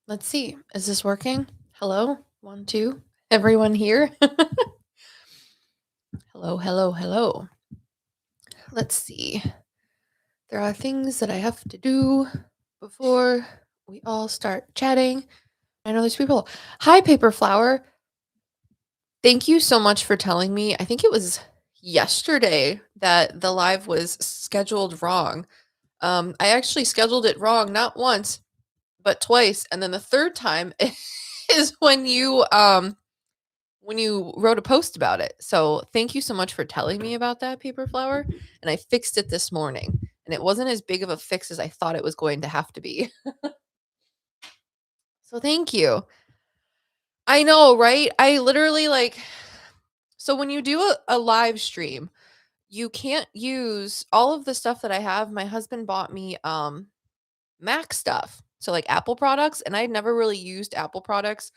Let's see. Is this working? Hello? 1, 2. Everyone here? Hello, hello, hello. Let's see. There are things that I have to do before we all start chatting. I know there's people. Hi, Paper Flower. Thank you so much for telling me. I think it was yesterday that the live was scheduled wrong. I actually scheduled it wrong not once, but twice, and then the third time is when you wrote a post about it. So thank you so much for telling me about that, Paper Flower. And I fixed it this morning. And it wasn't as big of a fix as I thought it was going to have to be. So thank you. I know, right? I literally so when you do a live stream, you can't use all of the stuff that I have. My husband bought me Mac stuff. So like Apple products. And I'd never really used Apple products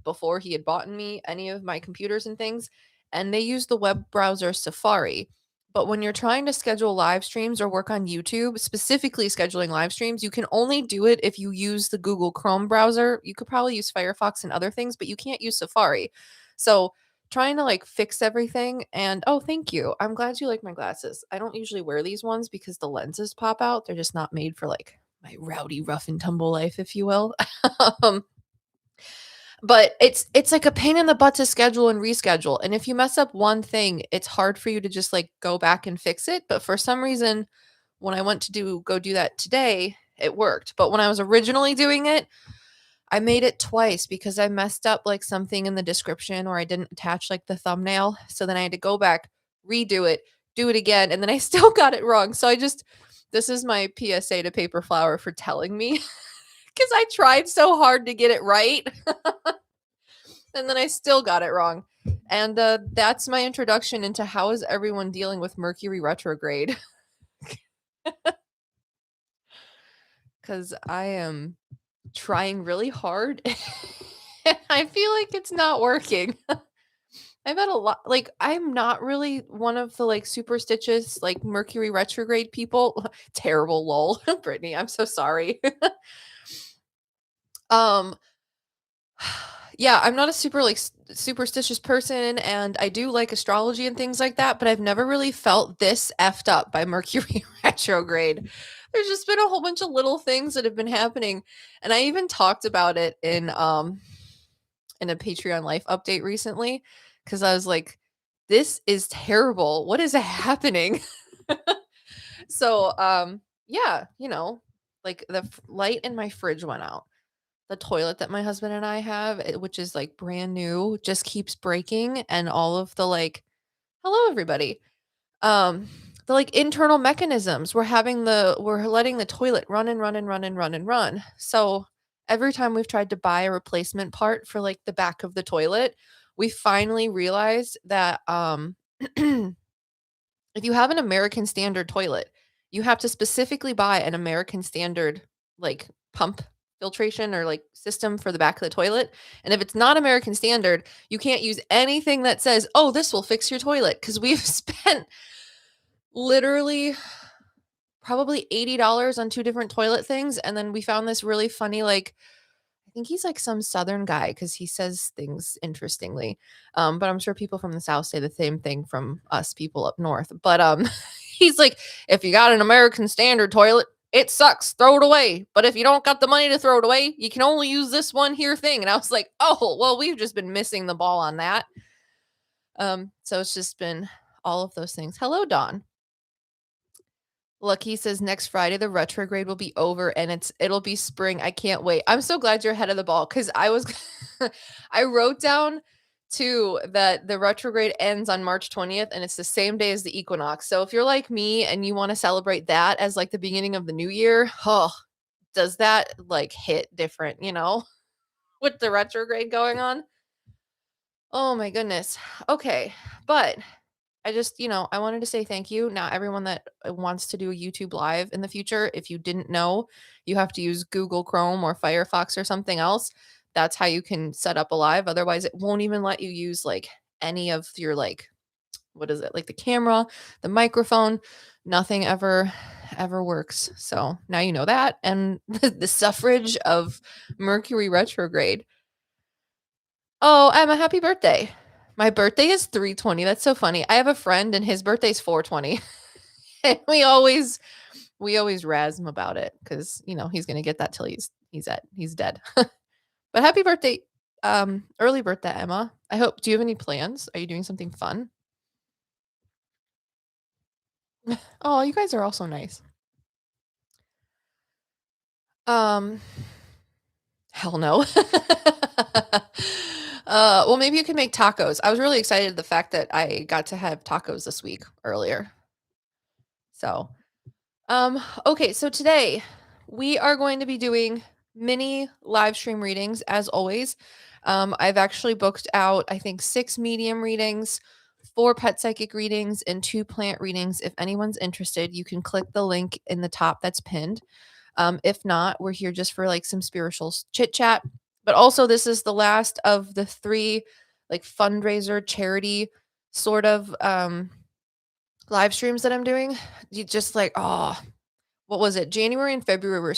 before he had bought me any of my computers and things, and they use the web browser Safari. But when you're trying to schedule live streams or work on YouTube, specifically scheduling live streams, you can only do it if you use the Google Chrome browser. You could probably use Firefox and other things, but you can't use Safari. So trying to fix everything, and oh, thank you. I'm glad you like my glasses. I don't usually wear these ones because the lenses pop out. They're just not made for my rowdy rough and tumble life, if you will. um, but it's like a pain in the butt to schedule and reschedule. And if you mess up one thing, it's hard for you to just go back and fix it. But for some reason, when I went to go do that today, it worked. But when I was originally doing it, I made it twice because I messed up something in the description, or I didn't attach the thumbnail. So then I had to go back, redo it, do it again, and then I still got it wrong. So this is my PSA to Paper Flower for telling me because I tried so hard to get it right. And then I still got it wrong. And that's my introduction into how is everyone dealing with Mercury retrograde. Because I am trying really hard. And I feel like it's not working. I've had a lot, I'm not really one of the superstitious, Mercury retrograde people. Terrible lol. Brittany, I'm so sorry. um, yeah, I'm not a super superstitious person, and I do like astrology and things like that, but I've never really felt this effed up by Mercury retrograde. There's just been a whole bunch of little things that have been happening, and I even talked about it in a Patreon life update recently because I was like, this is terrible. What is happening? So yeah, the light in my fridge went out. The toilet that my husband and I have, which is brand new, just keeps breaking, and all of the hello everybody. The internal mechanisms, we're letting the toilet run and run and run and run and run. So every time we've tried to buy a replacement part for the back of the toilet, we finally realized that if you have an American standard toilet, you have to specifically buy an American standard pump filtration or system for the back of the toilet. And if it's not American standard, you can't use anything that says, "Oh, this will fix your toilet," because we've spent literally probably $80 on 2 different toilet things, and then we found this really funny, I think he's some Southern guy because he says things interestingly, but I'm sure people from the South say the same thing from us people up north, but, he's like, "If you got an American standard toilet, it sucks, throw it away, but if you don't got the money to throw it away, you can only use this one here thing," and I was like, "Oh, well, we've just been missing the ball on that." So it's just been all of those things. Hello, Dawn. Look, he says next Friday the retrograde will be over and it'll be spring. I can't wait. I'm so glad you're ahead of the ball because I was I wrote down too that the retrograde ends on March 20th and it's the same day as the equinox. So if you're like me and you want to celebrate that as the beginning of the new year, oh, does that hit different, with the retrograde going on? Oh my goodness. Okay. But I just, I wanted to say thank you. Now, everyone that wants to do a YouTube live in the future, if you didn't know, you have to use Google Chrome or Firefox or something else. That's how you can set up a live. Otherwise, it won't even let you use any of your what is it? The camera, the microphone. Nothing ever works. So now you know that. And the suffrage of Mercury retrograde. Oh, Emma, happy birthday. My birthday is 3/20. That's so funny. I have a friend and his birthday's 4/20. And we always razz him about it because he's gonna get that till he's dead. But happy birthday, early birthday, Emma. I hope. Do you have any plans? Are you doing something fun? Oh, you guys are all so nice. Um, hell no. Well, maybe you can make tacos. I was really excited the fact that I got to have tacos this week earlier. So, okay, so today we are going to be doing mini live stream readings as always. I've actually booked out, I think, 6 medium readings, 4 pet psychic readings, and 2 plant readings. If anyone's interested, you can click the link in the top that's pinned. If not, we're here just for like some spiritual chit chat. But also, this is the last of the 3 like fundraiser charity sort of live streams that I'm doing. You just like, oh, what was it? January and February were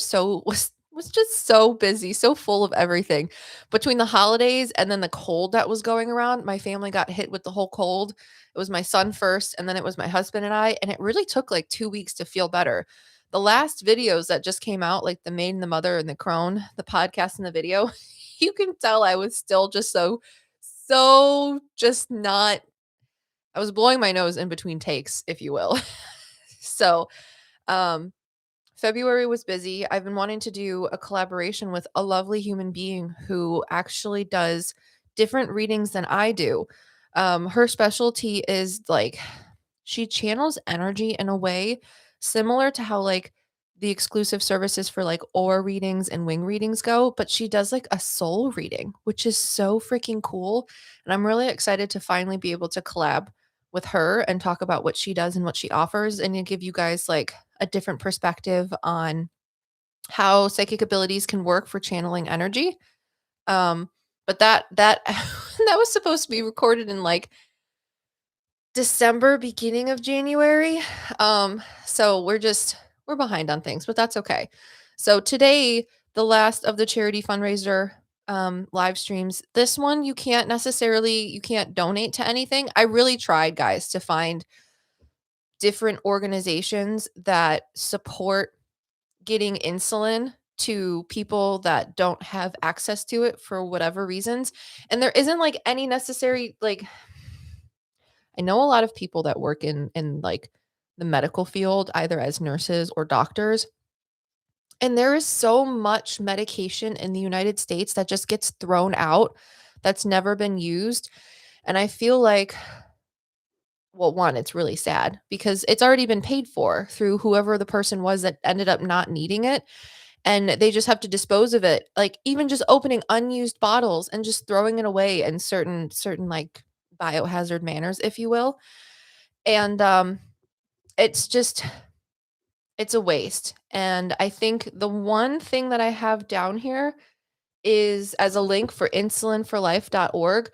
was just so busy, so full of everything. Between the holidays and then the cold that was going around, my family got hit with the whole cold. It was my son first, and then it was my husband and I, and it really took like 2 weeks to feel better. The last videos that just came out, like the Maid and the Mother and the Crone, the podcast and the video, you can tell I was still just so just not. I was blowing my nose in between takes, if you will. So, um February was busy. I've been wanting to do a collaboration with a lovely human being who actually does different readings than I do. Her specialty is like she channels energy in a way similar to how like the exclusive services for like aura readings and wing readings go, but she does like a soul reading, which is so freaking cool. And I'm really excited to finally be able to collab with her and talk about what she does and what she offers and to give you guys like a different perspective on how psychic abilities can work for channeling energy. But that that was supposed to be recorded in like December, beginning of January. So we're behind on things, but that's okay. So today, the last of the charity fundraiser live streams. This one you can't donate to anything. I really tried, guys, to find different organizations that support getting insulin to people that don't have access to it for whatever reasons. And there isn't like any necessary like I know a lot of people that work in like the medical field either as nurses or doctors. And there is so much medication in the United States that just gets thrown out that's never been used. And I feel like well, one, it's really sad because it's already been paid for through whoever the person was that ended up not needing it. And they just have to dispose of it. Like even just opening unused bottles and just throwing it away in certain like biohazard manners, if you will. And it's just it's a waste. And I think the one thing that I have down here is as a link for insulinforlife.org.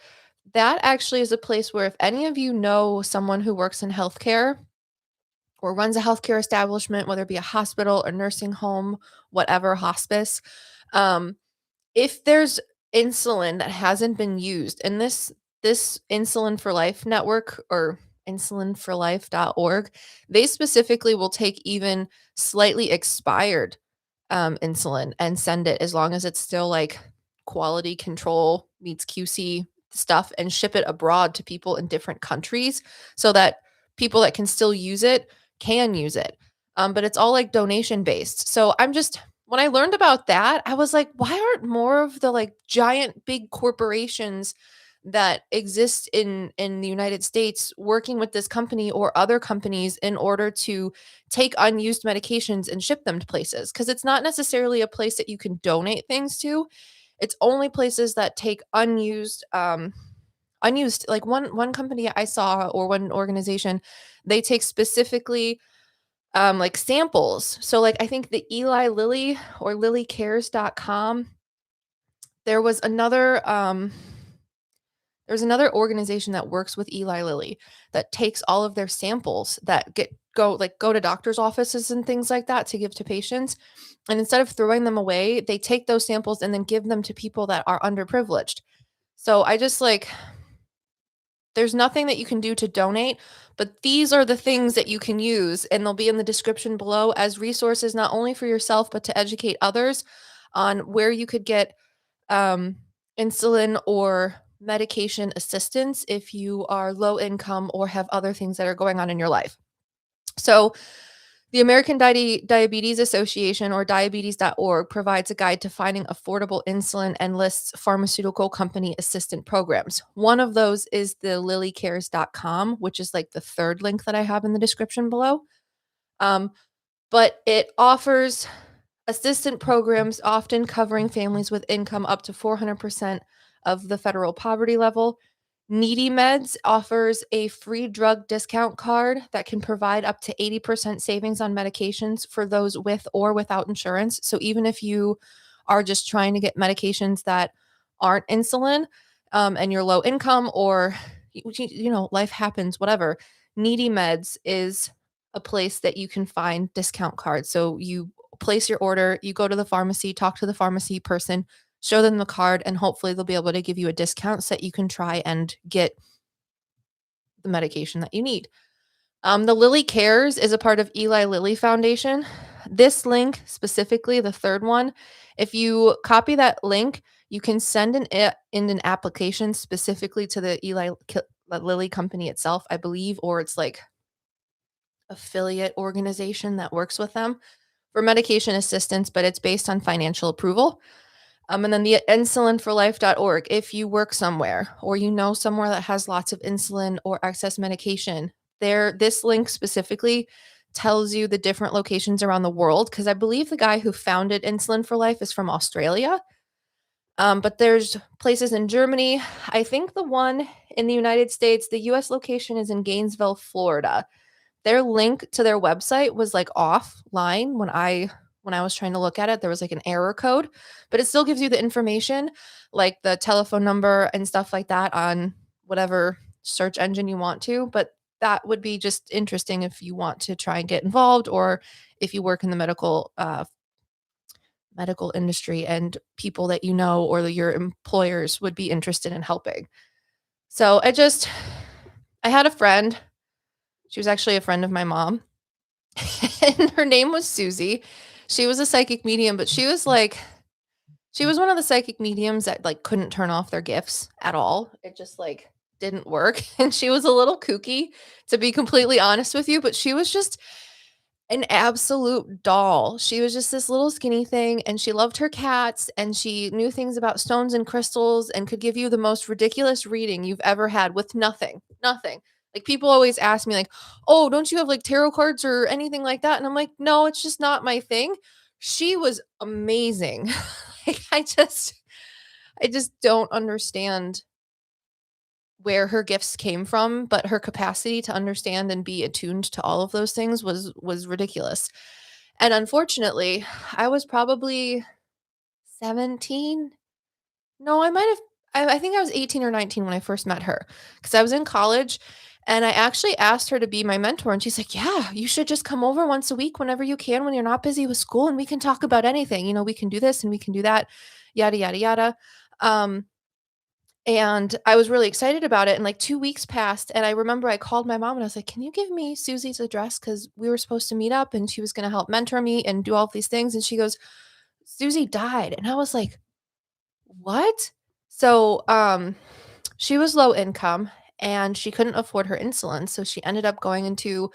That actually is a place where if any of you know someone who works in healthcare or runs a healthcare establishment, whether it be a hospital or nursing home, whatever, hospice, um, if there's insulin that hasn't been used, and this Insulin for Life network or insulinforlife.org, they specifically will take even slightly expired insulin and send it as long as it's still like quality control meets QC stuff and ship it abroad to people in different countries so that people that can still use it can use it. But it's all like donation based. So I'm just when I learned about that, I was like, why aren't more of the like giant big corporations that exist in the United States working with this company or other companies in order to take unused medications and ship them to places? Because it's not necessarily a place that you can donate things to. It's only places that take unused like one company I saw or one organization, they take specifically like samples. So like I think the Eli Lilly or lilycares.com, there was There's another organization that works with Eli Lilly that takes all of their samples that go to doctors' offices and things like that to give to patients. And instead of throwing them away, they take those samples and then give them to people that are underprivileged. So I just like, there's nothing that you can do to donate, but these are the things that you can use, and they'll be in the description below as resources, not only for yourself, but to educate others on where you could get um, insulin or medication assistance if you are low income or have other things that are going on in your life. So, the American Diabetes Association, or diabetes.org, provides a guide to finding affordable insulin and lists pharmaceutical company assistant programs. One of those is the lilycares.com, which is like the third link that I have in the description below. Um, but it offers assistant programs often covering families with income up to 400% of the federal poverty level. Needy Meds offers a free drug discount card that can provide up to 80% savings on medications for those with or without insurance. So even if you are just trying to get medications that aren't insulin, and you're low income, or life happens, whatever, Needy Meds is a place that you can find discount cards. So you place your order, you go to the pharmacy, talk to the pharmacy person, show them the card, and hopefully they'll be able to give you a discount so that you can try and get the medication that you need. The Lily Cares is a part of Eli Lilly Foundation. This link specifically, the third one, if you copy that link, you can send in an application specifically to the Lilly company itself, I believe, or it's like affiliate organization that works with them for medication assistance, but it's based on financial approval. And then the insulinforlife.org, if you work somewhere or you know somewhere that has lots of insulin or excess medication, this link specifically tells you the different locations around the world, because I believe the guy who founded Insulin for Life is from Australia. But there's places in Germany. I think the one in the United States, the US location is in Gainesville, Florida. Their link to their website was like offline when I was trying to look at it. There was like an error code, but it still gives you the information, like the telephone number and stuff like that, on whatever search engine you want to. But that would be just interesting if you want to try and get involved, or if you work in the medical industry and people that you know or your employers would be interested in helping. So I had a friend. She was actually a friend of my mom, and her name was Susie. She was a psychic medium, but she was one of the psychic mediums that like couldn't turn off their gifts at all. It just like didn't work. And she was a little kooky, to be completely honest with you, but she was just an absolute doll. She was just this little skinny thing, and she loved her cats, and she knew things about stones and crystals and could give you the most ridiculous reading you've ever had with nothing. Nothing. Like, people always ask me like, "Oh, don't you have like tarot cards or anything like that?" And I'm like, "No, it's just not my thing." She was amazing. Like, I just don't understand where her gifts came from, but her capacity to understand and be attuned to all of those things was ridiculous. And unfortunately, I was probably 17. No, I might have I think I was 18 or 19 when I first met her, because I was in college, and I actually asked her to be my mentor, and she's like, "Yeah, you should just come over once a week whenever you can when you're not busy with school, and we can talk about anything. We can do this and we can do that, yada yada yada." Um and I was really excited about it, and, like, 2 weeks passed, and I remember I called my mom, and I was like, "Can you give me Susie's address? Because we were supposed to meet up, and she was gonna help mentor me and do all of these things," and she goes, "Susie died," and I was like, "What?" So, she was low income, and she couldn't afford her insulin, so she ended up going into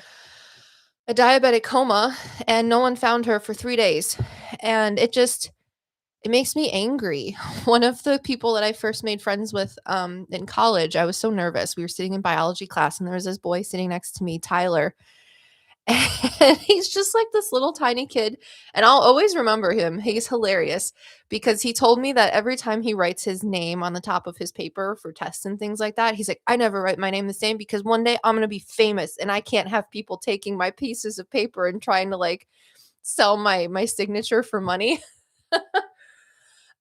a diabetic coma, and no one found her for 3 days, and it makes me angry. One of the people that I first made friends with, in college, I was so nervous. We were sitting in biology class, and there was this boy sitting next to me, Tyler, and he's just like this little tiny kid, and I'll always remember him. He's hilarious because he told me that every time he writes his name on the top of his paper for tests and things like that, he's like, "I never write my name the same because one day I'm gonna be famous, and I can't have people taking my pieces of paper and trying to, like, sell my signature for money."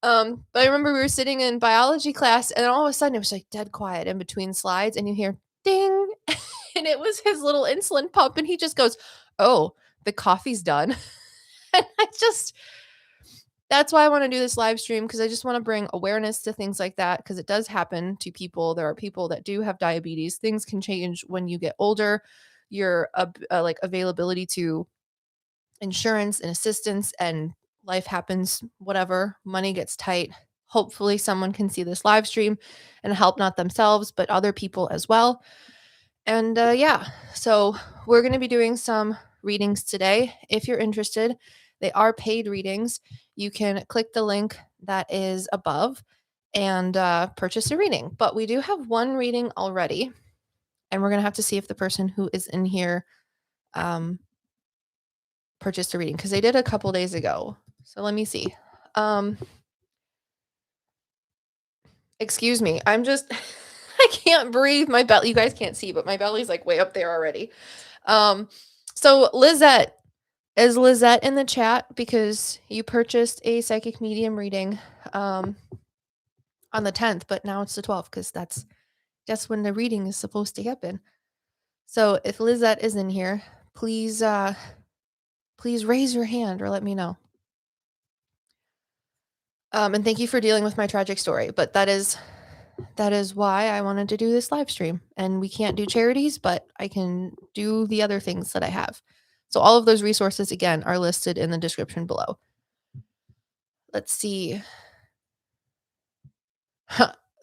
But I remember we were sitting in biology class, and all of a sudden it was like dead quiet in between slides, and you hear ding, and it was his little insulin pump, and he just goes, "Oh, the coffee's done." And I just that's why I want to do this live stream, because I just want to bring awareness to things like that, because it does happen to people. There are people that do have diabetes. Things can change when you get older. Your like availability to insurance and assistance and life happens, whatever, money gets tight. Hopefully, someone can see this live stream and help not themselves, but other people as well. And yeah, so we're going to be doing some readings today. If you're interested, they are paid readings. You can click the link that is above and purchase a reading. But we do have one reading already, and we're going to have to see if the person who is in here um, purchased a reading, because they did a couple days ago. So let me see. Excuse me. I'm just I can't breathe. My belly, you guys can't see, but my belly's like way up there already. So Lizette, is Lizette in the chat because you purchased a psychic medium reading on the 10th, but now it's the 12th because that's when the reading is supposed to happen. So if Lizette is in here, please please raise your hand or let me know. And thank you for dealing with my tragic story, but that is why I wanted to do this live stream. And we can't do charities, but I can do the other things that I have. So all of those resources, again, are listed in the description below. Let's see.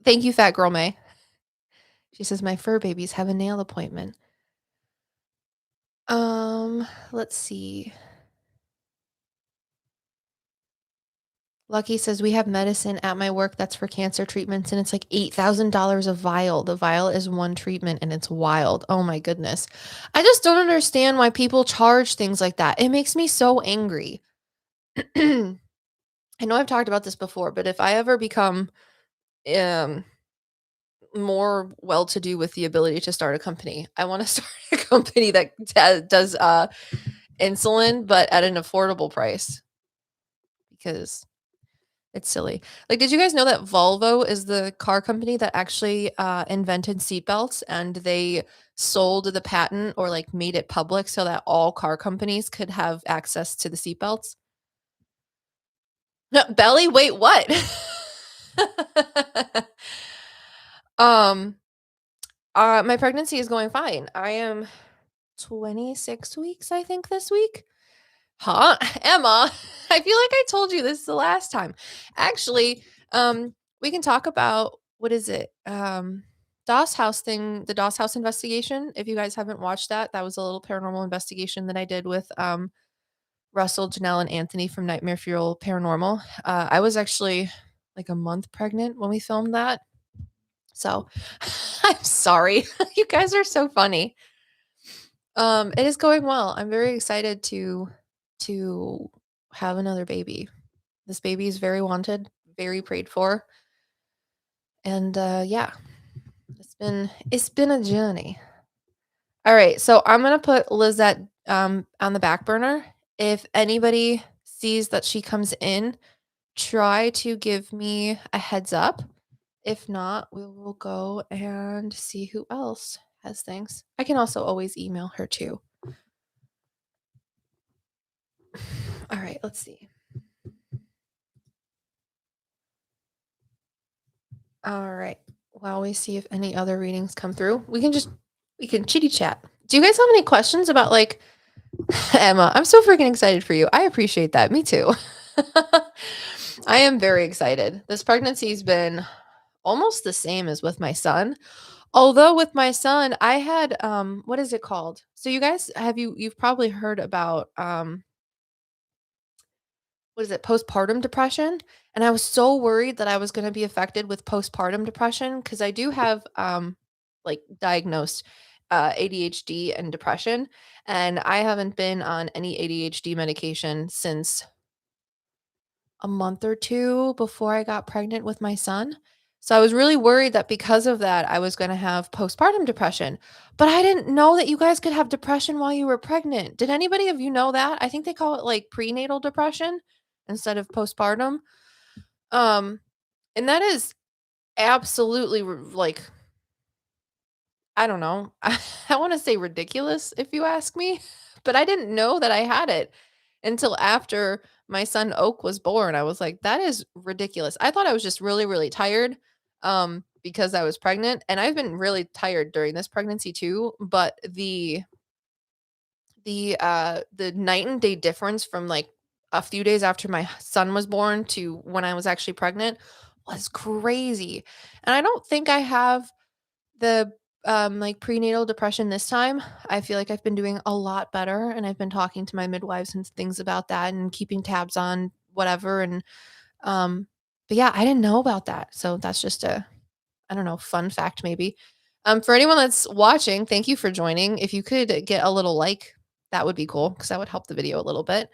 Thank you, Fat Girl May. She says, my fur babies have a nail appointment. Let's see. Lucky says, we have medicine at my work that's for cancer treatments, and it's like $8,000 a vial. The vial is one treatment, and it's wild. Oh my goodness. I just don't understand why people charge things like that. It makes me so angry. I know I've talked about this before, but if I ever become more well-to-do with the ability to start a company, I want to start a company that does insulin, but at an affordable price, because it's silly. Like, did you guys know that Volvo is the car company that actually invented seatbelts, and they sold the patent or like made it public so that all car companies could have access to the seatbelts? No, Belly, wait, what? um, my pregnancy is going fine. I am 26 weeks, I think, this week. Huh? Emma, I feel like I told you this the last time. Actually, we can talk about what is it? Doss House thing, the Doss House investigation. If you guys haven't watched that, that was a little paranormal investigation that I did with Russell, Janelle, and Anthony from Nightmare Fuel Paranormal. I was actually like a month pregnant when we filmed that. So I'm sorry. You guys are so funny. It is going well. I'm very excited to have another baby. This baby is very wanted, very prayed for. And yeah, it's been a journey. All right, so I'm gonna put Lizette on the back burner. If anybody sees that she comes in, try to give me a heads up. If not, we will go and see who else has things. I can also always email her too. All right, let's see. All right. While we see if any other readings come through, we can chitty chat. Do you guys have any questions about, like, Emma? I'm so freaking excited for you. I appreciate that. Me too. I am very excited. This pregnancy's been almost the same as with my son. Although with my son, I had what is it called? So you guys you've probably heard about what is it, postpartum depression? And I was so worried that I was going to be affected with postpartum depression, because I do have like diagnosed ADHD and depression, and I haven't been on any ADHD medication since a month or two before I got pregnant with my son. So I was really worried that because of that, I was going to have postpartum depression. But I didn't know that you guys could have depression while you were pregnant. Did anybody of you know that? I think they call it like prenatal depression instead of postpartum. Um, and that is absolutely like, I don't know. I want to say ridiculous if you ask me, but I didn't know that I had it until after my son Oak was born. I was like, that is ridiculous. I thought I was just really, really tired because I was pregnant, and I've been really tired during this pregnancy too, but the night and day difference from like a few days after my son was born to when I was actually pregnant was crazy. And I don't think I have the, like, prenatal depression this time. I feel like I've been doing a lot better, and I've been talking to my midwives and things about that and keeping tabs on whatever, and, but yeah, I didn't know about that, so that's just a, I don't know, fun fact maybe. For anyone that's watching, thank you for joining. If you could get a little like, that would be cool because that would help the video a little bit.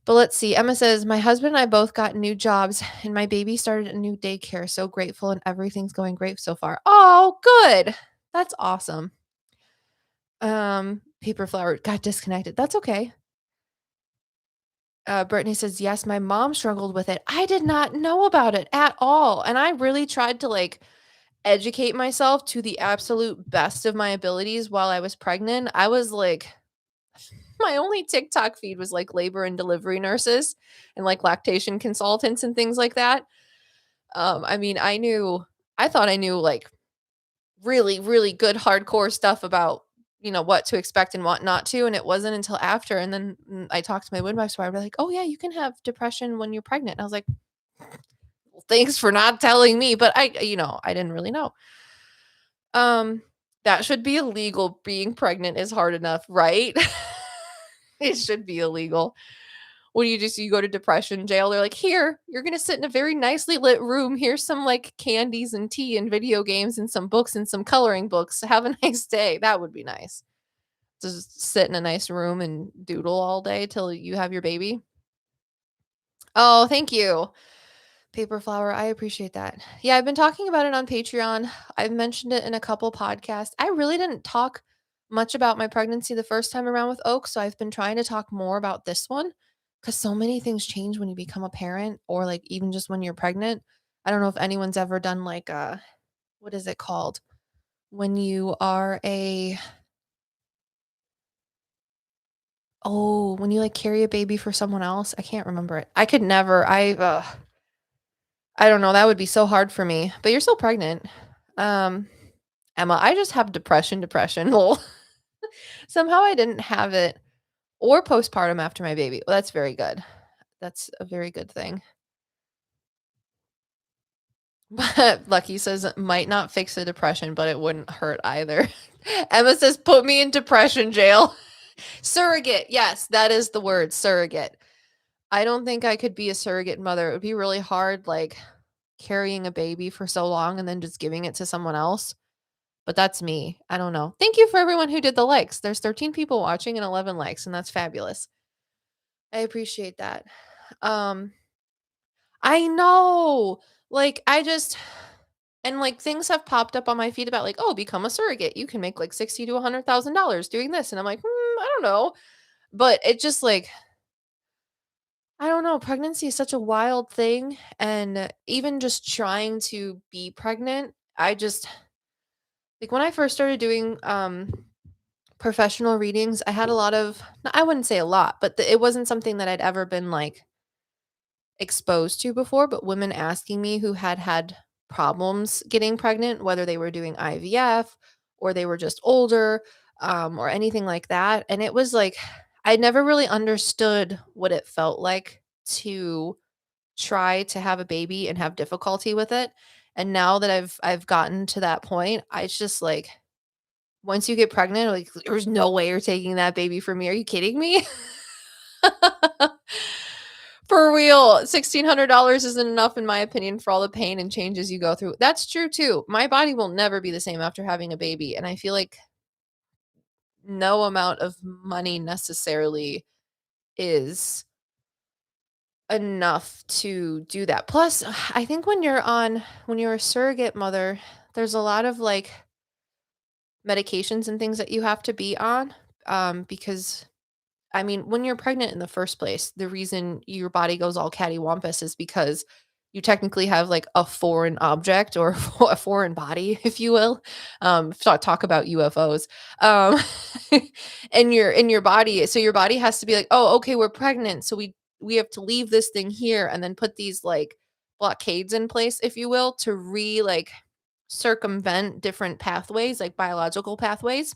But let's see. Emma says, my husband and I both got new jobs and my baby started a new daycare. So grateful and everything's going great so far. Oh, good. That's awesome. Paper flower got disconnected. That's okay. Brittany says, yes, my mom struggled with it. I did not know about it at all. And I really tried to like educate myself to the absolute best of my abilities while I was pregnant. I was like, my only TikTok feed was like labor and delivery nurses and like lactation consultants and things like that. I mean, I thought I knew like really, really good hardcore stuff about, what to expect and what not to. And it wasn't until after. And then I talked to my midwife, so I was like, oh, yeah, you can have depression when you're pregnant. And I was like, well, thanks for not telling me. But I didn't really know. Um, that should be illegal. Being pregnant is hard enough, right? It should be illegal. When you go to depression jail, they're like, "Here, you're gonna sit in a very nicely lit room. Here's some like candies and tea and video games and some books and some coloring books. Have a nice day." That would be nice. Just sit in a nice room and doodle all day till you have your baby. Oh, thank you. Paper flower, I appreciate that. Yeah, I've been talking about it on Patreon. I've mentioned it in a couple podcasts. I really didn't talk much about my pregnancy the first time around with Oak, so I've been trying to talk more about this one because so many things change when you become a parent or like even just when you're pregnant. I don't know if anyone's ever done like what is it called? When you are a when you like carry a baby for someone else. I can't remember it. I could never. I don't know, that would be so hard for me, but you're still pregnant. Um, Emma, I just have depression. Lol. Somehow I didn't have it or postpartum after my baby. Well, that's very good. That's a very good thing. But Lucky says it might not fix the depression, but it wouldn't hurt either. Emma says, put me in depression jail. Surrogate. Yes, that is the word, surrogate. I don't think I could be a surrogate mother. It would be really hard, like carrying a baby for so long and then just giving it to someone else. But that's me. I don't know. Thank you for everyone who did the likes. There's 13 people watching and 11 likes, and that's fabulous. I appreciate that. Um, I know. Like, I just and like things have popped up on my feed about like, oh, become a surrogate. You can make like 60 to $100,000 doing this. And I'm like, I don't know. But it just like, I don't know. Pregnancy is such a wild thing. And even just trying to be pregnant, I just like when I first started doing professional readings, I had a lot of, I wouldn't say a lot, but it wasn't something that I'd ever been like exposed to before, but women asking me who had had problems getting pregnant, whether they were doing IVF or they were just older, or anything like that. And it was like, I never really understood what it felt like to try to have a baby and have difficulty with it. And now that I've gotten to that point, I just like once you get pregnant, like there's no way you're taking that baby from me. Are you kidding me? For real, $1,600 isn't enough, in my opinion, for all the pain and changes you go through. That's true too. My body will never be the same after having a baby. And I feel like no amount of money necessarily is enough to do that. Plus, I think when you're a surrogate mother, there's a lot of like medications and things that you have to be on. Because I mean, when you're pregnant in the first place, the reason your body goes all cattywampus is because you technically have like a foreign object or a foreign body, if you will. Talk about UFOs. Um, in your body. So your body has to be like, oh, okay, we're pregnant. So we have to leave this thing here and then put these like blockades in place, if you will, to like circumvent different pathways, like biological pathways,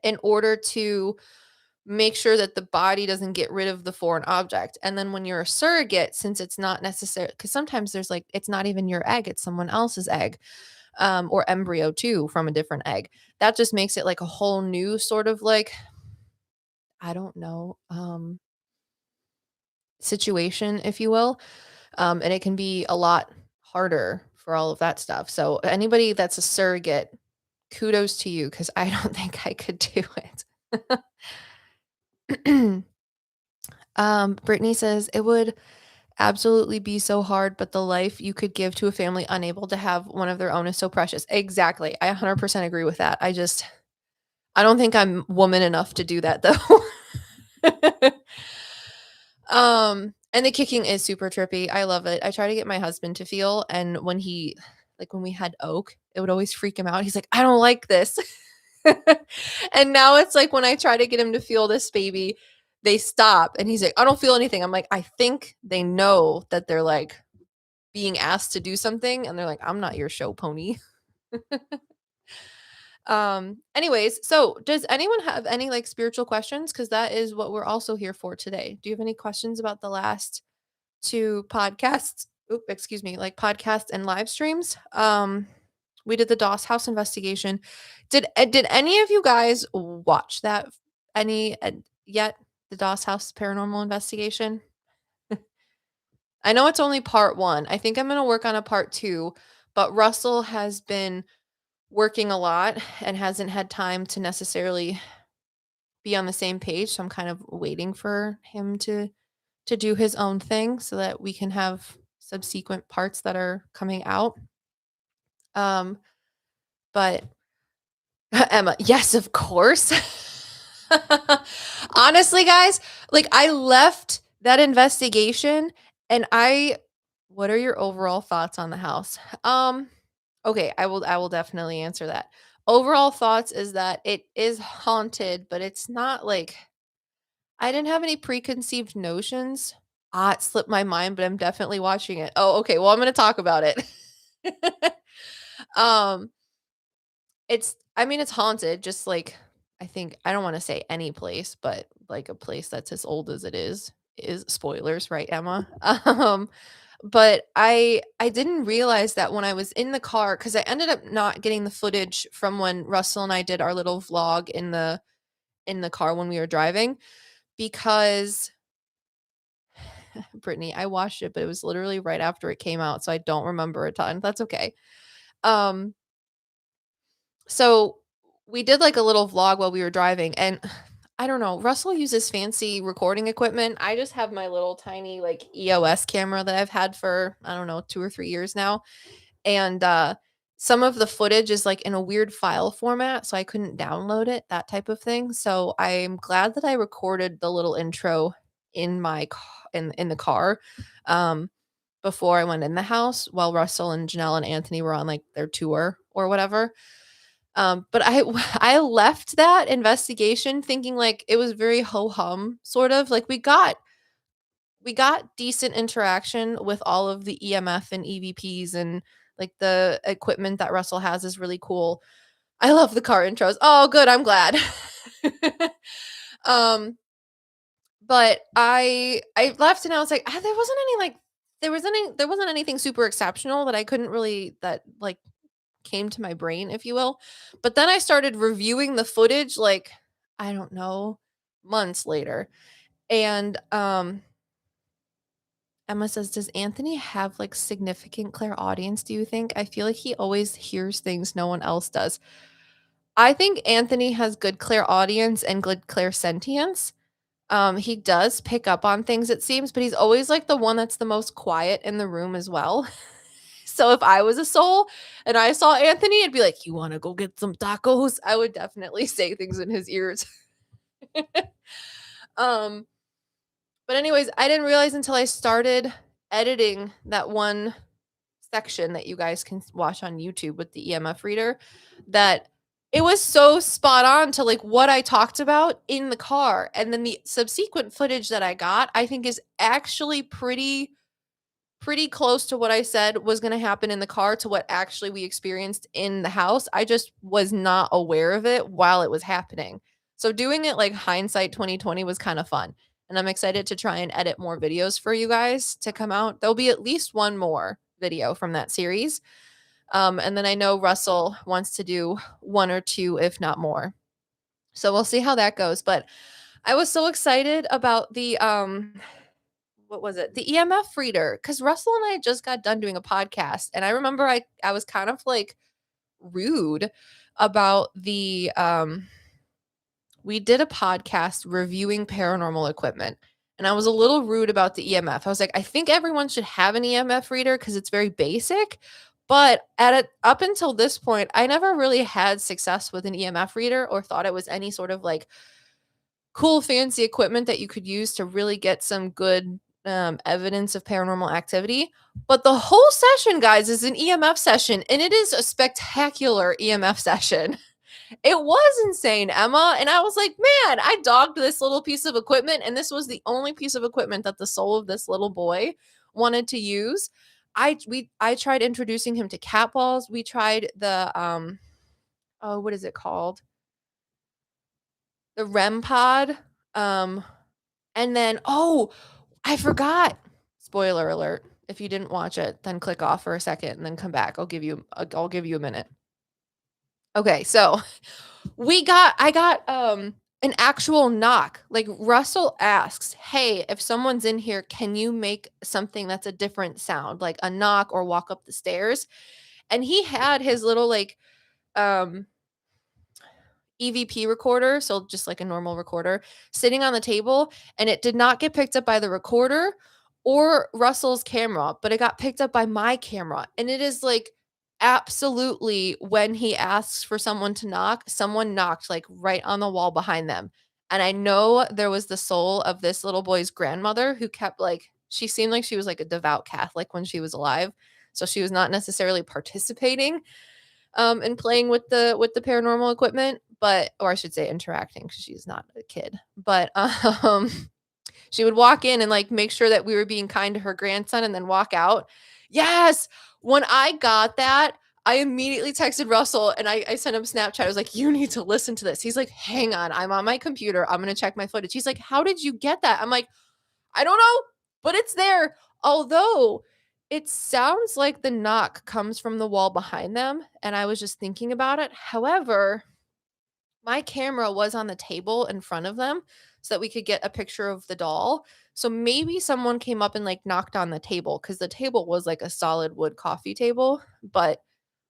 in order to make sure that the body doesn't get rid of the foreign object. And then when you're a surrogate, since it's not necessary, because sometimes there's like, it's not even your egg, it's someone else's egg, or embryo too from a different egg. That just makes it like a whole new sort of like, I don't know, situation, if you will. And it can be a lot harder for all of that stuff. So anybody that's a surrogate, kudos to you, because I don't think I could do it. Brittany says it would absolutely be so hard, but the life you could give to a family unable to have one of their own is so precious. Exactly. I 100% agree with that. I don't think I'm woman enough to do that though. And the kicking is super trippy. I love it. I try to get my husband to feel, and when when we had Oak, it would always freak him out. He's like, I don't like this. And now it's like when I try to get him to feel this baby, they stop and he's like, I don't feel anything. I'm like, I think they know that they're like being asked to do something and they're like, I'm not your show pony. Anyways, so does anyone have any like spiritual questions? Because that is what we're also here for today. Do you have any questions about the last two podcasts? Oop, excuse me, like podcasts and live streams. We did the Doss House investigation. Did any of you guys watch that yet? The Doss House paranormal investigation? I know it's only part 1. I think I'm going to work on a part 2, but Russell has been working a lot and hasn't had time to necessarily be on the same page, so I'm kind of waiting for him to do his own thing so that we can have subsequent parts that are coming out. But Emma, yes, of course. Honestly, guys, like I left that investigation and what are your overall thoughts on the house? Okay, I will definitely answer that. Overall thoughts is that it is haunted, but it's not like I didn't have any preconceived notions. It slipped my mind, but I'm definitely watching it. Oh, okay. Well, I'm going to talk about it. um I mean, it's haunted, just like I think I don't wanna say any place, but like a place that's as old as it is spoilers, right, Emma? But I didn't realize that when I was in the car, because I ended up not getting the footage from when Russell and I did our little vlog in the car when we were driving, because Brittany, I watched it, but it was literally right after it came out, so I don't remember a ton. That's okay. Um So we did like a little vlog while we were driving, and I don't know, Russell uses fancy recording equipment. I just have my little tiny like EOS camera that I've had for, I don't know, 2 or 3 years now. And some of the footage is like in a weird file format, so I couldn't download it, that type of thing. So I'm glad that I recorded the little intro in my in the car before I went in the house while Russell and Janelle and Anthony were on like their tour or whatever. But I left that investigation thinking like it was very ho hum, sort of like we got decent interaction with all of the EMF and EVPs, and like the equipment that Russell has is really cool. I love the car intros. Oh, good, I'm glad. um, but I left and I was like, there wasn't anything super exceptional that I couldn't really that like came to my brain, if you will. But then I started reviewing the footage like, I don't know, months later. And Emma says, does Anthony have like significant clairaudience, do you think? I feel like he always hears things no one else does. I think Anthony has good clairaudience and good clairsentience. He does pick up on things, it seems, but he's always like the one that's the most quiet in the room as well. So if I was a soul and I saw Anthony, it'd be like, "You wanna go get some tacos?" I would definitely say things in his ears. Um, but anyways, I didn't realize until I started editing that one section that you guys can watch on YouTube with the EMF reader, that it was so spot on to like what I talked about in the car. And then the subsequent footage that I got, I think is actually pretty close to what I said was going to happen in the car to what actually we experienced in the house. I just was not aware of it while it was happening. So doing it like hindsight 2020 was kind of fun. And I'm excited to try and edit more videos for you guys to come out. There'll be at least one more video from that series. And then I know Russell wants to do one or two, if not more. So we'll see how that goes. But I was so excited about the what was it? The EMF reader, because Russell and I just got done doing a podcast, and I remember I was kind of like rude about the we did a podcast reviewing paranormal equipment, and I was a little rude about the EMF. I was like, I think everyone should have an EMF reader because it's very basic. But up until this point, I never really had success with an EMF reader or thought it was any sort of like cool fancy equipment that you could use to really get some good evidence of paranormal activity. But the whole session, guys, is an EMF session, and it is a spectacular EMF session. It was insane, Emma. And I was like, man, I dogged this little piece of equipment, and this was the only piece of equipment that the soul of this little boy wanted to use. I tried introducing him to cat balls. We tried the oh, what is it called? The REM pod. And then I forgot. Spoiler alert. If you didn't watch it, then click off for a second and then come back. I'll give you a minute. Okay, so I got an actual knock. Like Russell asks, "Hey, if someone's in here, can you make something that's a different sound, like a knock or walk up the stairs?" And he had his little like um EVP recorder, so just like a normal recorder, sitting on the table, and it did not get picked up by the recorder or Russell's camera, but it got picked up by my camera. And it is like absolutely when he asks for someone to knock, someone knocked like right on the wall behind them. And I know there was the soul of this little boy's grandmother who kept like, she seemed like she was like a devout Catholic when she was alive. So she was not necessarily participating and playing with the paranormal equipment, but or I should say interacting because she's not a kid. But she would walk in and like make sure that we were being kind to her grandson and then walk out. Yes. When I got that, I immediately texted Russell and I sent him Snapchat. I was like, you need to listen to this. He's like, hang on, I'm on my computer. I'm gonna check my footage. He's like, how did you get that? I'm like, I don't know, but it's there. Although it sounds like the knock comes from the wall behind them, and I was just thinking about it. However, my camera was on the table in front of them so that we could get a picture of the doll. So maybe someone came up and like knocked on the table because the table was like a solid wood coffee table. But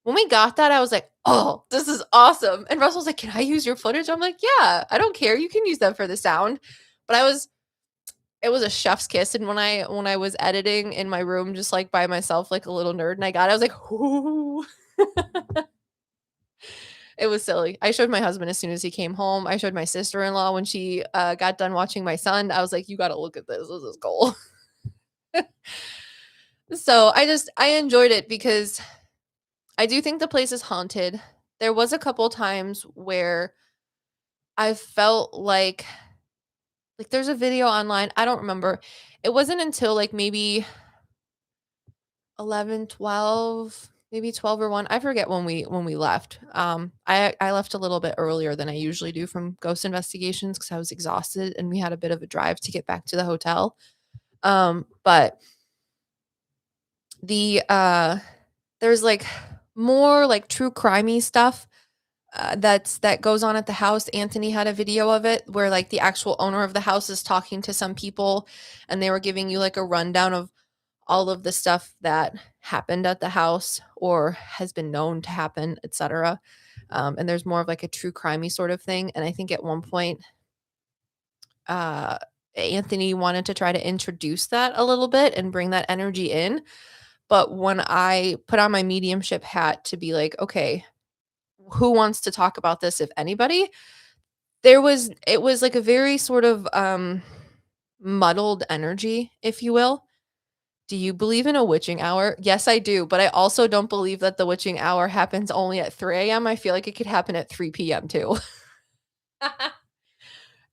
when we got that, I was like, oh, this is awesome. And Russell's like, can I use your footage? I'm like, yeah, I don't care. You can use that for the sound. But it was a chef's kiss. And when I was editing in my room, just like by myself, like a little nerd, and I got it, I was like, ooh. It was silly. I showed my husband as soon as he came home. I showed my sister-in-law when she got done watching my son. I was like, you got to look at this. This is cool. So I enjoyed it because I do think the place is haunted. There was a couple times where I felt like there's a video online. I don't remember. It wasn't until like maybe 11, 12, maybe 12 or 1. I forget when we left. I left a little bit earlier than I usually do from ghost investigations because I was exhausted and we had a bit of a drive to get back to the hotel. But there's like more like true crimey stuff that goes on at the house. Anthony had a video of it where like the actual owner of the house is talking to some people and they were giving you like a rundown of all of the stuff that happened at the house or has been known to happen, etc. And there's more of like a true crimey sort of thing. And I think at one point, Anthony wanted to try to introduce that a little bit and bring that energy in. But when I put on my mediumship hat to be like, okay, who wants to talk about this, if anybody? It was like a very sort of muddled energy, if you will. Do you believe in a witching hour? Yes, I do, but I also don't believe that the witching hour happens only at 3 a.m. I feel like it could happen at 3 p.m. too.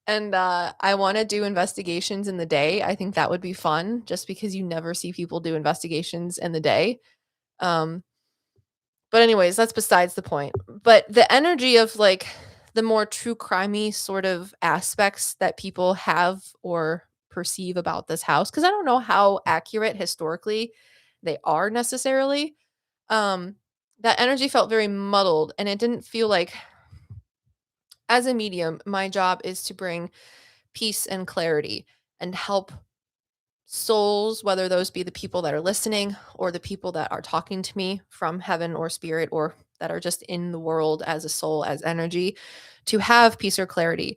And, I wanna do investigations in the day. I think that would be fun just because you never see people do investigations in the day. Um, but anyways, that's besides the point. But the energy of, like, the more true crimey sort of aspects that people have or perceive about this house, because I don't know how accurate historically they are necessarily, um, that energy felt very muddled, and it didn't feel like as a medium, my job is to bring peace and clarity and help souls, whether those be the people that are listening or the people that are talking to me from heaven or spirit or that are just in the world as a soul, as energy, to have peace or clarity.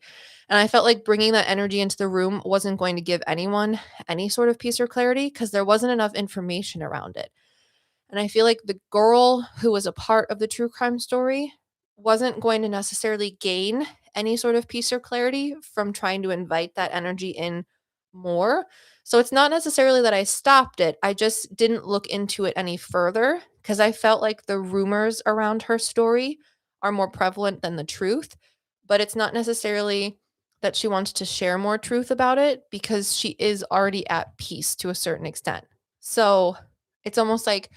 And I felt like bringing that energy into the room wasn't going to give anyone any sort of peace or clarity because there wasn't enough information around it. And I feel like the girl who was a part of the true crime story wasn't going to necessarily gain any sort of peace or clarity from trying to invite that energy in more. So it's not necessarily that I stopped it. I just didn't look into it any further because I felt like the rumors around her story are more prevalent than the truth. But it's not necessarily that she wants to share more truth about it because she is already at peace to a certain extent. So it's almost like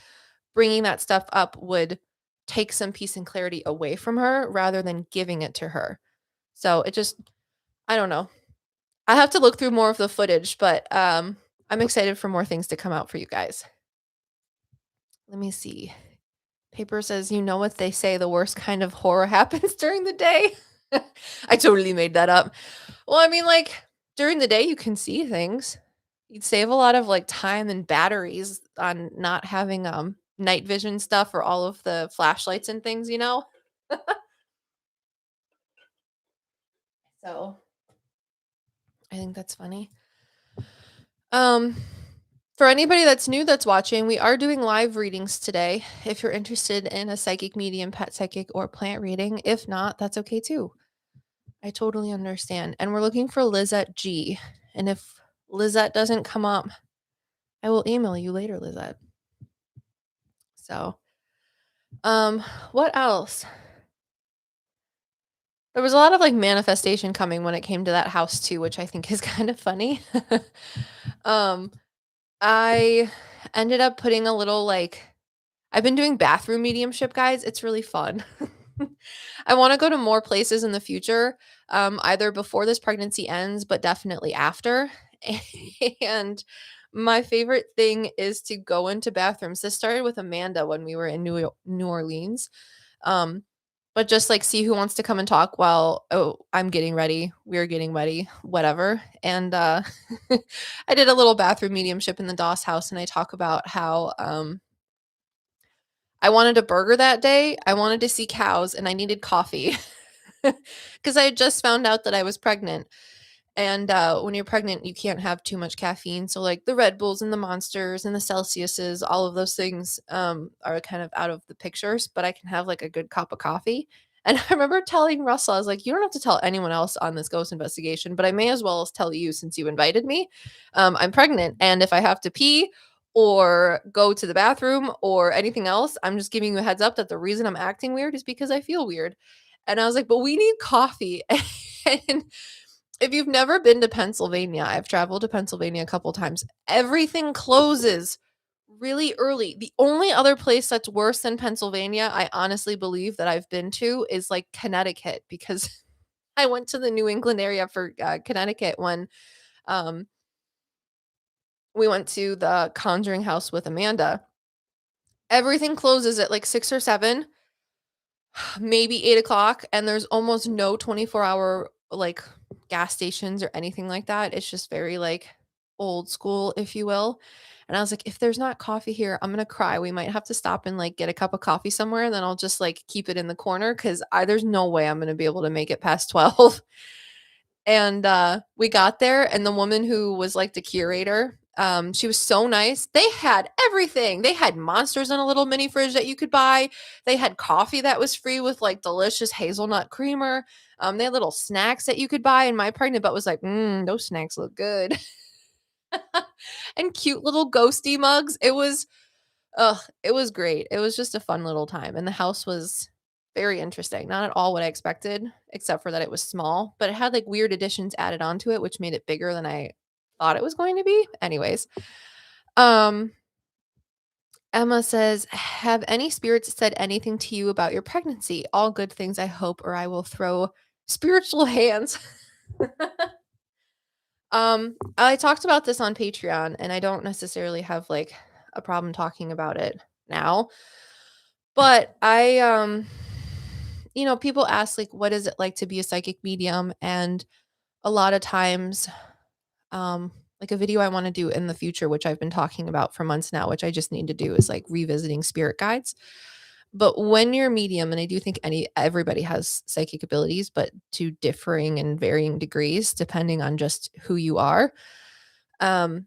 bringing that stuff up would take some peace and clarity away from her rather than giving it to her. So it just I don't know. I have to look through more of the footage, but, I'm excited for more things to come out for you guys. Let me see. Paper says, "You know what they say, the worst kind of horror happens during the day?" I totally made that up. Well, I mean, like, during the day, you can see things. You'd save a lot of, like, time and batteries on not having, night vision stuff or all of the flashlights and things, you know? So, I think that's funny. Um, for anybody that's new that's watching, we are doing live readings today. If you're interested in a psychic medium, pet psychic, or plant reading, if not, that's okay too. I totally understand. And we're looking for Lizette G. And if Lizette doesn't come up, I will email you later, Lizette. So, what else? There was a lot of like manifestation coming when it came to that house too, which I think is kind of funny. um, I ended up putting a little like I've been doing bathroom mediumship, guys. It's really fun. I want to go to more places in the future, either before this pregnancy ends, but definitely after. And my favorite thing is to go into bathrooms. This started with Amanda when we were in New Orleans. Um, but just like see who wants to come and talk while I'm getting ready, we're getting ready, whatever. And I did a little bathroom mediumship in the Doss house, and I talk about how I wanted a burger that day, I wanted to see cows, and I needed coffee because I had just found out that I was pregnant. And when you're pregnant, you can't have too much caffeine. So, like the Red Bulls and the Monsters and the Celsiuses, all of those things are kind of out of the pictures, but I can have like a good cup of coffee. And I remember telling Russell, I was like, you don't have to tell anyone else on this ghost investigation, but I may as well tell you since you invited me. I'm pregnant. And if I have to pee or go to the bathroom or anything else, I'm just giving you a heads up that the reason I'm acting weird is because I feel weird. And I was like, but we need coffee. And if you've never been to Pennsylvania, I've traveled to Pennsylvania a couple times. Everything closes really early. The only other place that's worse than Pennsylvania, I honestly believe that I've been to is like Connecticut because I went to the New England area for Connecticut when um, we went to the Conjuring House with Amanda. Everything closes at like 6 or 7, maybe 8 o'clock, and there's almost no 24-hour like gas stations or anything like that. It's just very like old school, if you will. And I was like, if there's not coffee here, I'm gonna cry. We might have to stop and like get a cup of coffee somewhere, and then I'll just like keep it in the corner because I there's no way I'm gonna be able to make it past 12. And, we got there, and the woman who was, like, the curator, she was so nice. They had everything. They had Monsters in a little mini fridge that you could buy. They had coffee that was free with, like, delicious hazelnut creamer. They had little snacks that you could buy, and my pregnant butt was like, those snacks look good." and cute little ghosty mugs. It was great. It was just a fun little time, and the house was very interesting. Not at all what I expected, except for that it was small, but it had, like, weird additions added onto it, which made it bigger than I thought it was going to be. Anyways, um, Emma says, "Have any spirits said anything to you about your pregnancy? All good things, I hope, or I will throw spiritual hands." I talked about this on Patreon, and I don't necessarily have, like, a problem talking about it now. But people ask, like, what is it like to be a psychic medium? And a lot of times, like a video I want to do in the future, which I've been talking about for months now, which I just need to do, is like revisiting spirit guides. But when you're a medium, and I do think everybody has psychic abilities, but to differing and varying degrees depending on just who you are. Um,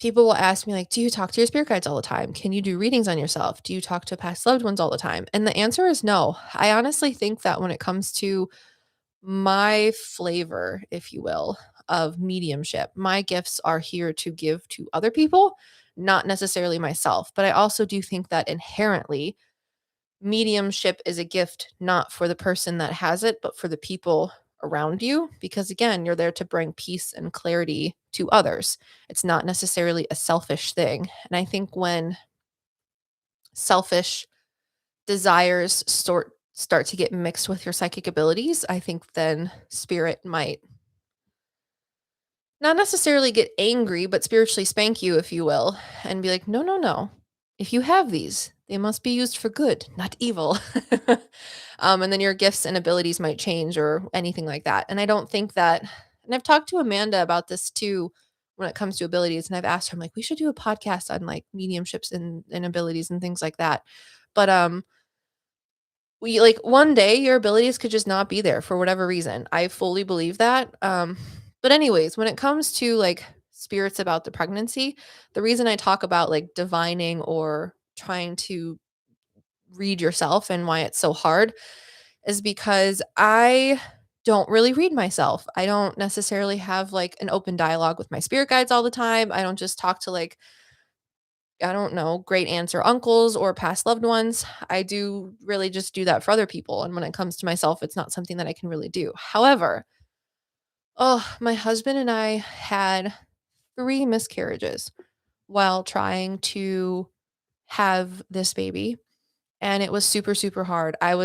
People will ask me, like, "Do you talk to your spirit guides all the time? Can you do readings on yourself? Do you talk to past loved ones all the time?" And the answer is no. I honestly think that when it comes to my flavor, if you will, of mediumship, my gifts are here to give to other people, not necessarily myself. But I also do think that inherently, mediumship is a gift not for the person that has it, but for the people around you. Because again, you're there to bring peace and clarity to others. It's not necessarily a selfish thing. And I think when selfish desires start to get mixed with your psychic abilities, I think then spirit might not necessarily get angry, but spiritually spank you, if you will, and be like, "No, no, no. If you have these, they must be used for good, not evil." And then your gifts and abilities might change or anything like that. And I don't think that, and I've talked to Amanda about this too when it comes to abilities. And I've asked her, I'm like, we should do a podcast on like mediumships and abilities and things like that. But we like one day your abilities could just not be there for whatever reason. I fully believe that. But anyways, when it comes to like spirits about the pregnancy, the reason I talk about like divining or trying to read yourself and why it's so hard is because I don't really read myself. I don't necessarily have like an open dialogue with my spirit guides all the time. I don't just talk to like, I don't know, great aunts or uncles or past loved ones. I do really just do that for other people. And when it comes to myself, it's not something that I can really do. However, my husband and I had 3 miscarriages while trying to have this baby. And it was super, super hard. I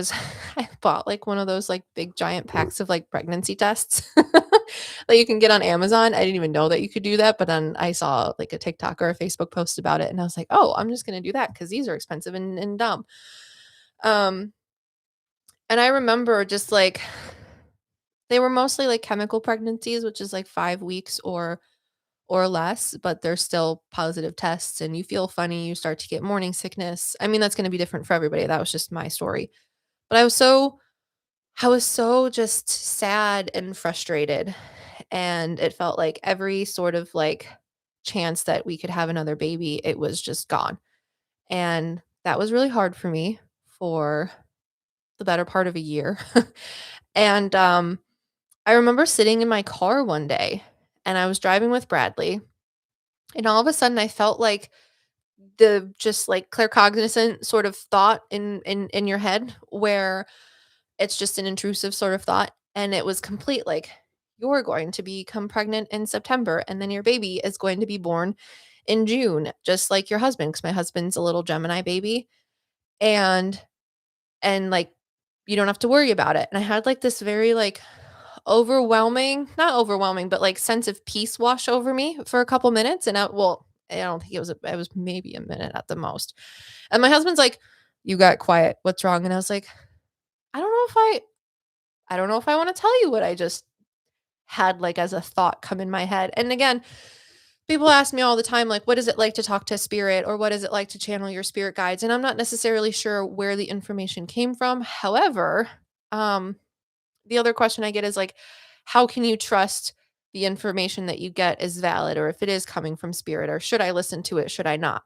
bought like one of those like big giant packs of like pregnancy tests that you can get on Amazon. I didn't even know that you could do that, but then I saw like a TikTok or a Facebook post about it and I was like, oh, I'm just gonna do that because these are expensive and dumb. Um, and I remember just like they were mostly like chemical pregnancies, which is like 5 weeks or less, but they're still positive tests and you feel funny, you start to get morning sickness. I mean, that's gonna be different for everybody. That was just my story. But I was so just sad and frustrated, and it felt like every sort of, like, chance that we could have another baby, it was just gone, and that was really hard for me for the better part of a year, and, I remember sitting in my car one day, and I was driving with Bradley, and all of a sudden I felt like the just, like, claircognizant sort of thought in your head where it's just an intrusive sort of thought, and it was complete, like, "You're going to become pregnant in September, and then your baby is going to be born in June, just like your husband," because my husband's a little Gemini baby, and like, "You don't have to worry about it," and I had, like, this very, like, overwhelming not overwhelming, but, like, sense of peace wash over me for a couple minutes, and I don't think it was maybe a minute at the most, and my husband's like, "You got quiet. What's wrong?" And I was like, "I don't know if I don't know if I wanna tell you what I just had, like, as a thought come in my head." And again, people ask me all the time, like, "What is it like to talk to spirit?" or "What is it like to channel your spirit guides?" And I'm not necessarily sure where the information came from. However, um, the other question I get is, like, how can you trust the information that you get is valid or if it is coming from spirit, or should I listen to it? Should I not?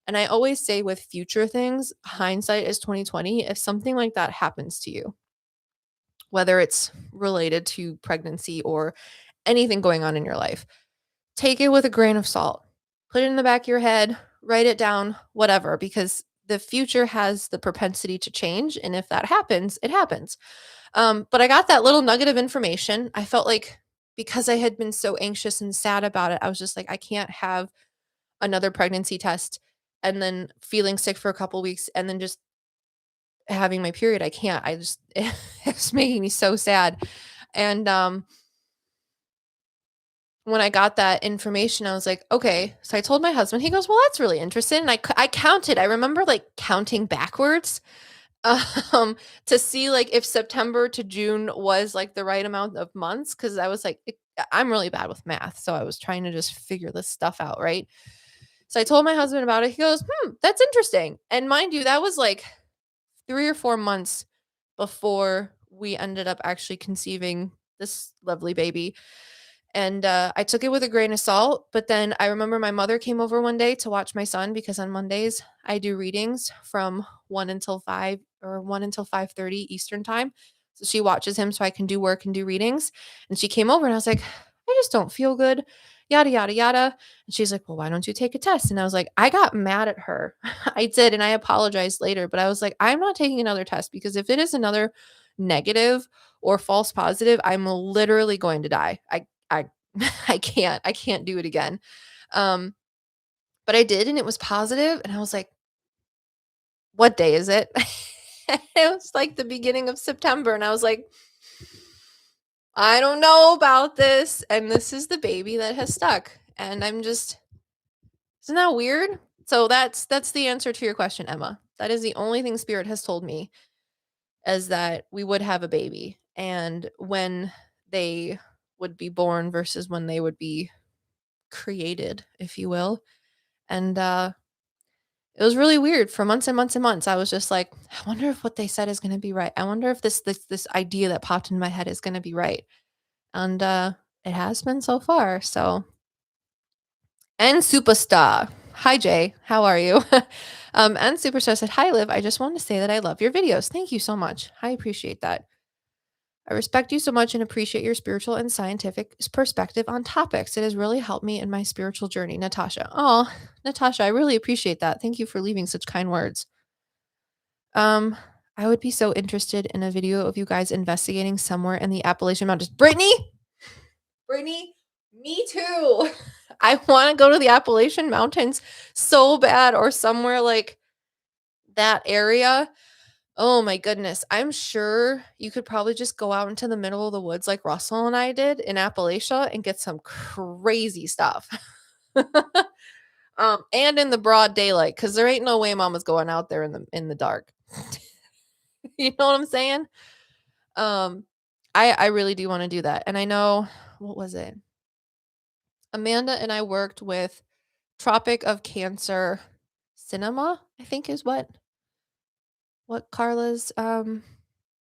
And I always say with future things, hindsight is 2020. If something like that happens to you, whether it's related to pregnancy or anything going on in your life, take it with a grain of salt. Put it in the back of your head, write it down, whatever, because the future has the propensity to change. And if that happens, it happens. But I got that little nugget of information. I felt like because I had been so anxious and sad about it, I was just like, I can't have another pregnancy test and then feeling sick for a couple weeks and then just having my period. I can't. I just it's making me so sad. And when I got that information, I was like, okay. So I told my husband. He goes, well, that's really interesting. And I counted. I remember like counting backwards um to see like if September to June was like the right amount of months, because I was like, I'm really bad with math, so I was trying to just figure this stuff out, right? So I told my husband about it. He goes, that's interesting. And mind you, that was like 3 or 4 months before we ended up actually conceiving this lovely baby. And I took it with a grain of salt. But then I remember my mother came over one day to watch my son, because on Mondays I do readings from 1 until 5 or 1 until 5:30 Eastern time. So she watches him so I can do work and do readings. And she came over and I was like, I just don't feel good, yada, yada, yada. And she's like, well, why don't you take a test? And I was like, I got mad at her. I did. And I apologized later. But I was like, I'm not taking another test, because if it is another negative or false positive, I'm literally going to die. I I can't do it again. Um, but I did, and it was positive, and I was like, "What day is it?" It was like the beginning of September, and I was like, "I don't know about this." And this is the baby that has stuck. And I'm just, isn't that weird? So that's the answer to your question, Emma. That is the only thing spirit has told me, is that we would have a baby, and when they would be born versus when they would be created, if you will. And it was really weird for months and months and months. I was just like, I wonder if what they said is going to be right. I wonder if this idea that popped in my head is going to be right. And it has been so far. So, and superstar. Hi Jay, how are you? And superstar said, "Hi Liv, I just wanted to say that I love your videos. Thank you so much. I appreciate that. I respect you so much and appreciate your spiritual and scientific perspective on topics. It has really helped me in my spiritual journey." Natasha. Oh, Natasha, I really appreciate that. Thank you for leaving such kind words. Um, I would be so interested in a video of you guys investigating somewhere in the Appalachian Mountains. Brittany, me too. I want to go to the Appalachian Mountains so bad, or somewhere like that area. Oh my goodness. I'm sure you could probably just go out into the middle of the woods like Russell and I did in Appalachia and get some crazy stuff. And in the broad daylight, because there ain't no way mama's going out there in the dark. You know what I'm saying? Um, I really do want to do that. And I know, what was it? Amanda and I worked with Tropic of Cancer Cinema, I think is what Carla's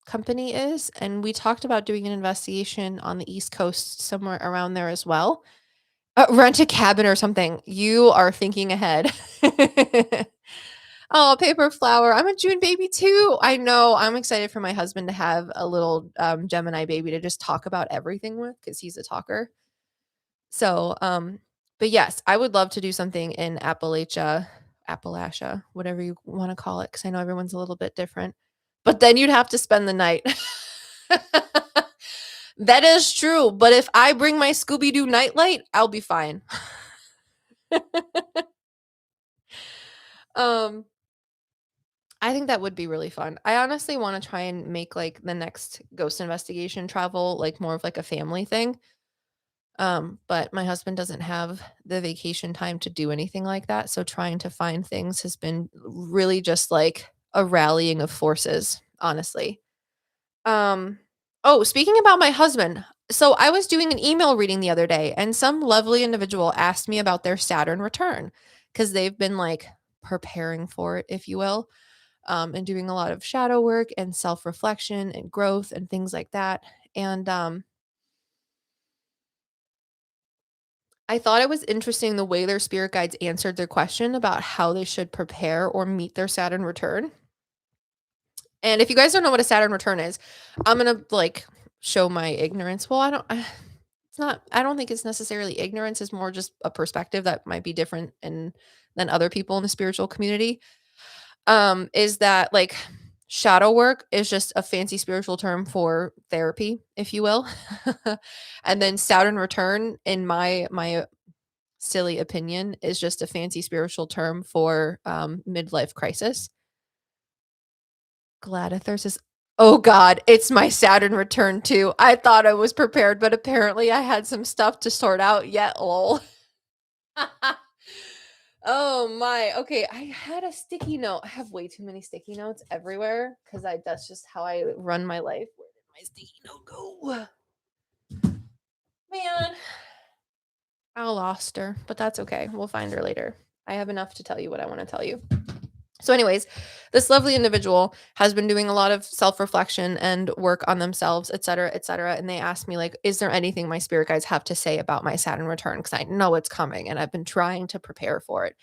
company is, and we talked about doing an investigation on the East Coast somewhere around there as well. Rent a cabin or something. You are thinking ahead. Oh, paper flower. I'm a June baby too. I know. I'm excited for my husband to have a little Gemini baby to just talk about everything with, because he's a talker. So, but yes, I would love to do something in Appalachia, whatever you want to call it, because I know everyone's a little bit different. But then you'd have to spend the night. That is true. But if I bring my Scooby Doo nightlight, I'll be fine. um, I think that would be really fun. I honestly want to try and make like the next ghost investigation travel like more of like a family thing. But my husband doesn't have the vacation time to do anything like that. So trying to find things has been really just like a rallying of forces, honestly. Um, oh, speaking about my husband. So I was doing an email reading the other day, and some lovely individual asked me about their Saturn return, because they've been like preparing for it, if you will, and doing a lot of shadow work and self-reflection and growth and things like that. And I thought it was interesting the way their spirit guides answered their question about how they should prepare or meet their Saturn return. And if you guys don't know what a Saturn return is, I'm going to like show my ignorance. Well, I don't It's not I don't think it's necessarily ignorance, it's more just a perspective that might be different than other people in the spiritual community. Is that like shadow work is just a fancy spiritual term for therapy, if you will. And then Saturn return, in my silly opinion, is just a fancy spiritual term for midlife crisis. Gladithers is oh god, it's my Saturn return too. I thought I was prepared, but apparently I had some stuff to sort out yet, lol. Oh my. Okay, I had a sticky note. I have way too many sticky notes everywhere because I that's just how I run my life. Where did my sticky note go? Man, I lost her, but that's okay. We'll find her later. I have enough to tell you what I want to tell you. So, anyways, this lovely individual has been doing a lot of self-reflection and work on themselves, et cetera, et cetera. And they asked me, like, is there anything my spirit guides have to say about my Saturn return? Because I know it's coming and I've been trying to prepare for it.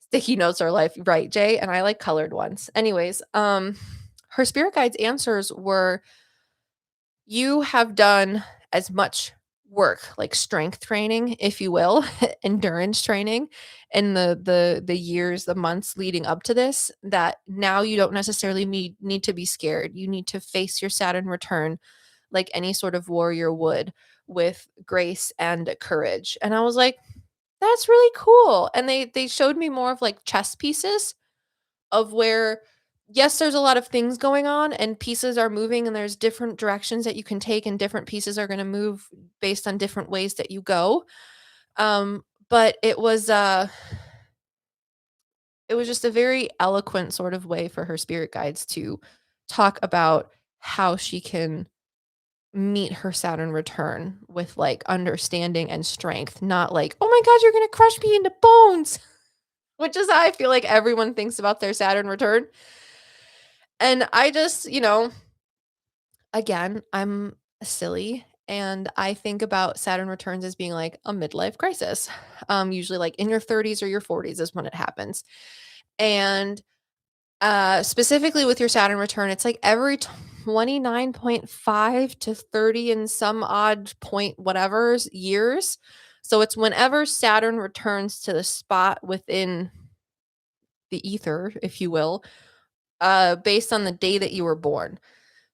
Sticky notes are life, right, Jay? And I like colored ones. Anyways, her spirit guides answers were, you have done as much work, like strength training, if you will, endurance training in the years, the months leading up to this, that now you don't necessarily need to be scared. You need to face your Saturn return like any sort of warrior would, with grace and courage. And I was like, that's really cool. And they showed me more of like chess pieces of where, yes, there's a lot of things going on and pieces are moving and there's different directions that you can take and different pieces are going to move based on different ways that you go. But it was just a very eloquent sort of way for her spirit guides to talk about how she can meet her Saturn return with like understanding and strength, not like, oh my God, you're going to crush me into bones, which is how I feel like everyone thinks about their Saturn return. And I just, again, I'm silly and I think about Saturn returns as being like a midlife crisis. Usually like in your 30s or your 40s is when it happens. And specifically with your Saturn return, it's like every 29.5 to 30 and some odd point whatever's years. So it's whenever Saturn returns to the spot within the ether, if you will, based on the day that you were born.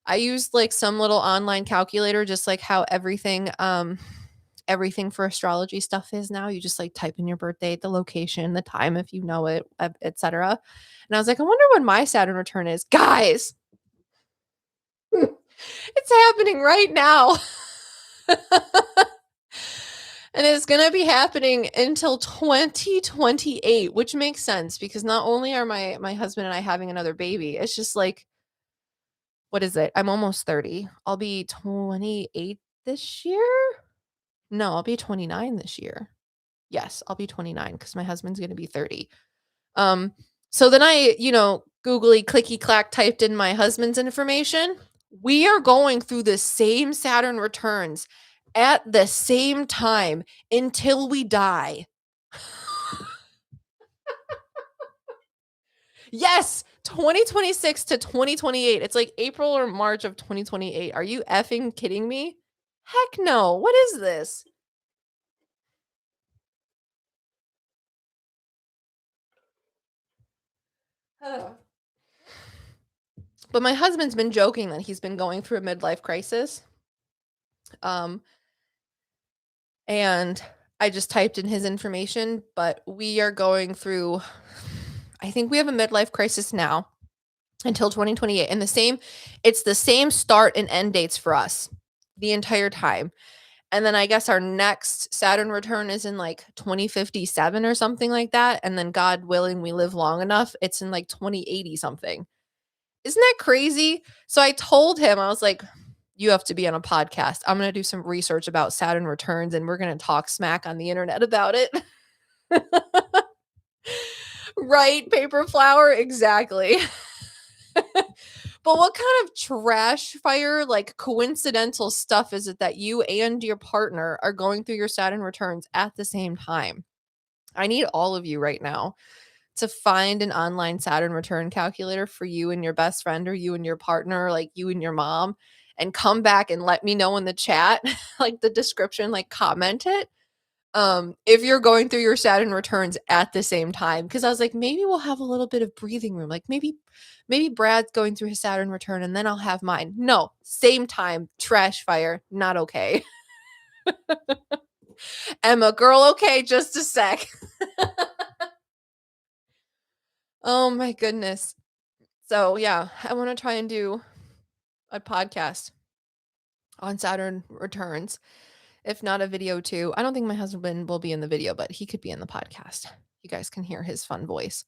I used like some little online calculator, just like how everything for astrology stuff is now. You just like type in your birth date, the location, the time if you know it, etc. And I was like, I wonder when my Saturn return is. Guys, it's happening right now. And it's going to be happening until 2028, which makes sense because not only are my husband and I having another baby, it's just like, what is it? I'm almost 30. I'll be 28 this year. No, I'll be 29 this year. Yes, I'll be 29 because my husband's going to be 30. Um, so then I, googly clicky clack typed in my husband's information. We are going through the same Saturn returns at the same time until we die. Yes, 2026 to 2028. It's like April or March of 2028. Are you effing kidding me? Heck no. What is this? Oh. But my husband's been joking that he's been going through a midlife crisis. And I just typed in his information, but we are going through, I think we have a midlife crisis now until 2028. And it's the same start and end dates for us the entire time. And then I guess our next Saturn return is in like 2057 or something like that. And then God willing, we live long enough, it's in like 2080 something. Isn't that crazy? So I told him, I was like, you have to be on a podcast. I'm going to do some research about Saturn returns and we're going to talk smack on the internet about it. Right, paper flower, exactly. But what kind of trash fire, like coincidental stuff is it that you and your partner are going through your Saturn returns at the same time? I need all of you right now to find an online Saturn return calculator for you and your best friend or you and your partner, like you and your mom, and come back and let me know in the chat, like the description, like comment it. If you're going through your Saturn returns at the same time, because I was like, maybe we'll have a little bit of breathing room. Like maybe Brad's going through his Saturn return and then I'll have mine. No, same time, trash fire, not okay. Emma, girl, okay, just a sec. Oh my goodness. So yeah, I want to try and do a podcast on Saturn returns, if not a video too. I don't think my husband will be in the video, but he could be in the podcast. You guys can hear his fun voice.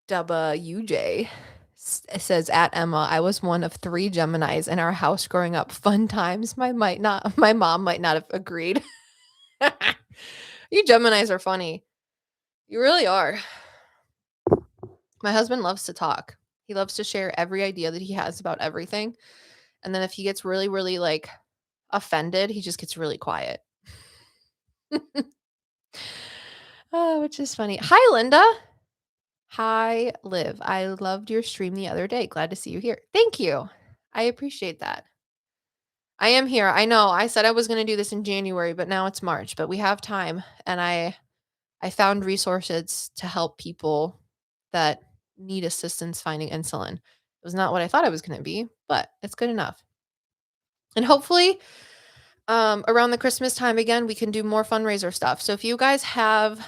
WJ says at Emma, I was one of 3 Geminis in our house growing up. Fun times. My mom might not have agreed. You Geminis are funny. You really are. My husband loves to talk. He loves to share every idea that he has about everything. And then if he gets really, really like offended, he just gets really quiet. Oh, which is funny. Hi, Linda. Hi, Liv. I loved your stream the other day. Glad to see you here. Thank you. I appreciate that. I am here. I know. I said I was going to do this in January, but now it's March, but we have time. And I found resources to help people that need assistance finding insulin. It was not what I thought it was going to be, but it's good enough. And hopefully, around the Christmas time again, we can do more fundraiser stuff. So if you guys have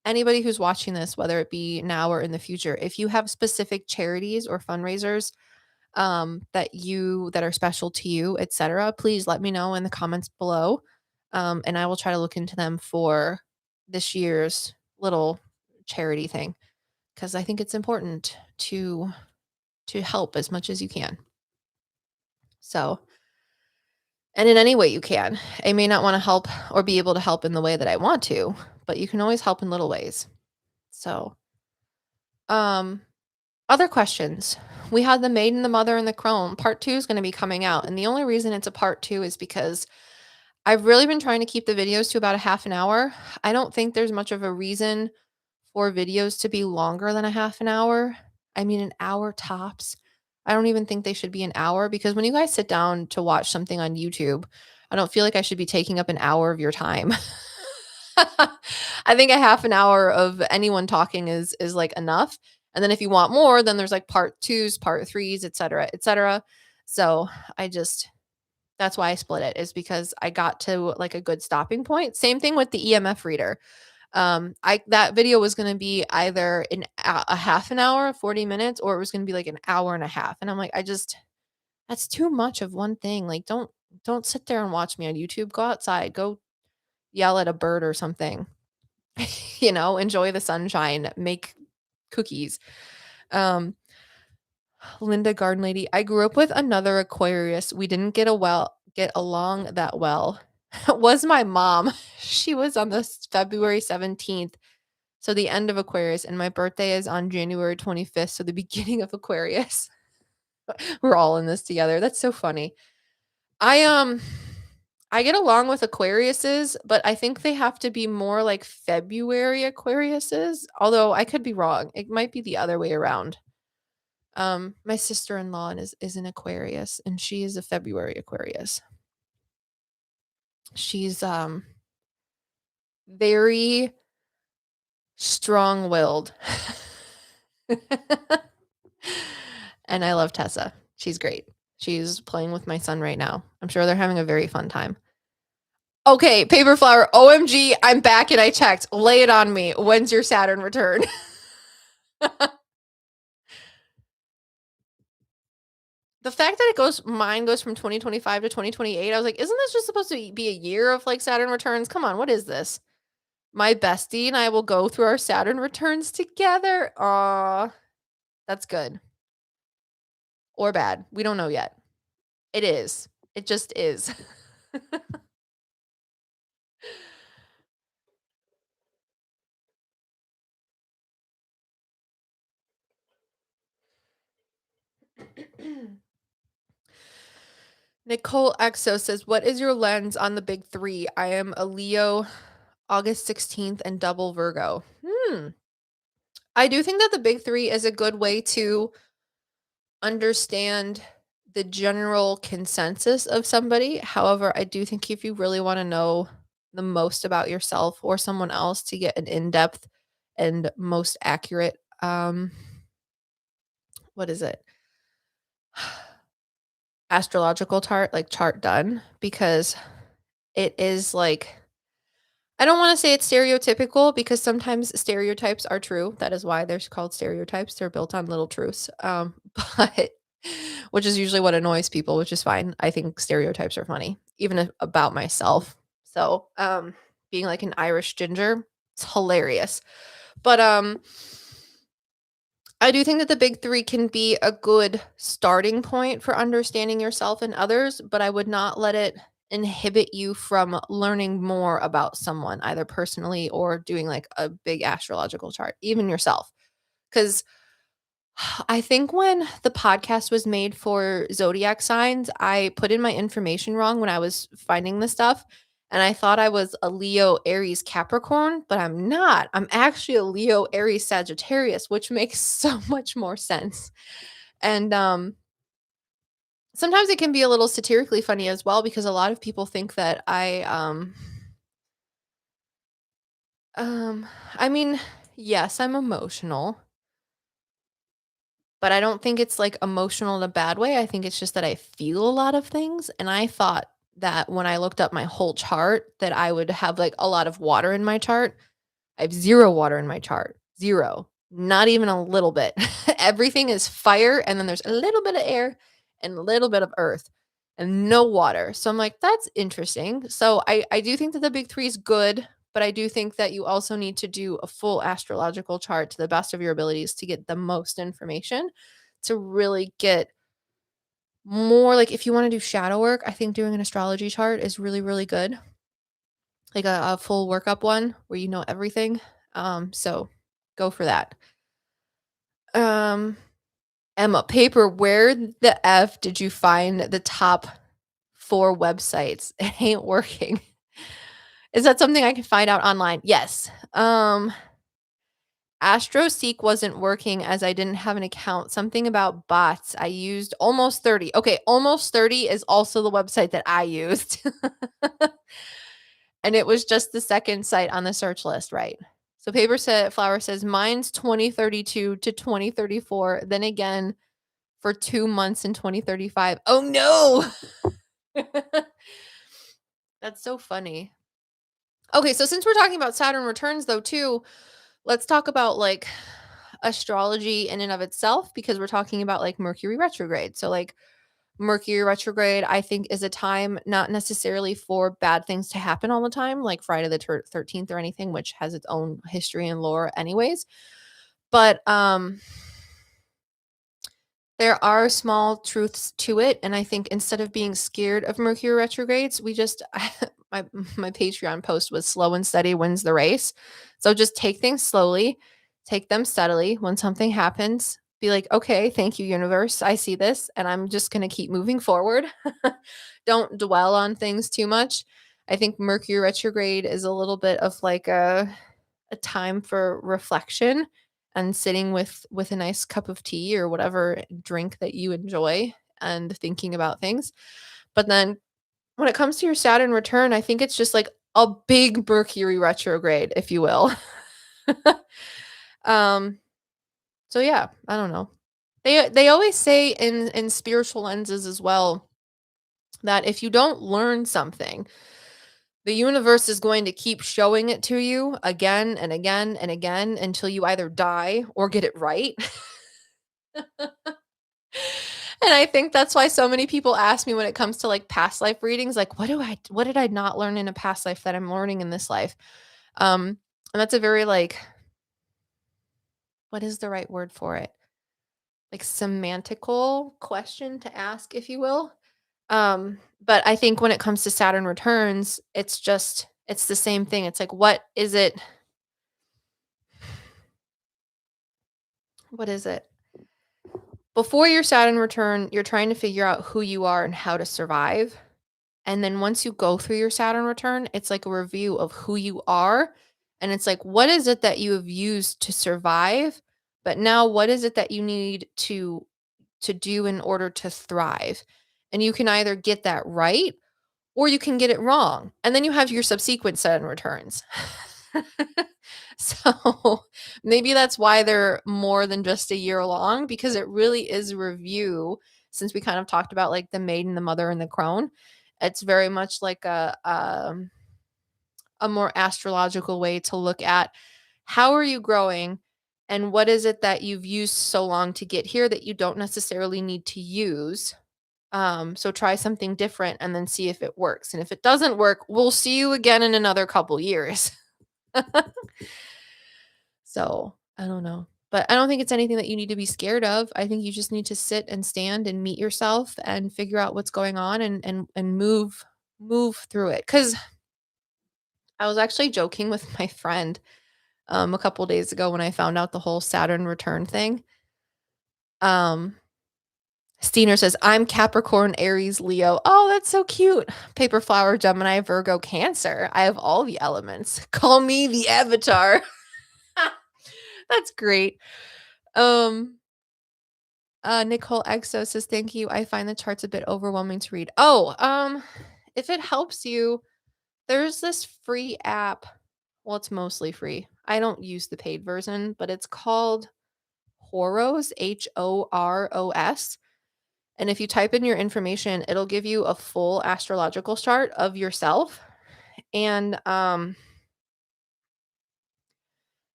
anybody who's watching this, whether it be now or in the future, if you have specific charities or fundraisers that are special to you, etc., please let me know in the comments below, and I will try to look into them for this year's little charity thing, because I think it's important to help as much as you can. So, and in any way you can. I may not want to help or be able to help in the way that I want to, but you can always help in little ways. So, other questions. We had the Maiden, the Mother, and the Crone. Part 2 is going to be coming out. And the only reason it's a part 2 is because I've really been trying to keep the videos to about a half an hour. I don't think there's much of a reason for videos to be longer than a half an hour. I mean, an hour tops. I don't even think they should be an hour, because when you guys sit down to watch something on YouTube, I don't feel like I should be taking up an hour of your time. I think a half an hour of anyone talking is like enough. And then if you want more, then there's like part 2s, part 3s, etc., etc. So that's why I split it, is because I got to like a good stopping point. Same thing with the EMF reader. That video was going to be either a half an hour, 40 minutes, or it was going to be like an hour and a half. And I'm like, that's too much of one thing. Like, don't sit there and watch me on YouTube. Go outside, go yell at a bird or something. Enjoy the sunshine, make cookies. Linda Garden Lady, I grew up with another Aquarius. We didn't get along that well. Was my mom. She was on this February 17th. So the end of Aquarius, and my birthday is on January 25th. So the beginning of Aquarius. We're all in this together. That's so funny. I get along with Aquariuses, but I think they have to be more like February Aquariuses. Although I could be wrong. It might be the other way around. My sister-in-law is an Aquarius, and she is a February Aquarius. She's very strong-willed. And I love Tessa. She's great. She's playing with my son right now. I'm sure they're having a very fun time. Okay, Paper Flower, OMG, I'm back and I checked. Lay it on me. When's your Saturn return? The fact that mine goes from 2025 to 2028, I was like, isn't this just supposed to be a year of like Saturn returns? Come on, what is this? My bestie and I will go through our Saturn returns together. Aw, that's good. Or bad. We don't know yet. It is. It just is. Nicole Exo says, what is your lens on the big 3? I am a Leo, August 16th, and double Virgo. I do think that the big 3 is a good way to understand the general consensus of somebody. However, I do think if you really want to know the most about yourself or someone else to get an in-depth and most accurate what is it? Astrological chart done, because it is like, I don't wanna say it's stereotypical because sometimes stereotypes are true. That is why they're called stereotypes. They're built on little truths, but which is usually what annoys people, which is fine. I think stereotypes are funny, even if about myself. So, being like an Irish ginger, it's hilarious. But, I do think that the big 3 can be a good starting point for understanding yourself and others, but I would not let it inhibit you from learning more about someone, either personally or doing like a big astrological chart, even yourself. Because I think when the podcast was made for zodiac signs, I put in my information wrong when I was finding this stuff. And I thought I was a Leo, Aries, Capricorn, but I'm not. I'm actually a Leo, Aries, Sagittarius, which makes so much more sense. And sometimes it can be a little satirically funny as well because a lot of people think that um I mean, yes, I'm emotional, but I don't think it's, like, emotional in a bad way. I think it's just that I feel a lot of things, and I thought that when I looked up my whole chart that I would have, like, a lot of water in my chart. I have 0 water in my chart. 0. Not even a little bit. Everything is fire, and then there's a little bit of air and a little bit of earth and no water. So I'm like, "That's interesting." So I do think that the big 3 is good, but I do think that you also need to do a full astrological chart to the best of your abilities to get the most information, to really get more like, if you wanna do shadow work, I think doing an astrology chart is really, really good, like a full workup one where you know everything. So go for that. Um, Emma, paper, where the F did you find the top 4 websites? It ain't working. Is that something I can find out online? Yes. AstroSeek wasn't working as I didn't have an account. Something about bots. I used Almost 30. Okay, Almost 30 is also the website that I used. And it was just the second site on the search list, right? So Paper Set Flower says mine's 2032 to 2034, then again for 2 months in 2035. Oh no. That's so funny. Okay, so since we're talking about Saturn returns though too, let's talk about like astrology in and of itself because we're talking about like Mercury retrograde. So like Mercury retrograde, I think, is a time not necessarily for bad things to happen all the time, like Friday the 13th or anything, which has its own history and lore, anyways. But there are small truths to it, and I think instead of being scared of Mercury retrogrades, we just my Patreon post was slow and steady wins the race. So just take things slowly, take them steadily. When something happens, be like, "Okay, thank you universe. I see this and I'm just going to keep moving forward." Don't dwell on things too much. I think Mercury retrograde is a little bit of like a time for reflection and sitting with a nice cup of tea or whatever drink that you enjoy and thinking about things. But then when it comes to your Saturn return, I think it's just like a big Mercury retrograde, if you will. um so yeah, I don't know. They always say in spiritual lenses as well that if you don't learn something, the universe is going to keep showing it to you again and again and again until you either die or get it right. And I think that's why so many people ask me when it comes to like past life readings, like, what did I not learn in a past life that I'm learning in this life? And that's a very like, what is the right word for it? Like semantical question to ask, if you will. But I think when it comes to Saturn returns, it's the same thing. It's like, what is it? Before your Saturn return, you're trying to figure out who you are and how to survive. And then once you go through your Saturn return, it's like a review of who you are. And it's like, what is it that you have used to survive? But now, what is it that you need to do in order to thrive. And you can either get that right or you can get it wrong. And then you have your subsequent Saturn returns. So maybe that's why they're more than just a year long, because it really is a review. Since we kind of talked about like the maiden, the mother, and the crone, it's very much like a more astrological way to look at how are you growing and what is it that you've used so long to get here that you don't necessarily need to use. So try something different and then see if it works. And if it doesn't work, we'll see you again in another couple years. So I don't know. But I don't think it's anything that you need to be scared of. I think you just need to sit and stand and meet yourself and figure out what's going on and move through it. Cause I was actually joking with my friend a couple days ago when I found out the whole Saturn return thing. Um Steiner says, I'm Capricorn, Aries, Leo. Oh, that's so cute. Paper flower, Gemini, Virgo, Cancer. I have all the elements. Call me the avatar. That's great. Um, Nicole Exo says, thank you. I find the charts a bit overwhelming to read. Oh, if it helps you, there's this free app. Well, it's mostly free. I don't use the paid version, but it's called Horos, Horos. And if you type in your information, it'll give you a full astrological chart of yourself. And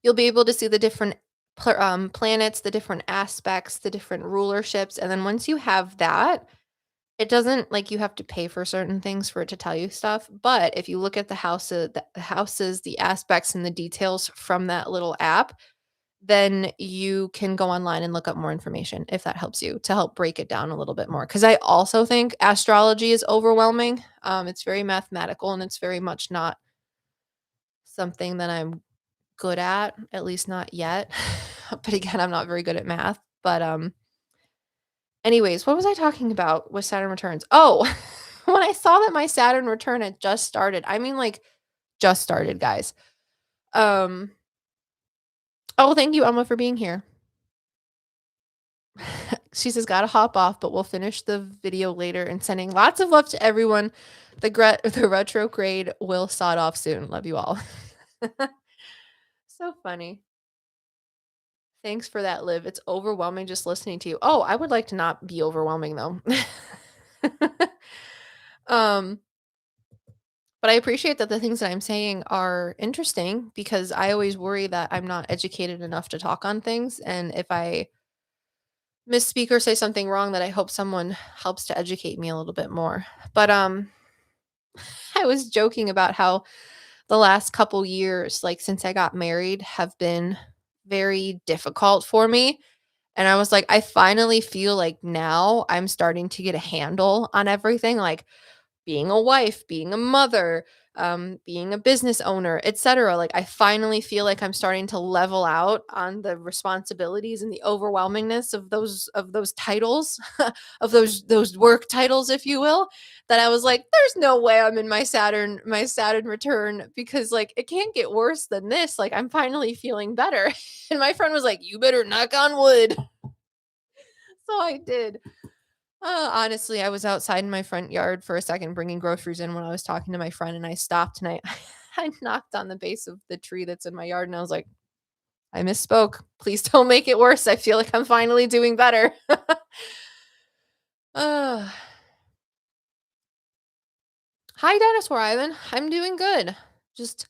you'll be able to see the different planets, the different aspects, the different rulerships. And then once you have that, it doesn't like you have to pay for certain things for it to tell you stuff. But if you look at the houses, the aspects, and the details from that little app, then you can go online and look up more information if that helps you to help break it down a little bit more. Because I also think astrology is overwhelming. It's very mathematical and it's very much not something that I'm good at least not yet. But again, I'm not very good at math. But anyways, what was I talking about with Saturn returns? Oh, when I saw that my Saturn return had just started. I mean, like just started, guys. Um, oh, thank you, Emma, for being here. She says, gotta hop off, but we'll finish the video later and sending lots of love to everyone. The retrograde will sod off soon. Love you all. So funny. Thanks for that, Liv. It's overwhelming just listening to you. Oh, I would like to not be overwhelming though. um, but I appreciate that the things that I'm saying are interesting because I always worry that I'm not educated enough to talk on things. And if I misspeak or say something wrong, that I hope someone helps to educate me a little bit more. But I was joking about how the last couple years, like since I got married, have been very difficult for me. And I was like, I finally feel like now I'm starting to get a handle on everything. Like being a wife, being a mother, being a business owner, etc. Like I finally feel like I'm starting to level out on the responsibilities and the overwhelmingness of those titles, of those work titles, if you will. That I was like, there's no way I'm in my Saturn return because like it can't get worse than this. Like I'm finally feeling better. And my friend was like, you better knock on wood. So I did. Honestly, I was outside in my front yard for a second bringing groceries in when I was talking to my friend, and I stopped and I I knocked on the base of the tree that's in my yard, and I was like, "I misspoke. Please don't make it worse. I feel like I'm finally doing better." uh, Hi, Dinosaur Ivan. I'm doing good. Just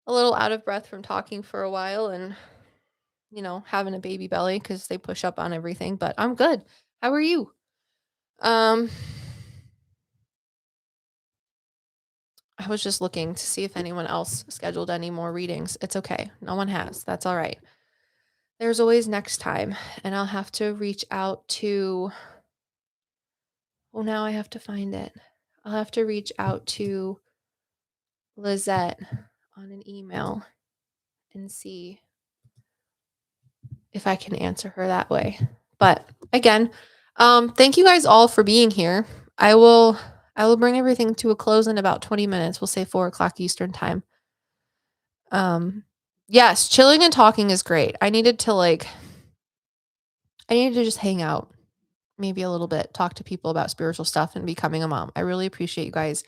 a little out of breath from talking for a while and, having a baby belly because they push up on everything, but I'm good. How are you? Um, I was just looking to see if anyone else scheduled any more readings. It's okay. No one has. That's all right. There's always next time. And I'll have to reach out to. Well, now I have to find it. I'll have to reach out to Lizette on an email and see if I can answer her that way. But again, thank you guys all for being here. I will bring everything to a close in about 20 minutes. We'll say 4 o'clock Eastern time. Yes, chilling and talking is great. I needed to just hang out. maybe a little bit, talk to people about spiritual stuff and becoming a mom. I really appreciate you guys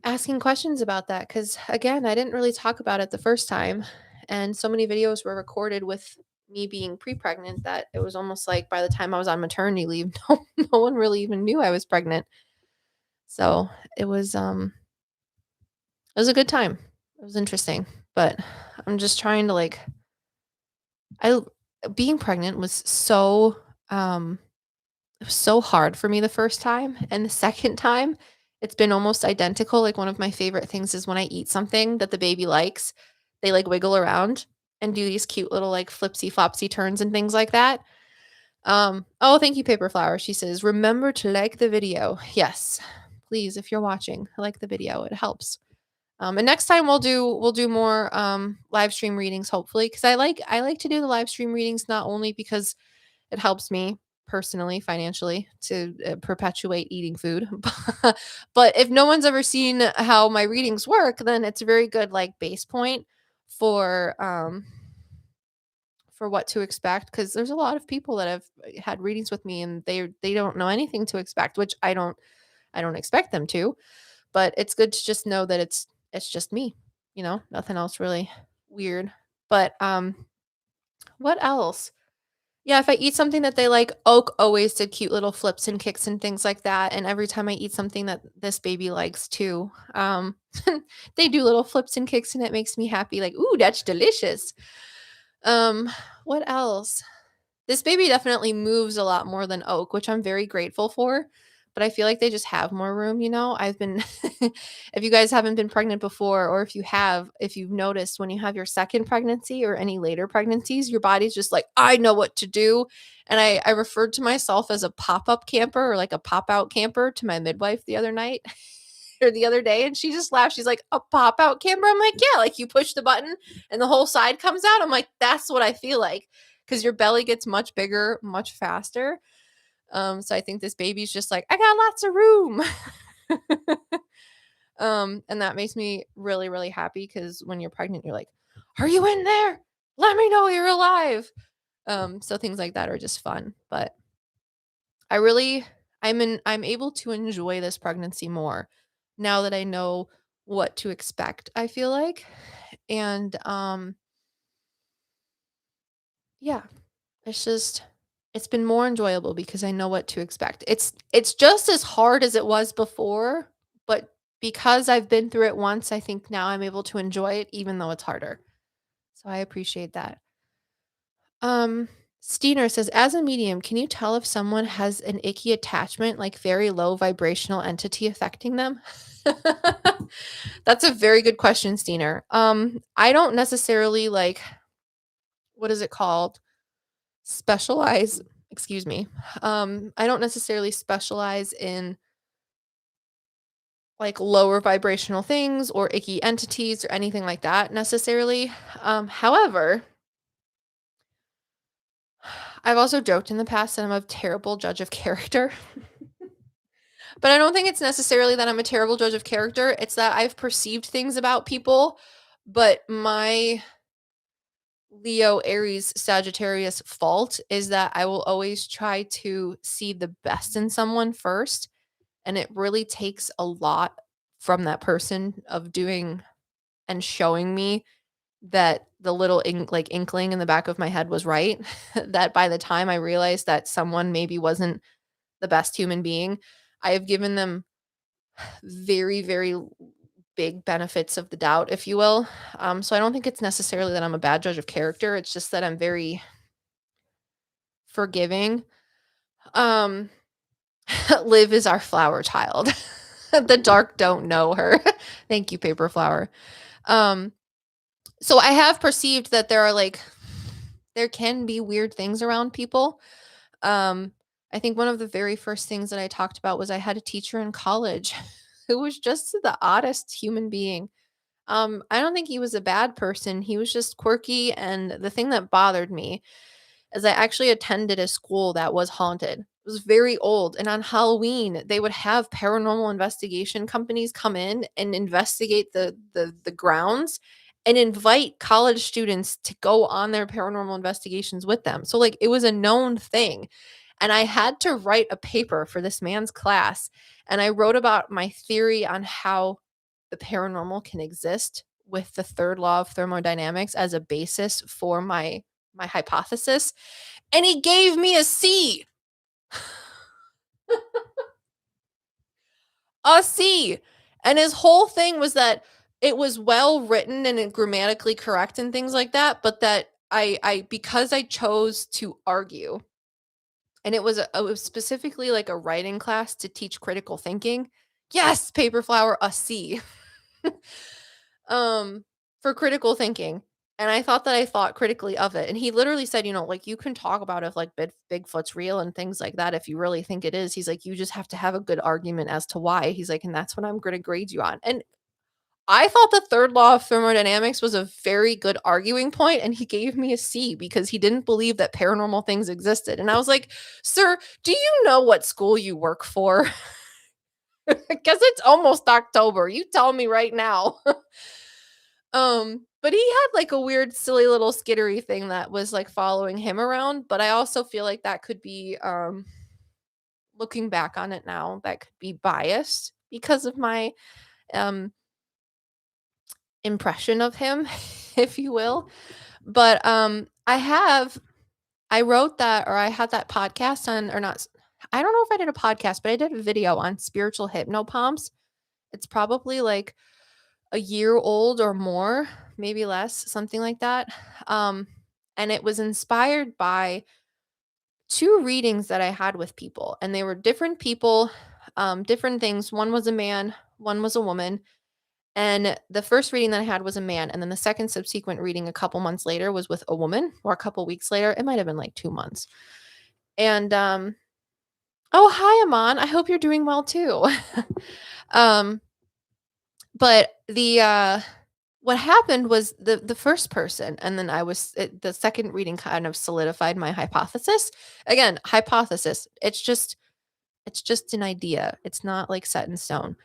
asking questions about that because, again, I didn't really talk about it the first time. And so many videos were recorded with me being pre pregnant that it was almost like by the time I was on maternity leave, no one really even knew I was pregnant. So it was, it was a good time. It was interesting, but I'm just trying to like, I, being pregnant was so, um, it was so hard for me the first time, and the second time, it's been almost identical. Like, one of my favorite things is when I eat something that the baby likes, they, like, wiggle around and do these cute little, like, flipsy flopsy turns and things like that. Oh, thank you, Paper Flower. She says, "Remember to like the video." Yes, please, if you're watching, like the video, it helps. And next time we'll do more live stream readings, hopefully, because I like to do the live stream readings not only because it helps me personally, financially, to perpetuate eating food. But if no one's ever seen how my readings work, then it's a very good like base point for for what to expect because there's a lot of people that have had readings with me and they don't know anything to expect, which I don't expect them to, but it's good to just know that it's just me, nothing else really weird. But what else? Yeah, if I eat something that they like, Oak always did cute little flips and kicks and things like that, and every time I eat something that this baby likes too, they do little flips and kicks, and it makes me happy, like, "Ooh, that's delicious." Um, what else? This baby definitely moves a lot more than Oak, which I'm very grateful for, but I feel like they just have more room, I've been if you guys haven't been pregnant before or if you have, if you've noticed when you have your second pregnancy or any later pregnancies, your body's just like, "I know what to do." And I referred to myself as a pop-up camper or like a pop-out camper to my midwife the other night or the other day, and she just laughed. She's like, "A pop-out camper?" I'm like, "Yeah, like you push the button and the whole side comes out." I'm like, "That's what I feel like." Because your belly gets much bigger, much faster. So I think this baby's just like, I got lots of room. And that makes me really, really happy because when you're pregnant, you're like, "Are you in there? Let me know you're alive." So things like that are just fun. But I really I'm able to enjoy this pregnancy more now that I know what to expect, I feel like. And yeah, it's been more enjoyable because I know what to expect. It's just as hard as it was before, but because I've been through it once, I think now I'm able to enjoy it even though it's harder. So I appreciate that. Um Steiner says, as a medium, can you tell if someone has an icky attachment, like very low vibrational entity affecting them? That's a very good question, Steiner. I don't necessarily like, what is it called? Specialize, excuse me. I don't necessarily specialize in like lower vibrational things or icky entities or anything like that necessarily. However, I've also joked in the past that I'm a terrible judge of character. But I don't think it's necessarily that I'm a terrible judge of character. It's that I've perceived things about people, but my Leo, Aries, Sagittarius fault is that I will always try to see the best in someone first. And it really takes a lot from that person of doing and showing me that the little inkling in the back of my head was right. That by the time I realized that someone maybe wasn't the best human being, I have given them very, very big benefits of the doubt, if you will. So I don't think it's necessarily that I'm a bad judge of character. It's just that I'm very forgiving. Um, Liv is our flower child. The dark don't know her. Thank you, Paper Flower. Um, so I have perceived that there can be weird things around people. Um, I think one of the very first things that I talked about was I had a teacher in college who was just the oddest human being. I don't think he was a bad person. He was just quirky. And the thing that bothered me is I actually attended a school that was haunted. It was very old. And on Halloween, they would have paranormal investigation companies come in and investigate the grounds and invite college students to go on their paranormal investigations with them. So like it was a known thing. And I had to write a paper for this man's class. And I wrote about my theory on how the paranormal can exist with the third law of thermodynamics as a basis for my hypothesis. And he gave me a C. A C. And his whole thing was that it was well written and grammatically correct and things like that, but that I because I chose to argue, and it was specifically like a writing class to teach critical thinking. Yes, paper flower, a C. um, for critical thinking. And I thought that I thought critically of it. And he literally said, like you can talk about if like Bigfoot's real and things like that if you really think it is. He's like, you just have to have a good argument as to why. He's like, and that's what I'm going to grade you on. And I thought the third law of thermodynamics was a very good arguing point, and he gave me a C because he didn't believe that paranormal things existed. And I was like, sir, do you know what school you work for? Because it's almost October. You tell me right now. But he had like a weird, silly little skittery thing that was like following him around. But I also feel like that could be, looking back on it now, that could be biased because of my um impression of him, if you will. But I wrote that, or I had that podcast on, or not. I don't know if I did a podcast, but I did a video on spiritual hypnopomps. It's probably like a year old or more, maybe less, something like that. Um, and it was inspired by two readings that I had with people, and they were different people, different things. One was a man, one was a woman. And the first reading that I had was a man, and then the second subsequent reading a couple months later was with a woman, or a couple weeks later. It might have been like 2 months. And oh, hi Aman. I hope you're doing well too. um but the what happened was the first person, and then the second reading kind of solidified my hypothesis. Again, hypothesis. It's just an idea. It's not like set in stone.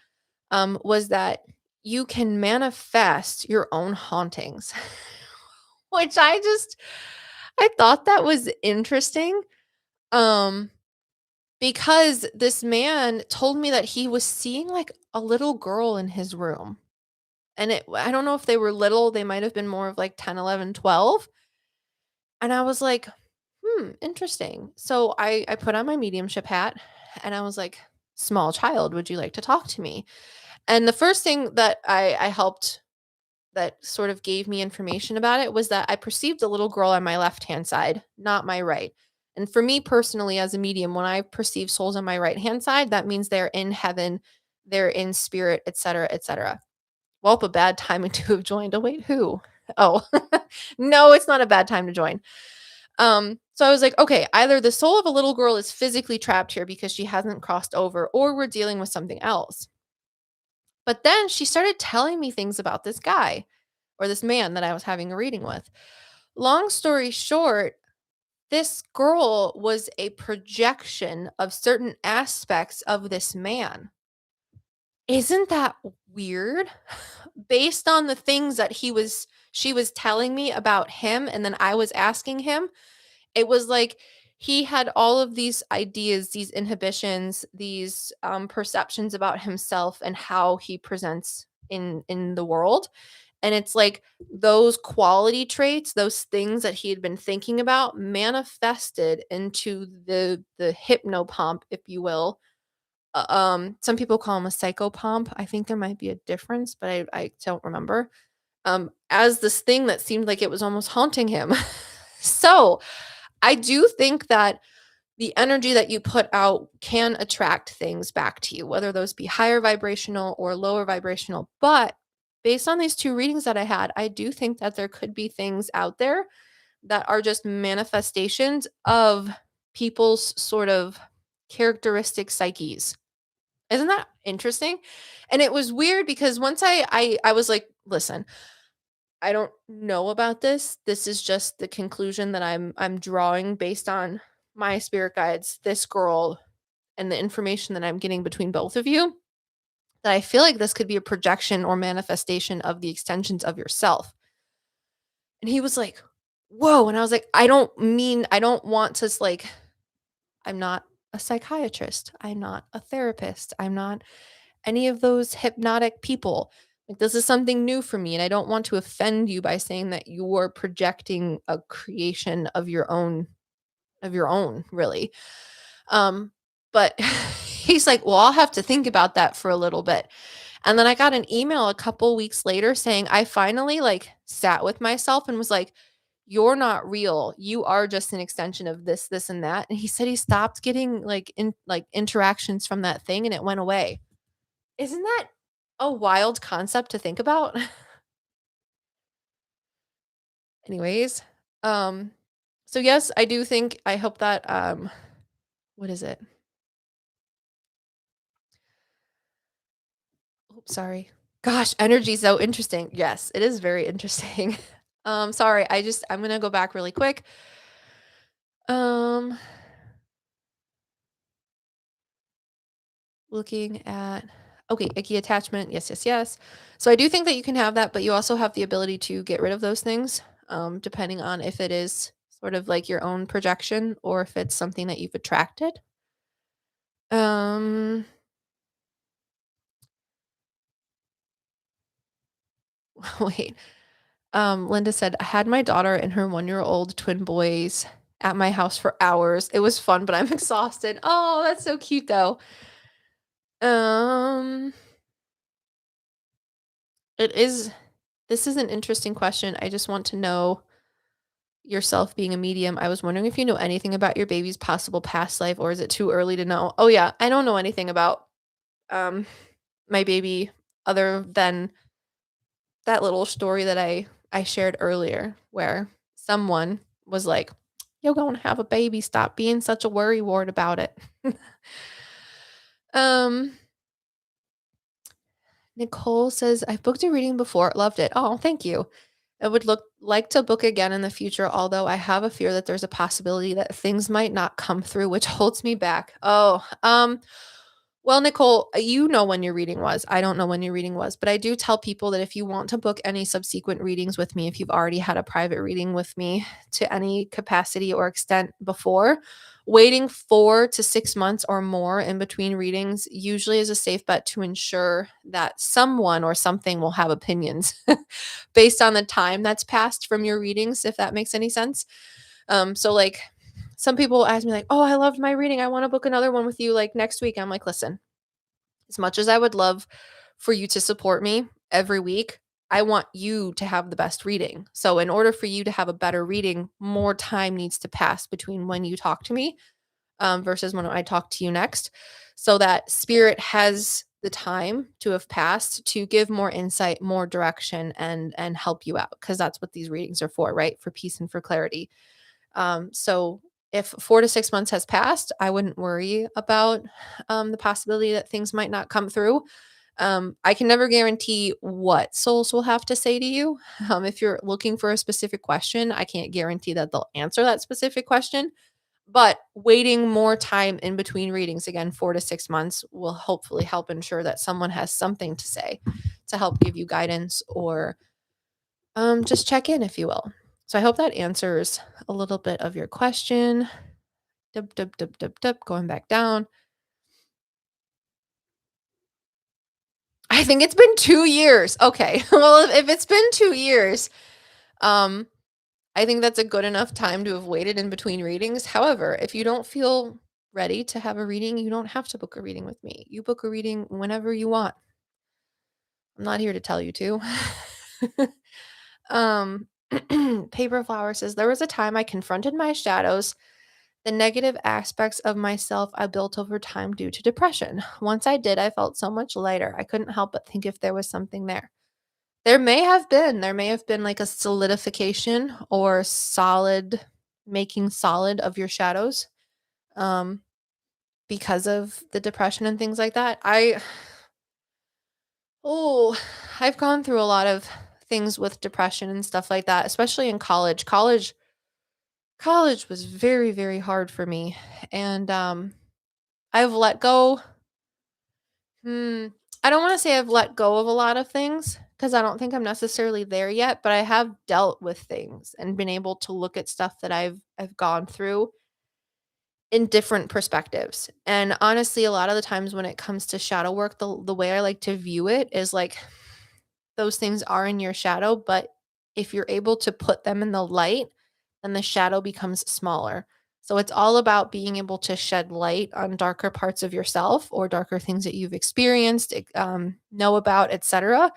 Was that you can manifest your own hauntings, which I thought that was interesting. Um, because this man told me that he was seeing like a little girl in his room. And I don't know if they were little, they might have been more of like 10, 11, 12. And I was like, interesting. So I put on my mediumship hat and I was like, small child, would you like to talk to me? And the first thing that I helped, that sort of gave me information about it, was that I perceived a little girl on my left-hand side, not my right. And for me personally, as a medium, when I perceive souls on my right-hand side, that means they're in heaven, they're in spirit, etc., etc. Well, a bad timing to have joined. Oh, wait, who? Oh, no, it's not a bad time to join. So I was like, okay, either the soul of a little girl is physically trapped here because she hasn't crossed over, or we're dealing with something else. But then she started telling me things about this guy, or this man that I was having a reading with. Long story short, this girl was a projection of certain aspects of this man. Isn't that weird? Based on the things that she was telling me about him, and then I was asking him, it was like he had all of these ideas, these inhibitions, these perceptions about himself and how he presents in the world. And it's like those quality traits, those things that he had been thinking about, manifested into the hypnopomp, if you will. Some people call him a psychopomp. I think there might be a difference, but I don't remember. As this thing that seemed like it was almost haunting him. So I do think that the energy that you put out can attract things back to you, whether those be higher vibrational or lower vibrational. But based on these two readings that I had, I do think that there could be things out there that are just manifestations of people's sort of characteristic psyches. Isn't that interesting? And it was weird because once I was like, listen, I don't know about this. This is just the conclusion that I'm drawing based on my spirit guides, this girl, and the information that I'm getting between both of you. That I feel like this could be a projection or manifestation of the extensions of yourself. And he was like, whoa. And I was like, I don't want to like I'm not a psychiatrist. I'm not a therapist. I'm not any of those hypnotic people. Like, this is something new for me, and I don't want to offend you by saying that you're projecting a creation of your own, really. Um, but he's like, "Well, I'll have to think about that for a little bit." And then I got an email a couple weeks later saying, "I finally, like, sat with myself and was like, 'You're not real. You are just an extension of this, this, and that.'" And he said he stopped getting, interactions from that thing, and it went away. Isn't that a wild concept to think about? Anyways, um, so yes, I do think I hope that, what is it? Oops, sorry. Gosh, energy is so interesting. Yes, it is very interesting. Sorry, I'm gonna go back really quick. Um, looking at okay, icky attachment. Yes, yes, yes. So I do think that you can have that, but you also have the ability to get rid of those things, depending on if it is sort of like your own projection or if it's something that you've attracted. Um, wait. Linda said, I had my daughter and her 1-year-old twin boys at my house for hours. It was fun, but I'm exhausted. Oh, that's so cute though. Um, it is this is an interesting question. I just want to know yourself being a medium. I was wondering if you know anything about your baby's possible past life, or is it too early to know? Oh yeah, I don't know anything about um my baby other than that little story that I shared earlier where someone was like, "You're going to have a baby. Stop being such a worry wart about it." um Nicole says, "I've booked a reading before. Loved it." Oh, thank you. I would look like to book again in the future, although I have a fear that there's a possibility that things might not come through, which holds me back. Oh, well, Nicole, you know when your reading was. I don't know when your reading was, but I do tell people that if you want to book any subsequent readings with me, if you've already had a private reading with me to any capacity or extent before, waiting 4 to 6 months or more in between readings usually is a safe bet to ensure that someone or something will have opinions based on the time that's passed from your readings, if that makes any sense. So like some people ask me like, "Oh, I loved my reading. I want to book another one with you like next week." I'm like, "Listen, as much as I would love for you to support me every week, I want you to have the best reading. So, in order for you to have a better reading, more time needs to pass between when you talk to me versus when I talk to you next, so that spirit has the time to have passed to give more insight, more direction, and help you out because that's what these readings are for, right? For peace and for clarity. So if 4 to 6 months has passed, I wouldn't worry about the possibility that things might not come through. I can never guarantee what souls will have to say to you. If you're looking for a specific question, I can't guarantee that they'll answer that specific question. But waiting more time in between readings, again, 4 to 6 months, will hopefully help ensure that someone has something to say to help give you guidance or just check in, if you will. So I hope that answers a little bit of your question. Dub, dub, dub, dub, dub, going back down. I think it's been 2 years. Okay. Well, if it's been 2 years, um, I think that's a good enough time to have waited in between readings. However, if you don't feel ready to have a reading, you don't have to book a reading with me. You book a reading whenever you want. I'm not here to tell you to. um, Paper Flower says, there was a time I confronted my shadows, the negative aspects of myself I built over time due to depression. Once I did, I felt so much lighter. I couldn't help but think if there was something there. There may have been like a solidification or solid making solid of your shadows um because of the depression and things like that. Oh, I've gone through a lot of things with depression and stuff like that, especially in college. College was very, very hard for me. And I've let go. Hmm. I don't want to say I've let go of a lot of things because I don't think I'm necessarily there yet, but I have dealt with things and been able to look at stuff that I've gone through in different perspectives. And honestly, a lot of the times when it comes to shadow work, the way I like to view it is like those things are in your shadow, but if you're able to put them in the light, then the shadow becomes smaller. So it's all about being able to shed light on darker parts of yourself or darker things that you've experienced, know about, etc.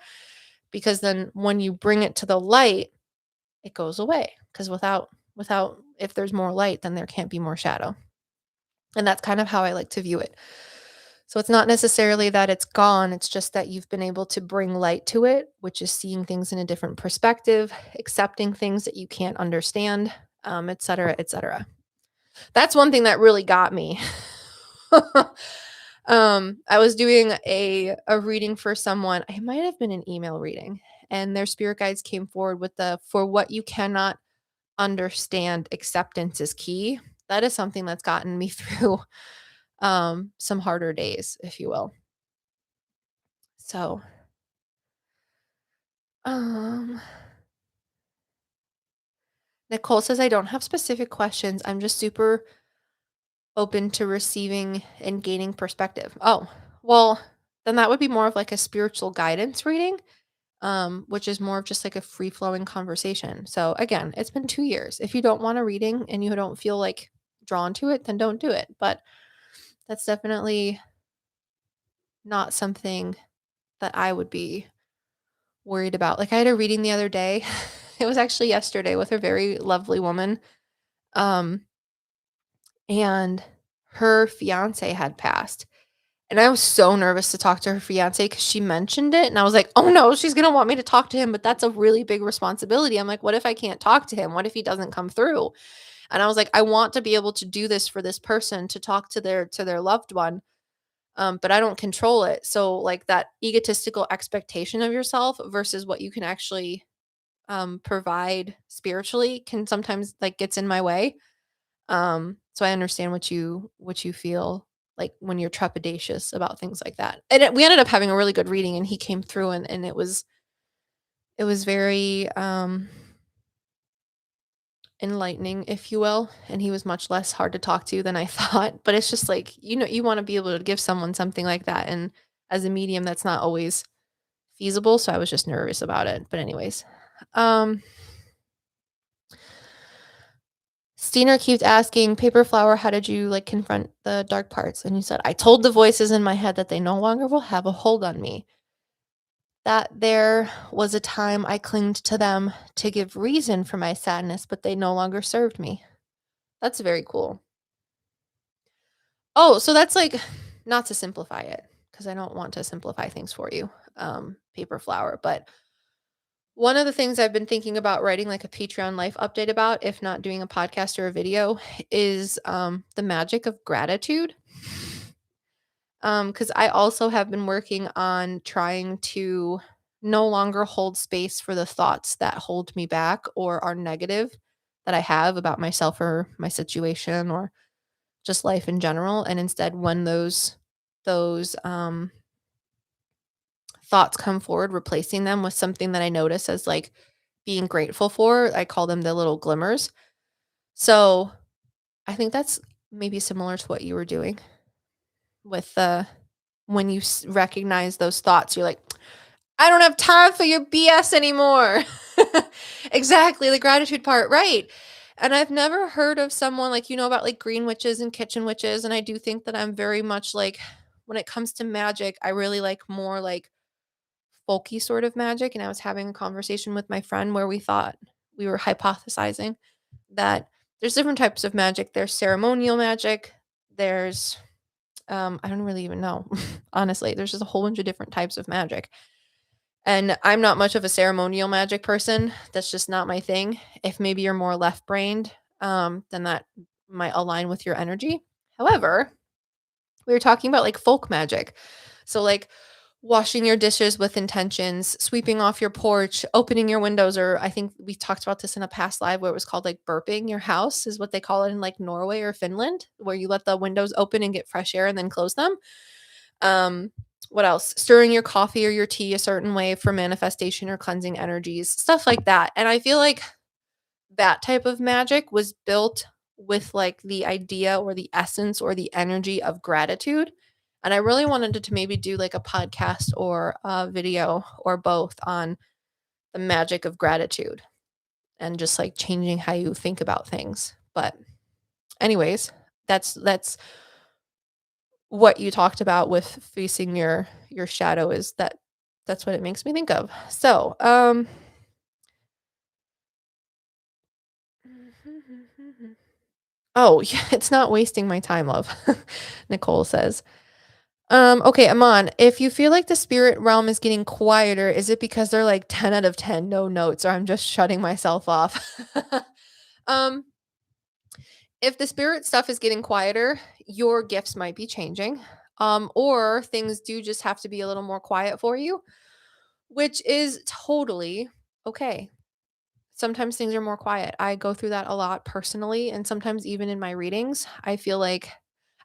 Because then when you bring it to the light, it goes away. Because without if there's more light, then there can't be more shadow. And that's kind of how I like to view it. So it's not necessarily that it's gone, it's just that you've been able to bring light to it, which is seeing things in a different perspective, accepting things that you can't understand, et cetera, et cetera. That's one thing that really got me. I was doing a reading for someone. It might have been an email reading, and their spirit guides came forward with the for what you cannot understand, acceptance is key. That is something that's gotten me through some harder days, if you will. So, um, Nicole says, I don't have specific questions. I'm just super open to receiving and gaining perspective. Oh, well, then that would be more of like a spiritual guidance reading, which is more of just like a free flowing conversation. So, again, it's been 2 years. If you don't want a reading and you don't feel like drawn to it, then don't do it. But that's definitely not something that I would be worried about. Like I had a reading the other day. It was actually yesterday with a very lovely woman. Um, and her fiance had passed. And I was so nervous to talk to her fiance because she mentioned it. And I was like, oh no, she's going to want me to talk to him. But that's a really big responsibility. I'm like, what if I can't talk to him? What if he doesn't come through? And I was like, I want to be able to do this for this person to talk to their loved one. But I don't control it. So like that egotistical expectation of yourself versus what you can actually provide spiritually can sometimes like gets in my way. So I understand what you feel like when you're trepidatious about things like that. And we ended up having a really good reading, and he came through, and it was very enlightening, if you will. And he was much less hard to talk to than I thought. But it's just like, you want to be able to give someone something like that. And as a medium, that's not always feasible. So I was just nervous about it. But anyways. Steiner keeps asking, Paper Flower, how did you like confront the dark parts? And you said, I told the voices in my head that they no longer will have a hold on me. That there was a time I clinged to them to give reason for my sadness, but they no longer served me. That's very cool. Oh, so that's like, not to simplify it, because I don't want to simplify things for you, Paper Flower, but one of the things I've been thinking about writing like a Patreon life update about, if not doing a podcast or a video, is the magic of gratitude. Because I also have been working on trying to no longer hold space for the thoughts that hold me back or are negative that I have about myself or my situation or just life in general. And instead, when those thoughts come forward, replacing them with something that I notice as like being grateful for. I call them the little glimmers. So I think that's maybe similar to what you were doing with when you recognize those thoughts, you're like, I don't have time for your BS anymore. Exactly, the gratitude part, right? And I've never heard of someone like, about like green witches and kitchen witches. And I do think that I'm very much like, when it comes to magic, I really like more like folky sort of magic. And I was having a conversation with my friend where we were hypothesizing that there's different types of magic. There's ceremonial magic. There's I don't really even know. Honestly, there's just a whole bunch of different types of magic. And I'm not much of a ceremonial magic person. That's just not my thing. If maybe you're more left-brained, then that might align with your energy. However, we were talking about like folk magic. So like washing your dishes with intentions, sweeping off your porch, opening your windows, or I think we talked about this in a past live where it was called like burping your house is what they call it in like Norway or Finland, where you let the windows open and get fresh air and then close them. What else? Stirring your coffee or your tea a certain way for manifestation or cleansing energies, stuff like that. And I feel like that type of magic was built with like the idea or the essence or the energy of gratitude. And I really wanted to maybe do like a podcast or a video or both on the magic of gratitude and just like changing how you think about things. But anyways, that's what you talked about with facing your shadow is that's what it makes me think of. So, oh, yeah, it's not wasting my time, love. Nicole says. Okay, Amon, if you feel like the spirit realm is getting quieter, is it because they're like 10 out of 10 no notes or I'm just shutting myself off? um if the spirit stuff is getting quieter, your gifts might be changing. Or things do just have to be a little more quiet for you, which is totally okay. Sometimes things are more quiet. I go through that a lot personally, and sometimes even in my readings, I feel like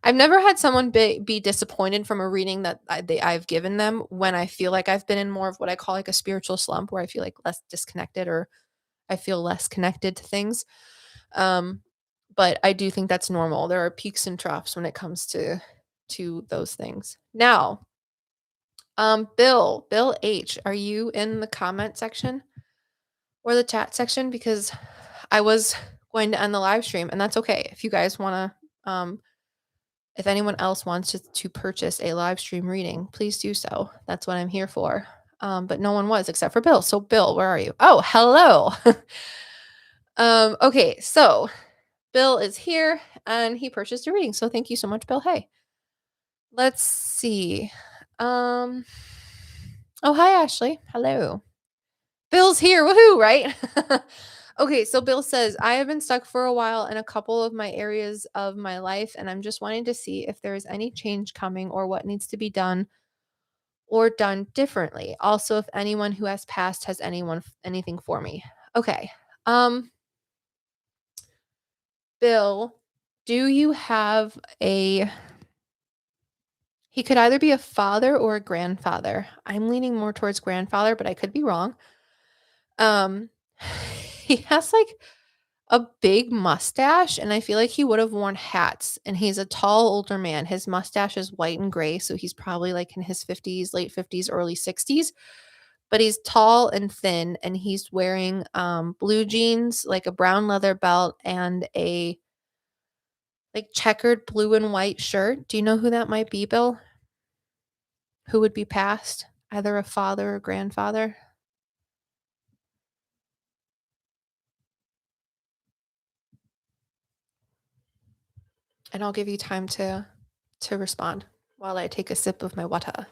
I've never had someone be disappointed from a reading that I've given them when I feel like I've been in more of what I call like a spiritual slump where I feel like less disconnected or I feel less connected to things. Um, but I do think that's normal. There are peaks and troughs when it comes to those things. Now, Bill H, are you in the comment section or the chat section? Because I was going to end the live stream, and that's okay. If you guys want to, if anyone else wants to purchase a live stream reading, please do so. That's what I'm here for. But no one was except for Bill. So, Bill, where are you? Oh, hello. Okay, so Bill is here and he purchased a reading. So, thank you so much, Bill. Hey, let's see. Oh, hi, Ashley. Hello. Bill's here. Woohoo, right? Okay, so Bill says, I have been stuck for a while in a couple of my areas of my life, and I'm just wanting to see if there is any change coming or what needs to be done or done differently. Also, if anyone who has passed has anything for me. Okay. Bill, do you have a he could either be a father or a grandfather. I'm leaning more towards grandfather, but I could be wrong. Um he has like a big mustache, and I feel like he would have worn hats, and he's a tall older man. His mustache is white and gray, so he's probably like in his 50s, late 50s, early 60s, but he's tall and thin, and he's wearing blue jeans, like a brown leather belt and a like checkered blue and white shirt. Do you know who that might be, Bill? Who would be past? Either a father or grandfather? And I'll give you time to respond while I take a sip of my water.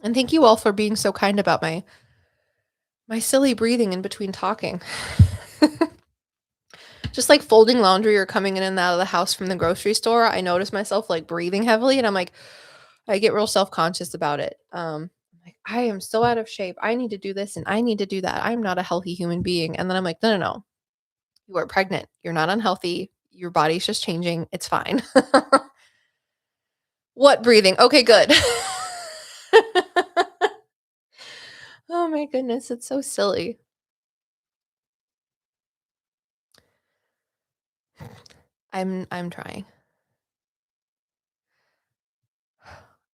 And thank you all for being so kind about my silly breathing in between talking. Just like folding laundry or coming in and out of the house from the grocery store, I notice myself like breathing heavily, and I'm like, I get real self-conscious about it. Like, I am so out of shape. I need to do this and I need to do that. I'm not a healthy human being. And then I'm like, no, no, no. You are pregnant. You're not unhealthy. Your body's just changing. It's fine. What breathing? Okay, good. Oh my goodness, it's so silly. I'm trying.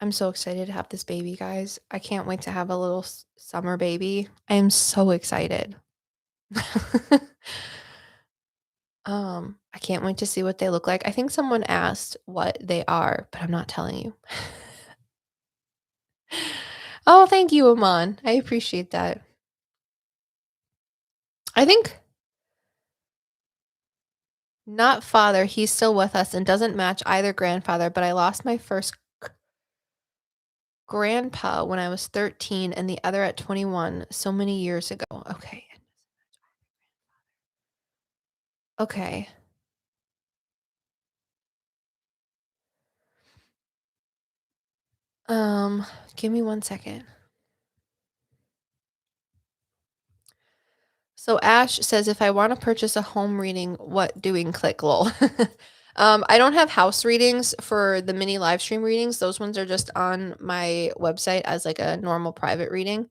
I'm so excited to have this baby, guys. I can't wait to have a little summer baby. I am so excited. I can't wait to see what they look like. I think someone asked what they are, but I'm not telling you. Oh, thank you, Aman. I appreciate that. I think not father, he's still with us and doesn't match either grandfather, but I lost my first grandpa when I was 13 and the other at 21 so many years ago. Okay. Okay. Give me 1 second. So Ash says, if I want to purchase a home reading, what doing click lol. I don't have house readings for the mini live stream readings. Those ones are just on my website as like a normal private reading.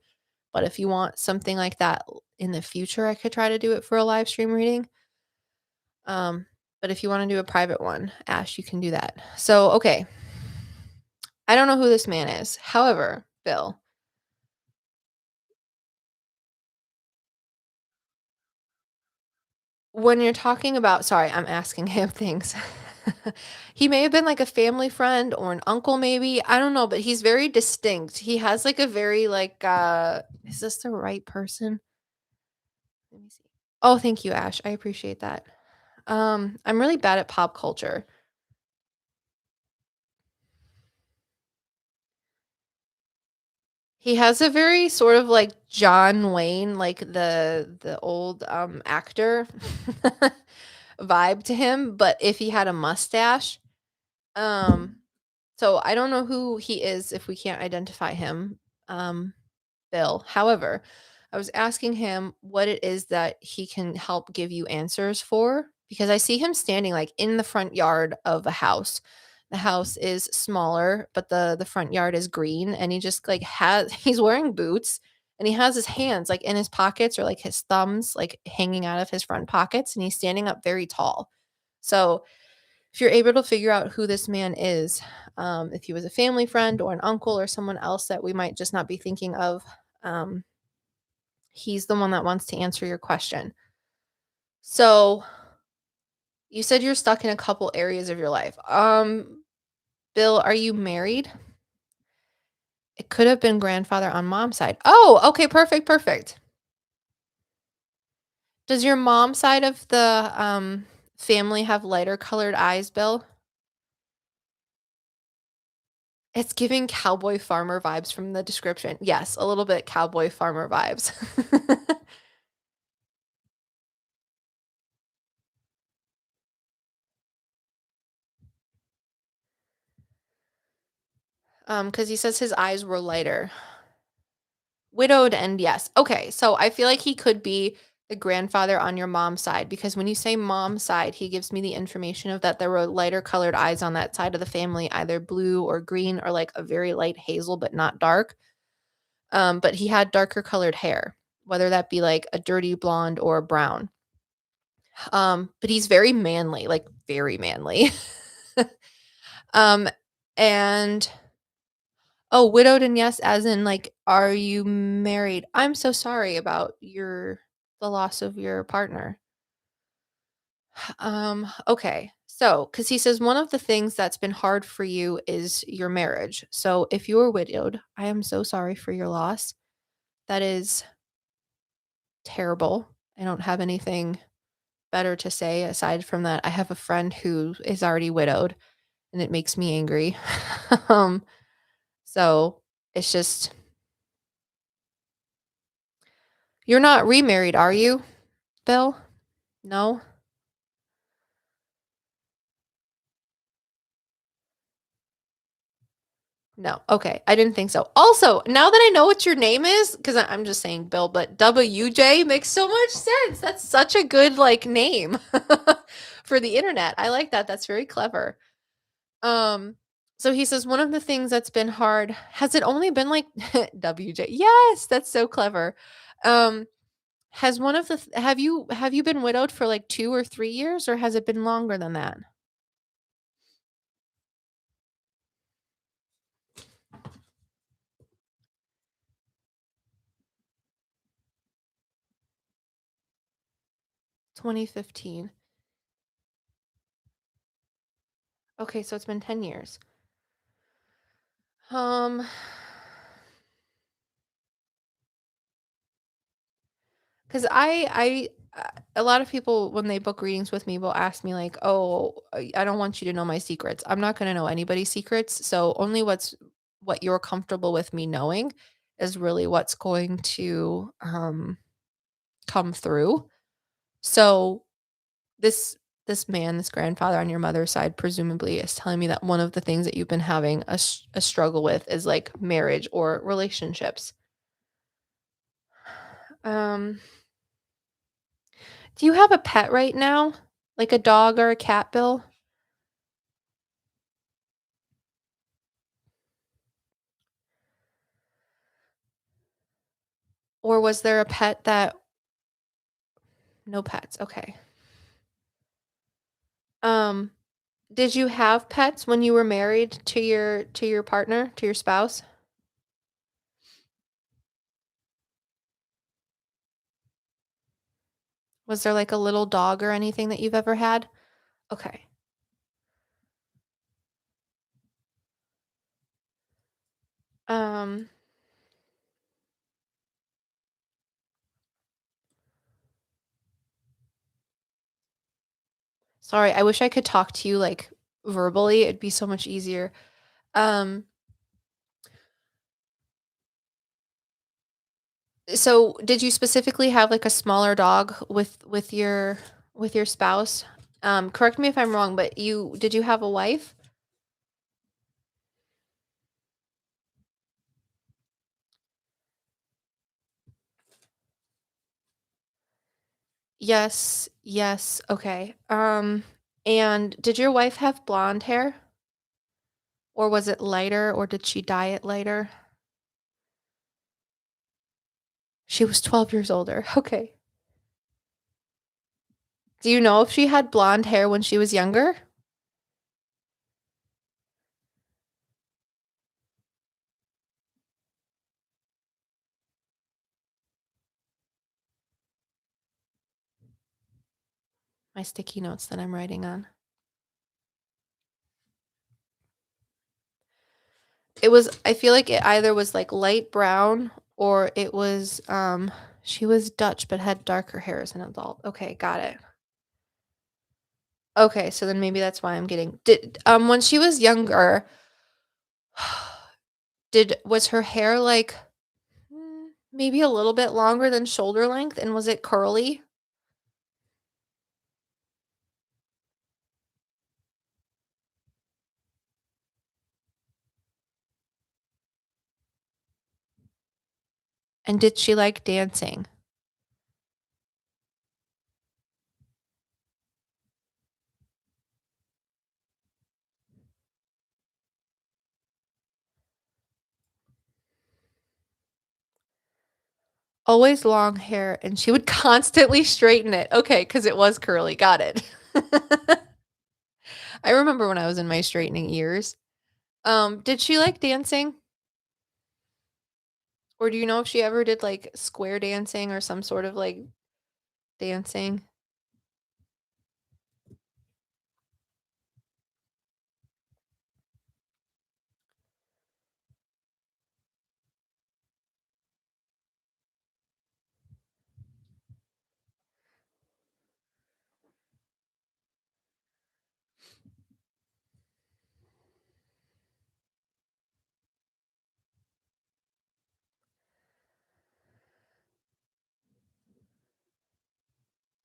But if you want something like that in the future, I could try to do it for a live stream reading. Um, but if you want to do a private one, Ash, you can do that. So, okay. I don't know who this man is. However, Bill, when you're talking about sorry, I'm asking him things. He may have been like a family friend or an uncle maybe, I don't know, but he's very distinct. He has like a very like, is this the right person? Let me see. Oh, thank you, Ash. I appreciate that. I'm really bad at pop culture. He has a very sort of like John Wayne, like the old, actor vibe to him, but if he had a mustache. Um, so I don't know who he is if we can't identify him, um, Bill. However, I was asking him what it is that he can help give you answers for because I see him standing like in the front yard of a house. The house is smaller, but the front yard is green and he just like has he's wearing boots and he has his hands like in his pockets or like his thumbs like hanging out of his front pockets and he's standing up very tall. So if you're able to figure out who this man is, if he was a family friend or an uncle or someone else that we might just not be thinking of, um, he's the one that wants to answer your question. So you said you're stuck in a couple areas of your life. Bill, are you married? It could have been grandfather on mom's side. Oh, okay, perfect, perfect. Does your mom side of the family have lighter colored eyes, Bill? It's giving cowboy farmer vibes from the description. Yes, a little bit cowboy farmer vibes. Because he says his eyes were lighter. Widowed and yes. Okay, so I feel like he could be the grandfather on your mom's side because when you say mom's side, he gives me the information of that there were lighter colored eyes on that side of the family, either blue or green or like a very light hazel, but not dark. But he had darker colored hair, whether that be like a dirty blonde or a brown. But he's very manly, like very manly. um, and oh, widowed and yes, as in like, are you married? I'm so sorry about the loss of your partner. Okay. So, because he says one of the things that's been hard for you is your marriage. So, if you're widowed, I am so sorry for your loss. That is terrible. I don't have anything better to say aside from that. I have a friend who is already widowed and it makes me angry. um, so it's just you're not remarried, are you, Bill? No? No. Okay. I didn't think so. Also, now that I know what your name is, because I'm just saying Bill, but WJ makes so much sense. That's such a good like name for the internet. I like that. That's very clever. Um, so he says one of the things that's been hard, has it only been like WJ? Yes, that's so clever. Um, has one of the have you been widowed for like 2 or 3 years or has it been longer than that? 2015. Okay, so it's been 10 years. Um, 'Cause a lot of people when they book readings with me will ask me like, "Oh, I don't want you to know my secrets." I'm not gonna know anybody's secrets, so only what you're comfortable with me knowing is really what's going to, come through. So, this this man, this grandfather on your mother's side presumably is telling me that one of the things that you've been having a struggle with is, like, marriage or relationships. Um Do you have a pet right now? Like a dog or a cat, Bill? Or was there a pet that no pets, okay. Um, did you have pets when you were married to your partner, to your spouse? Was there, like, a little dog or anything that you've ever had? Okay. Um, sorry, I wish I could talk to you, like, verbally, it'd be so much easier. Um, so did you specifically have, like, a smaller dog with your spouse? Correct me if I'm wrong, but you did you have a wife? Yes, yes, okay. And did your wife have blonde hair? Or was it lighter, or did she dye it lighter? She was 12 years older, okay. Do you know if she had blonde hair when she was younger? My sticky notes that I'm writing on. It was I feel like it either was, like, light brown or it was, she was Dutch but had darker hair as an adult. Okay, got it. Okay, so then maybe that's why I'm getting when she was younger, did was her hair, like, maybe a little bit longer than shoulder length, and was it curly? And did she like dancing? Always long hair, and she would constantly straighten it. Okay, because it was curly, got it. I remember when I was in my straightening years. Did she like dancing? Or do you know if she ever did, like, square dancing or some sort of, like, dancing?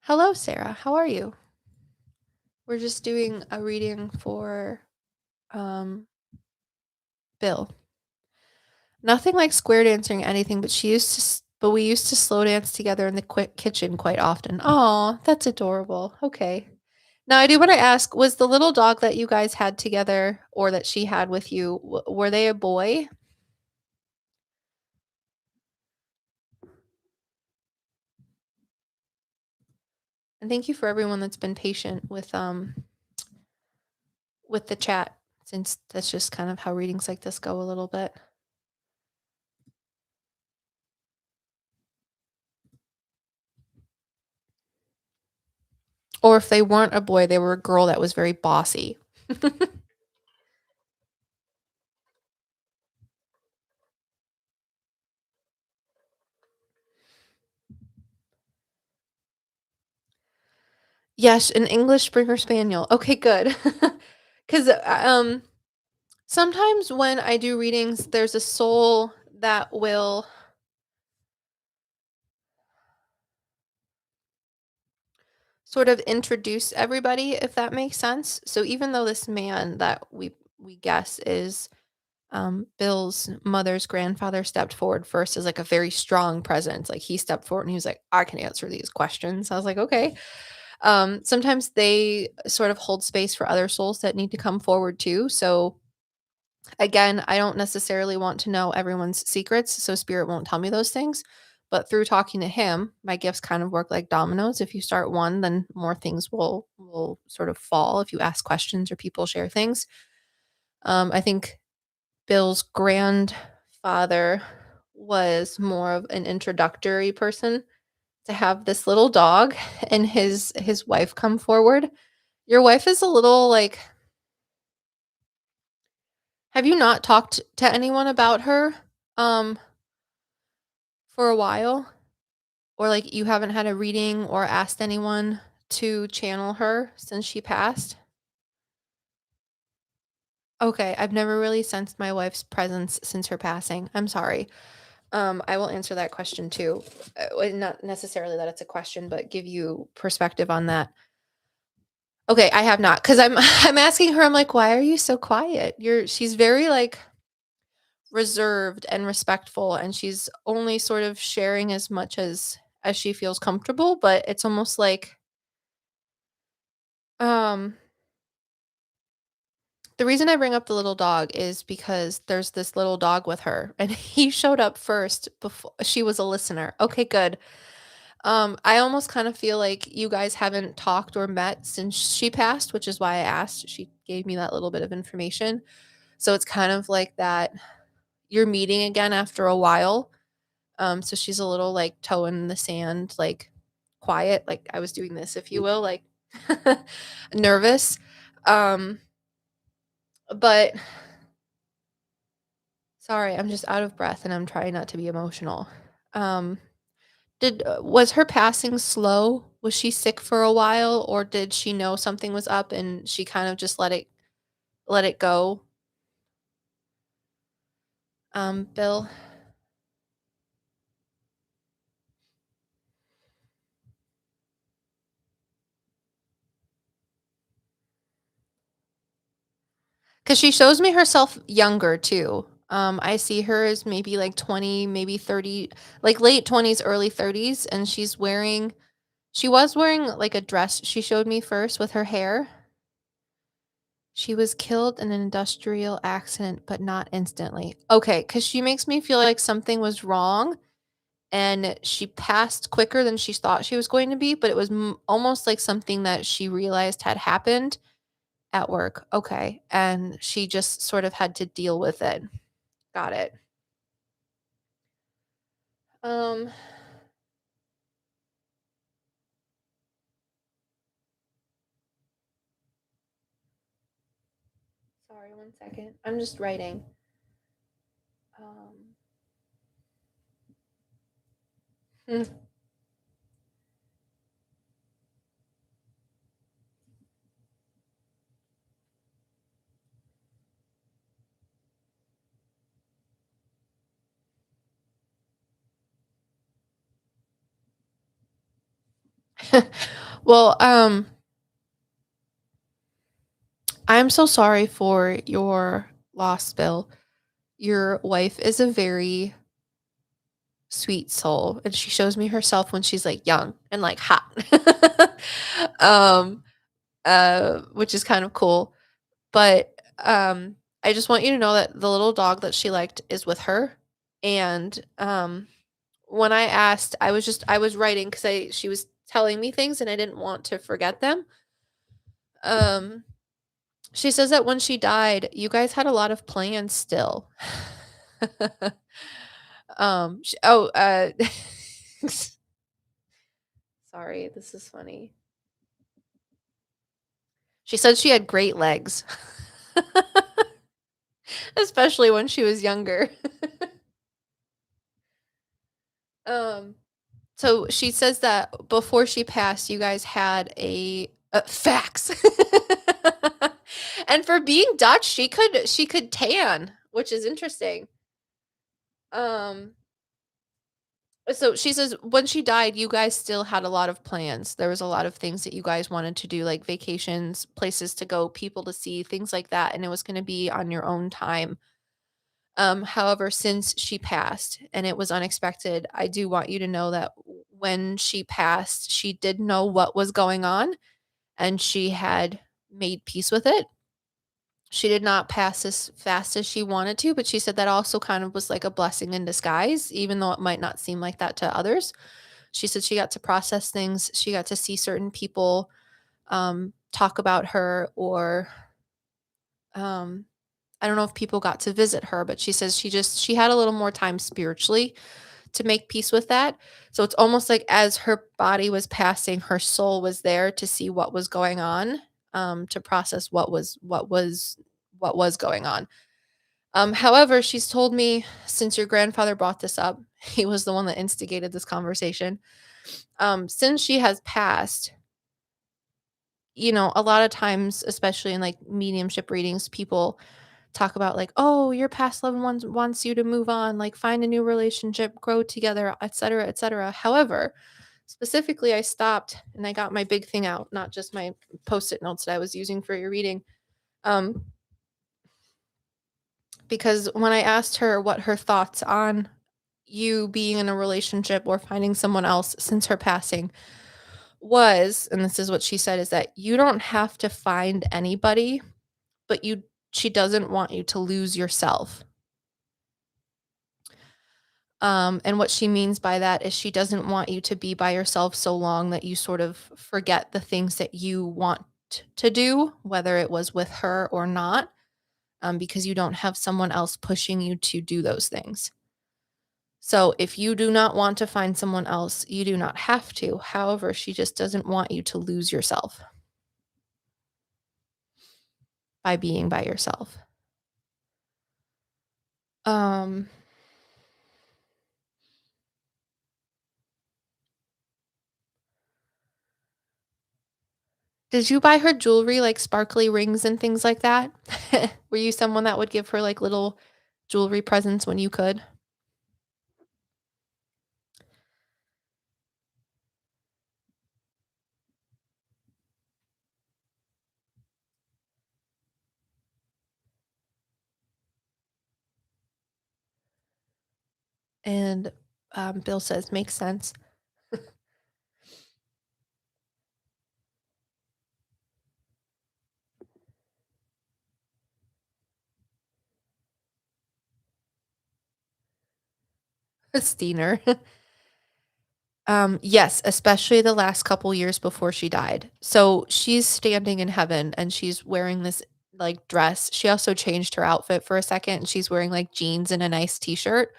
Hello, Sarah. How are you? We're just doing a reading for, um, Bill. Nothing like square dancing or anything, but she used to but we used to slow dance together in the kitchen quite often. Oh, that's adorable. Okay. Now I do wanna ask, was the little dog that you guys had together or that she had with you, were they a boy? And thank you for everyone that's been patient with the chat, since that's just kind of how readings like this go a little bit. Or if they weren't a boy, they were a girl that was very bossy. Yes, an English Springer Spaniel. Okay, good. 'Cause, sometimes when I do readings, there's a soul that will sort of introduce everybody, if that makes sense. So even though this man that we guess is Bill's mother's grandfather stepped forward first as like a very strong presence. Like he stepped forward and he was like, I can answer these questions. I was like, okay. Sometimes they sort of hold space for other souls that need to come forward too. So again, I don't necessarily want to know everyone's secrets, so spirit won't tell me those things. but through talking to him, my gifts kind of work like dominoes. If you start one, then more things will sort of fall if you ask questions or people share things. I think Bill's grandfather was more of an introductory person to have this little dog and his wife come forward. Your wife is a little like, have you not talked to anyone about her um for a while? Or like you haven't had a reading or asked anyone to channel her since she passed? Okay, I've never really sensed my wife's presence since her passing. I'm sorry. I will answer that question too. Not necessarily that it's a question, but give you perspective on that. Okay, I have not because I'm I'm asking her. I'm like, why are you so quiet? She's very like reserved and respectful, and she's only sort of sharing as much as she feels comfortable. But it's almost like um the reason I bring up the little dog is because there's this little dog with her, and he showed up first before she was a listener. Okay, good. I almost kind of feel like you guys haven't talked or met since she passed, which is why I asked. She gave me that little bit of information. So it's kind of like that you're meeting again after a while. So she's a little like toe in the sand, like quiet, like I was doing this, if you will, like nervous. Um, but sorry, I'm just out of breath and I'm trying not to be emotional. Um, did was her passing slow? Was she sick for a while, or did she know something was up and she kind of just let it go? Bill. Cause she shows me herself younger too. I see her as maybe like 20, maybe 30, like late 20s, early 30s, and she was wearing like a dress she showed me first with her hair. She was killed in an industrial accident, but not instantly. Okay, because she makes me feel like something was wrong and she passed quicker than she thought she was going to be, but it was almost like something that she realized had happened at work. Okay. And she just sort of had to deal with it. Got it. Um, sorry, one second. I'm just writing. Um, well, I'm so sorry for your loss, Bill. Your wife is a very sweet soul, and she shows me herself when she's like young and like hot. um, which is kind of cool. But I just want you to know that the little dog that she liked is with her. And when I asked, I was writing because I she was telling me things and I didn't want to forget them. Um, she says that when she died, you guys had a lot of plans still. Oh, sorry, this is funny. She said she had great legs, especially when she was younger. um, so she says that before she passed, you guys had a facts. And for being Dutch, she could tan, which is interesting. Um, so she says when she died, you guys still had a lot of plans. There was a lot of things that you guys wanted to do, like vacations, places to go, people to see, things like that, and it was going to be on your own time. However, since she passed and it was unexpected, I do want you to know that when she passed, she did know what was going on and she had made peace with it. She did not pass as fast as she wanted to, but she said that also kind of was like a blessing in disguise, even though it might not seem like that to others. She said she got to process things. She got to see certain people talk about her, or um, I don't know if people got to visit her, but she says she had a little more time spiritually to make peace with that. So it's almost like as her body was passing, her soul was there to see what was going on, to process what was going on. However, she's told me, since your grandfather brought this up, he was the one that instigated this conversation. Since she has passed, a lot of times, especially in like mediumship readings, people talk about like, oh, your past loved ones wants you to move on, like find a new relationship, grow together, etc., etc. However, specifically, I stopped and I got my big thing out, not just my post-it notes that I was using for your reading. Um, because when I asked her what her thoughts on you being in a relationship or finding someone else since her passing was, and this is what she said, is that you don't have to find anybody, but she doesn't want you to lose yourself. And what she means by that is she doesn't want you to be by yourself so long that you sort of forget the things that you want to do, whether it was with her or not, because you don't have someone else pushing you to do those things. So if you do not want to find someone else, you do not have to. However, she just doesn't want you to lose yourself by being by yourself. Um, did you buy her jewelry, like sparkly rings and things like that? Were you someone that would give her like little jewelry presents when you could? And Bill says, makes sense. Steiner. Yes, especially the last couple years before she died. So she's standing in heaven and she's wearing this like dress. She also changed her outfit for a second and she's wearing like jeans and a nice t-shirt.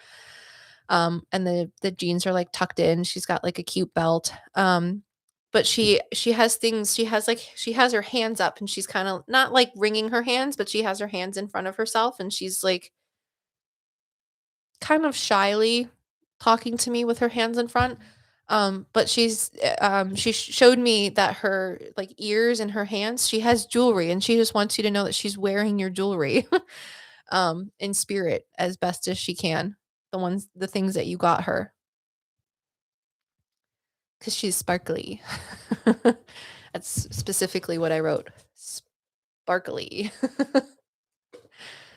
And the jeans are like tucked in. She's got like a cute belt. But she has things, she has her hands up and she's kind of not like wringing her hands, but she has her hands in front of herself and she's like kind of shyly talking to me with her hands in front. But she showed me that her like ears and her hands, she has jewelry and she just wants you to know that she's wearing your jewelry in spirit as best as she can. The things that you got her, because she's sparkly. That's specifically what I wrote. Sparkly.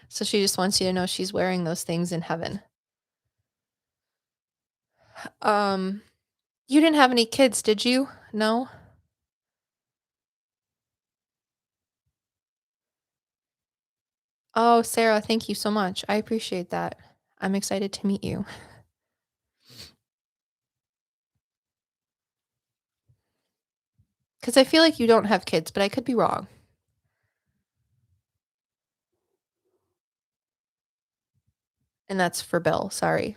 So she just wants you to know she's wearing those things in heaven. Um, you didn't have any kids, did you? No? Oh, Sarah, thank you so much. I appreciate that. I'm excited to meet you. Because I feel like you don't have kids, but I could be wrong. And that's for Bill. Sorry.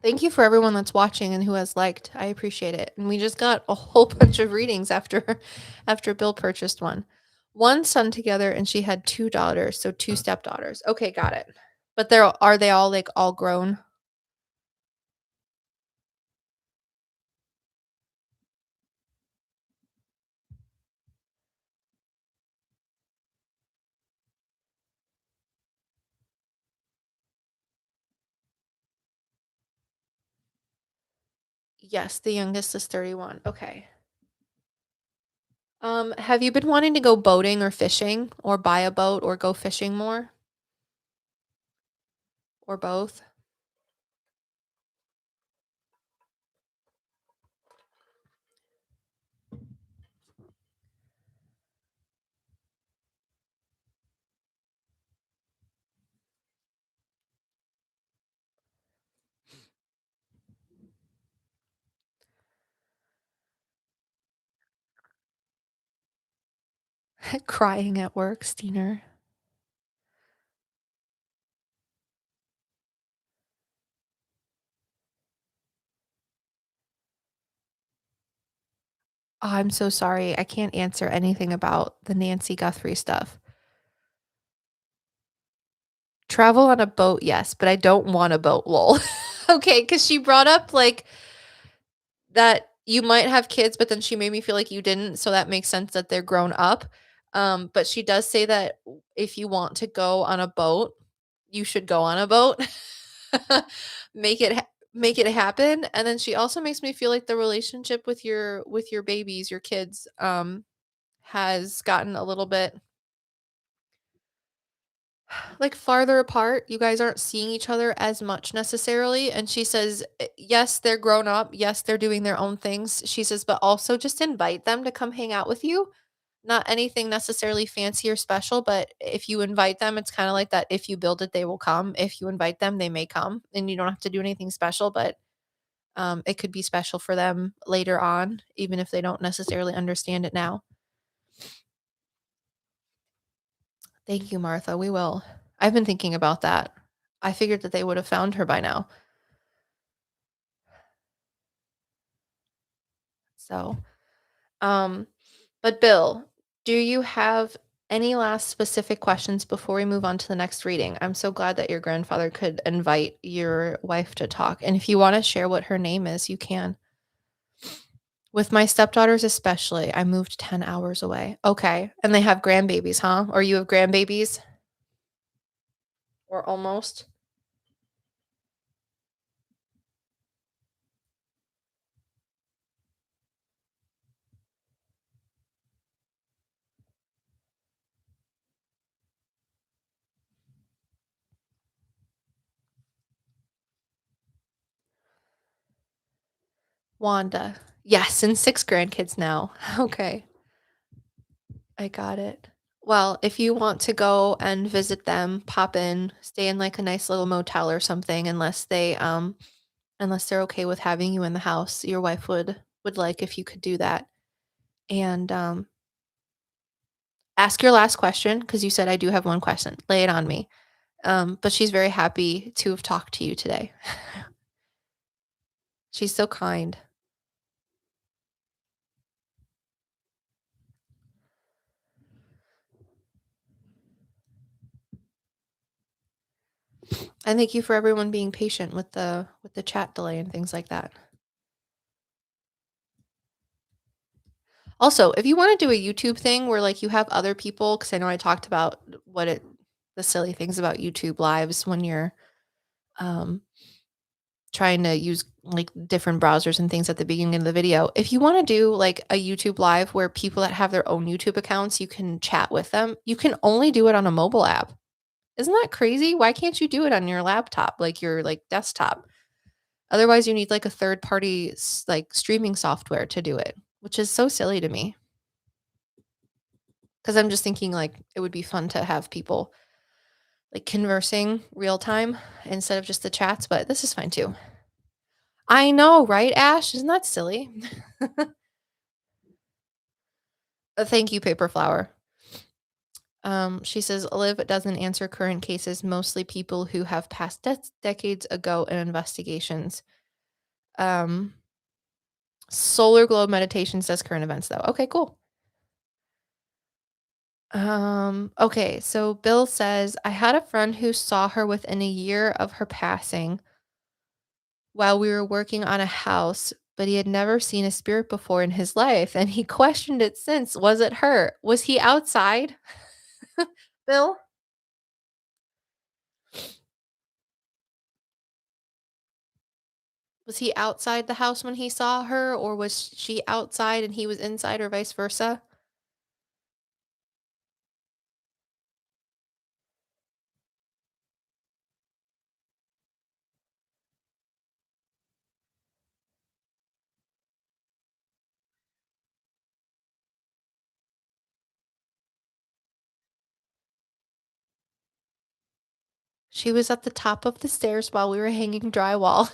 Thank you for everyone that's watching and who has liked. I appreciate it. And we just got a whole bunch of readings after Bill purchased one. One son together and she had two daughters, so two stepdaughters. Okay, got it. But are they all like all grown? Yes, the youngest is 31. Okay. Have you been wanting to go boating or fishing or buy a boat or go fishing more? or both? Crying at work, Steiner. Oh, I'm so sorry. I can't answer anything about the Nancy Guthrie stuff. Travel on a boat, yes, but I don't want a boat, lol. Okay, because she brought up, like, that you might have kids, but then she made me feel like you didn't, so that makes sense that they're grown up. But she does say that if you want to go on a boat, you should go on a boat. Make it happen, and then she also makes me feel like the relationship with your babies, your kids, has gotten a little bit like farther apart. You guys aren't seeing each other as much necessarily. And she says, yes, they're grown up. Yes, they're doing their own things. She says, but also just invite them to come hang out with you. Not anything necessarily fancy or special, but if you invite them, it's kind of like that. If you build it, they will come. If you invite them, they may come. And you don't have to do anything special, but it could be special for them later on, even if they don't necessarily understand it now. Thank you, Martha. We will. I've been thinking about that. I figured that they would have found her by now. So, um, but Bill, do you have any last specific questions before we move on to the next reading? I'm so glad that your grandfather could invite your wife to talk. And if you want to share what her name is, you can. With my stepdaughters, especially, I moved 10 hours away. Okay. And they have grandbabies, huh? Or you have grandbabies? Or almost? Wanda. Yes, and six grandkids now. Okay. I got it. Well, if you want to go and visit them, pop in, stay in like a nice little motel or something, unless they're okay with having you in the house. Your wife would like if you could do that. And ask your last question because you said I do have one question. Lay it on me. But she's very happy to have talked to you today. She's so kind. And thank you for everyone being patient with the chat delay and things like that. Also, if you wanna do a YouTube thing where, like, you have other people, because I know I talked about the silly things about YouTube Lives when you're, um, trying to use, like, different browsers and things at the beginning of the video. If you wanna do, like, a YouTube Live where people that have their own YouTube accounts, you can chat with them, you can only do it on a mobile app. Isn't that crazy? Why can't you do it on your laptop, like, your, like, desktop? Otherwise, you need, like, a third party like, streaming software to do it, which is so silly to me. 'Cause I'm just thinking, like, it would be fun to have people, like, conversing real time instead of just the chats, but this is fine too. I know, right, Ash? Isn't that silly? Thank you, Paper Flower. She says, "Liv doesn't answer current cases, mostly people who have passed decades ago in investigations. Um, Solar Globe Meditations does current events, though." Okay, cool. Okay, so Bill says, "I had a friend who saw her within a year of her passing while we were working on a house, but he had never seen a spirit before in his life, and he questioned it since. Was it her? Was he outside?" Bill? Was he outside the house when he saw her, or was she outside and he was inside, or vice versa? She was at the top of the stairs while we were hanging drywall.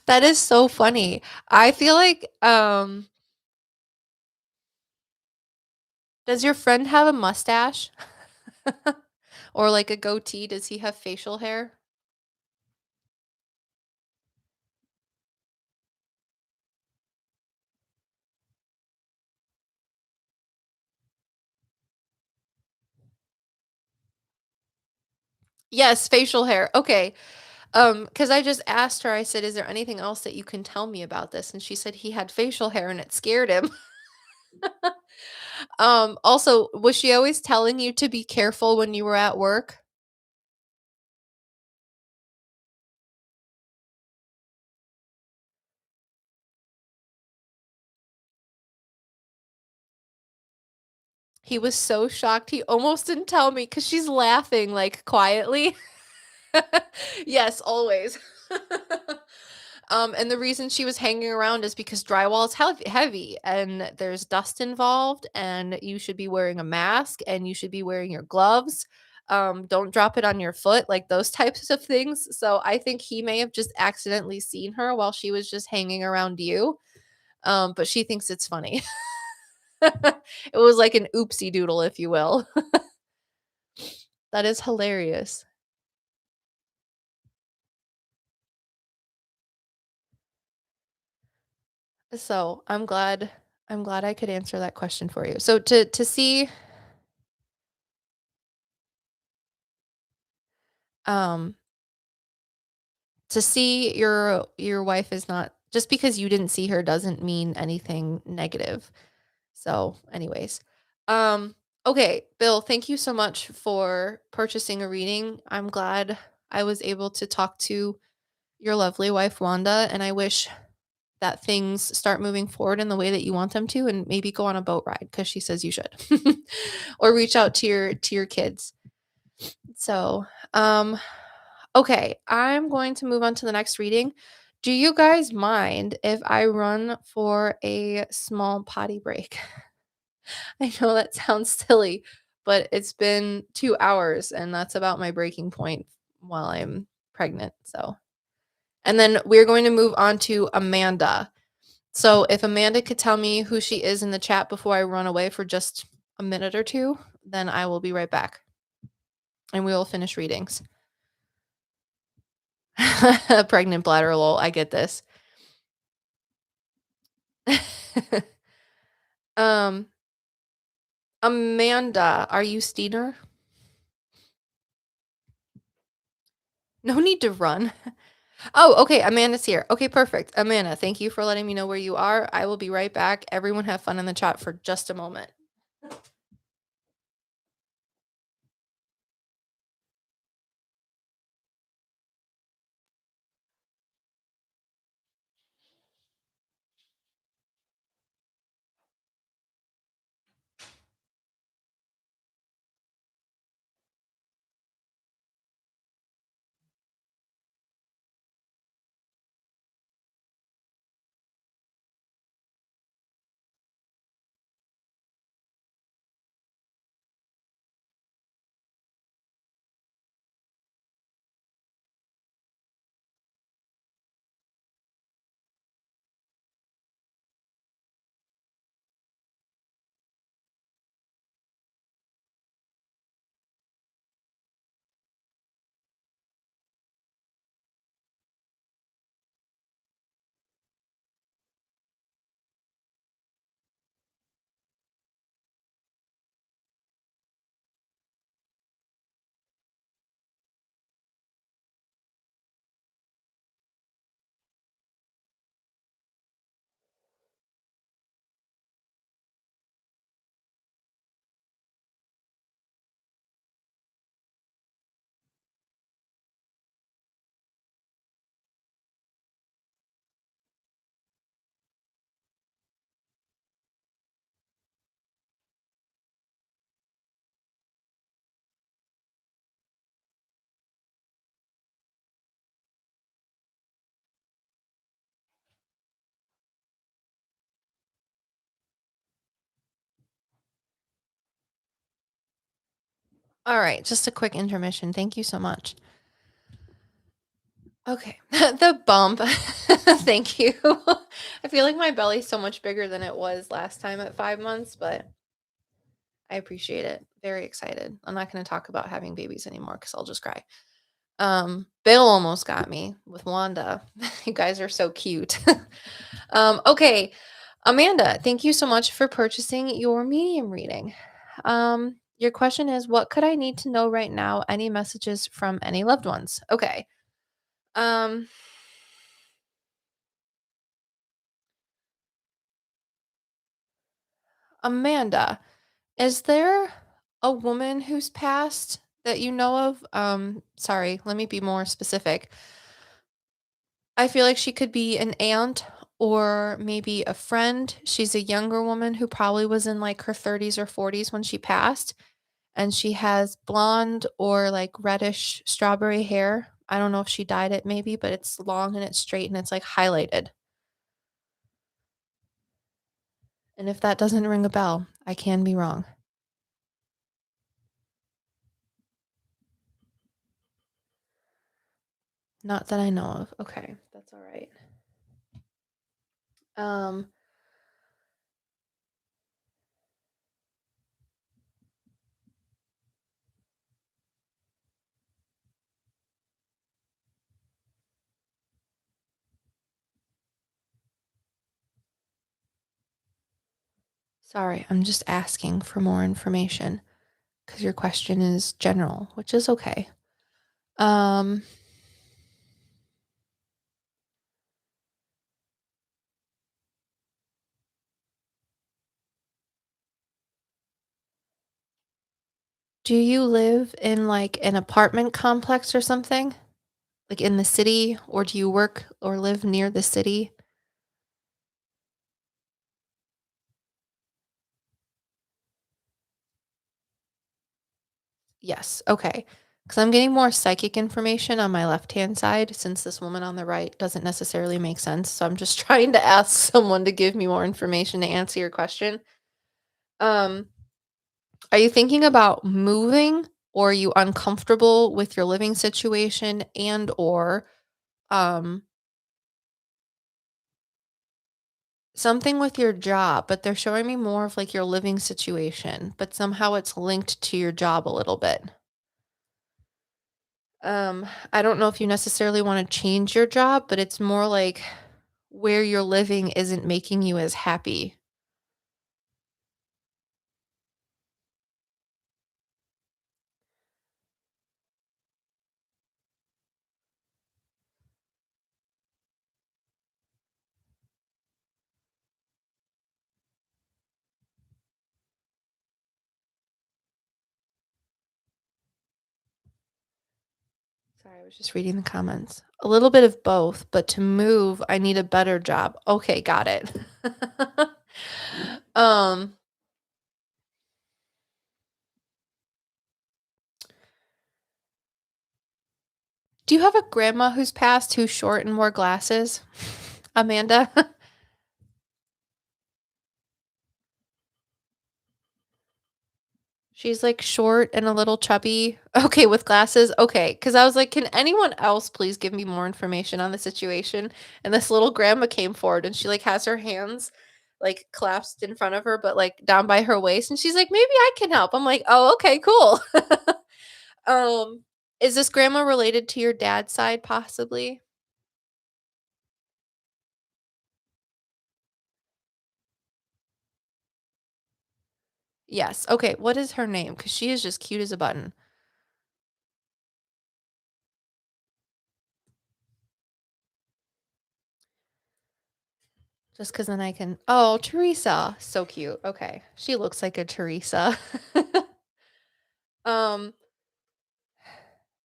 That is so funny. I feel like, does your friend have a mustache? Or like a goatee? Does he have facial hair? Yes, facial hair. Okay. Because I just asked her, I said, "Is there anything else that you can tell me about this?" And she said he had facial hair and it scared him. Also, was she always telling you to be careful when you were at work? He was so shocked. He almost didn't tell me because she's laughing like quietly. Yes, always. And the reason she was hanging around is because drywall is heavy and there's dust involved, and you should be wearing a mask and you should be wearing your gloves. Don't drop it on your foot, like those types of things. So I think he may have just accidentally seen her while she was just hanging around you. But she thinks it's funny. It was like an oopsie doodle, if you will. That is hilarious. So I'm glad I could answer that question for you. So um to see your wife is not just because you didn't see her doesn't mean anything negative. So anyways, um okay, Bill, thank you so much for purchasing a reading. I'm glad I was able to talk to your lovely wife Wanda, and I wish that things start moving forward in the way that you want them to, and maybe go on a boat ride because she says you should. Or reach out to your kids. So, okay, I'm going to move on to the next reading. Do you guys mind if I run for a small potty break? I know that sounds silly, but it's been 2 hours and that's about my breaking point while I'm pregnant. So, and then we're going to move on to Amanda. So, if Amanda could tell me who she is in the chat before I run away for just a minute or two, then I will be right back and we will finish readings. Pregnant bladder lol, I get this. Um, Amanda, are you Steiner? No need to run. Oh, okay, Amanda's here. Okay, perfect. Amanda, thank you for letting me know where you are. I will be right back. Everyone have fun in the chat for just a moment. All right, just a quick intermission. Thank you so much. Okay. The bump. Thank you. I feel like my belly's so much bigger than it was last time at 5 months, but I appreciate it. Very excited. I'm not gonna talk about having babies anymore because 'cause I'll just cry. Bill almost got me with Wanda. You guys are so cute. Okay. Amanda, thank you so much for purchasing your medium reading. Your question is, what could I need to know right now? Any messages from any loved ones? Okay. Um, Amanda, is there a woman who's passed that you know of? Sorry, let me be more specific. I feel like she could be an aunt or maybe a friend. She's a younger woman who probably was in like her 30s or 40s when she passed, and she has blonde or like reddish strawberry hair. I don't know if she dyed it maybe, but it's long and it's straight and it's like highlighted. And if that doesn't ring a bell, I can be wrong. Not that I know of. Okay, that's all right. Um, Sorry, I'm just asking for more information because your question is general, which is okay. Um, do you live in like an apartment complex or something? Like in the city, or do you work or live near the city? Yes. Okay. Because I'm getting more psychic information on my left hand side since this woman on the right doesn't necessarily make sense. So I'm just trying to ask someone to give me more information to answer your question. Um, are you thinking about moving, or are you uncomfortable with your living situation, and or um something with your job, but they're showing me more of like your living situation, but somehow it's linked to your job a little bit. I don't know if you necessarily want to change your job, but it's more like where you're living isn't making you as happy. Sorry, I was just reading the comments. A little bit of both, but to move, I need a better job. Okay, got it. um, do you have a grandma who's passed who's short and wore glasses? Amanda? She's, like, short and a little chubby. Okay, with glasses? Okay, because I was like, "Can anyone else please give me more information on the situation?" And this little grandma came forward, and she, like, has her hands, like, clasped in front of her, but, like, down by her waist, and she's like, "Maybe I can help." I'm like, "Oh, okay, cool." Um, is this grandma related to your dad's side, possibly? Yes, okay, what is her name? Because she is just cute as a button. Just because then I can Oh, Teresa. So cute. Okay. She looks like a Teresa. Um,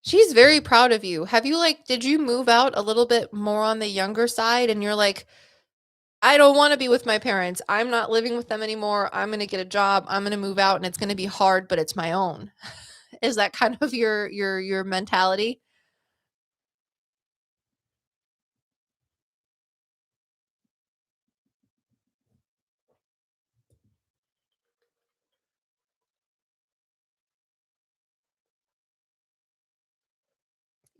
she's very proud of you. Have you, like did you move out a little bit more on the younger side and you're like, "I don't wanna be with my parents. I'm not living with them anymore. I'm gonna get a job. I'm gonna move out, and it's gonna be hard, but it's my own." Is that kind of your mentality?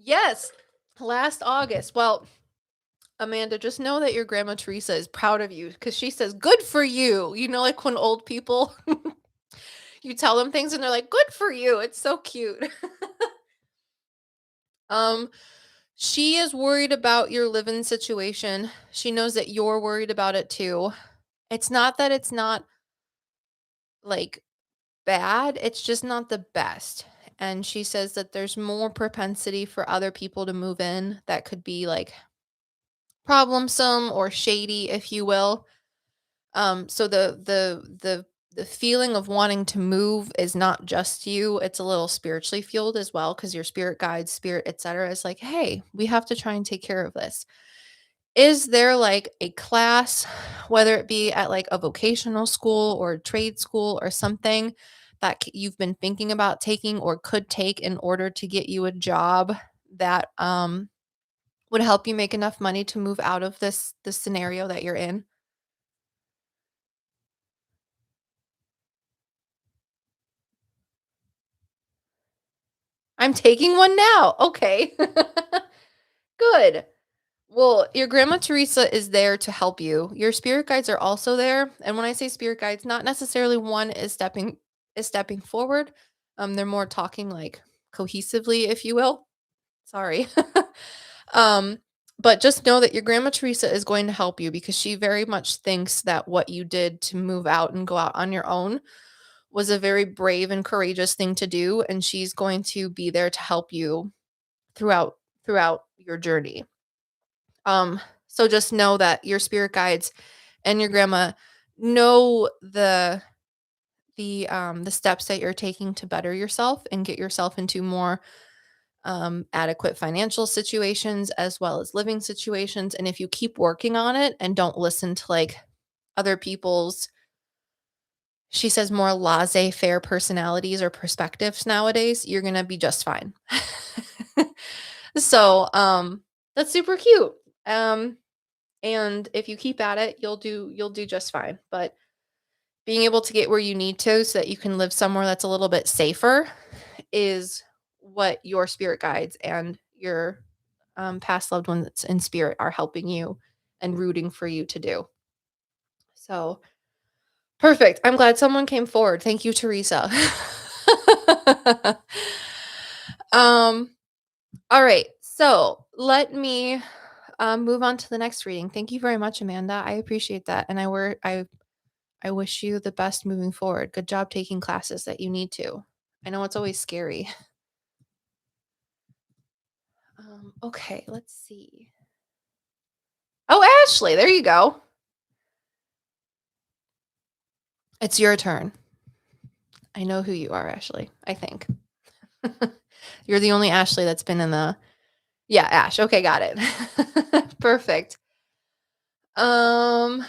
Yes, last August. Well, Amanda, just know that your grandma Teresa is proud of you because she says, "Good for you." You know, like when old people, you tell them things and they're like, "Good for you." It's so cute. um, she is worried about your living situation. She knows that you're worried about it too. It's not that it's not like bad, it's just not the best. And she says that there's more propensity for other people to move in that could be like problemsome or shady, if you will. So the feeling of wanting to move is not just you, it's a little spiritually fueled as well, because your spirit guides, spirit, etc. is like, hey, we have to try and take care of this. Is there like a class, whether it be at like a vocational school or trade school or something that you've been thinking about taking or could take in order to get you a job that would help you make enough money to move out of this scenario that you're in? I'm taking one now. Okay. Good. Well, your grandma Teresa is there to help you. Your spirit guides are also there. And when I say spirit guides, not necessarily one is stepping forward. They're more talking like cohesively, if you will. Sorry. um, but just know that your grandma Teresa is going to help you because she very much thinks that what you did to move out and go out on your own was a very brave and courageous thing to do, and she's going to be there to help you throughout your journey. So just know that your spirit guides and your grandma know the steps that you're taking to better yourself and get yourself into more adequate financial situations as well as living situations. And if you keep working on it and don't listen to like other people's, she says, more laissez-faire personalities or perspectives nowadays, you're gonna be just fine. So that's super cute. Um and if you keep at it, you'll do just fine. But being able to get where you need to so that you can live somewhere that's a little bit safer is what your spirit guides and your past loved ones in spirit are helping you and rooting for you to do. So perfect. I'm glad someone came forward. Thank you, Teresa. um, all right. So let me move on to the next reading. Thank you very much, Amanda. I appreciate that. And I wish you the best moving forward. Good job taking classes that you need to. I know it's always scary. Okay, let's see. Oh, Ashley, there you go. It's your turn. I know who you are, Ashley, I think. You're the only Ashley that's been in the. Yeah, Ash. Okay, got it. Perfect. Um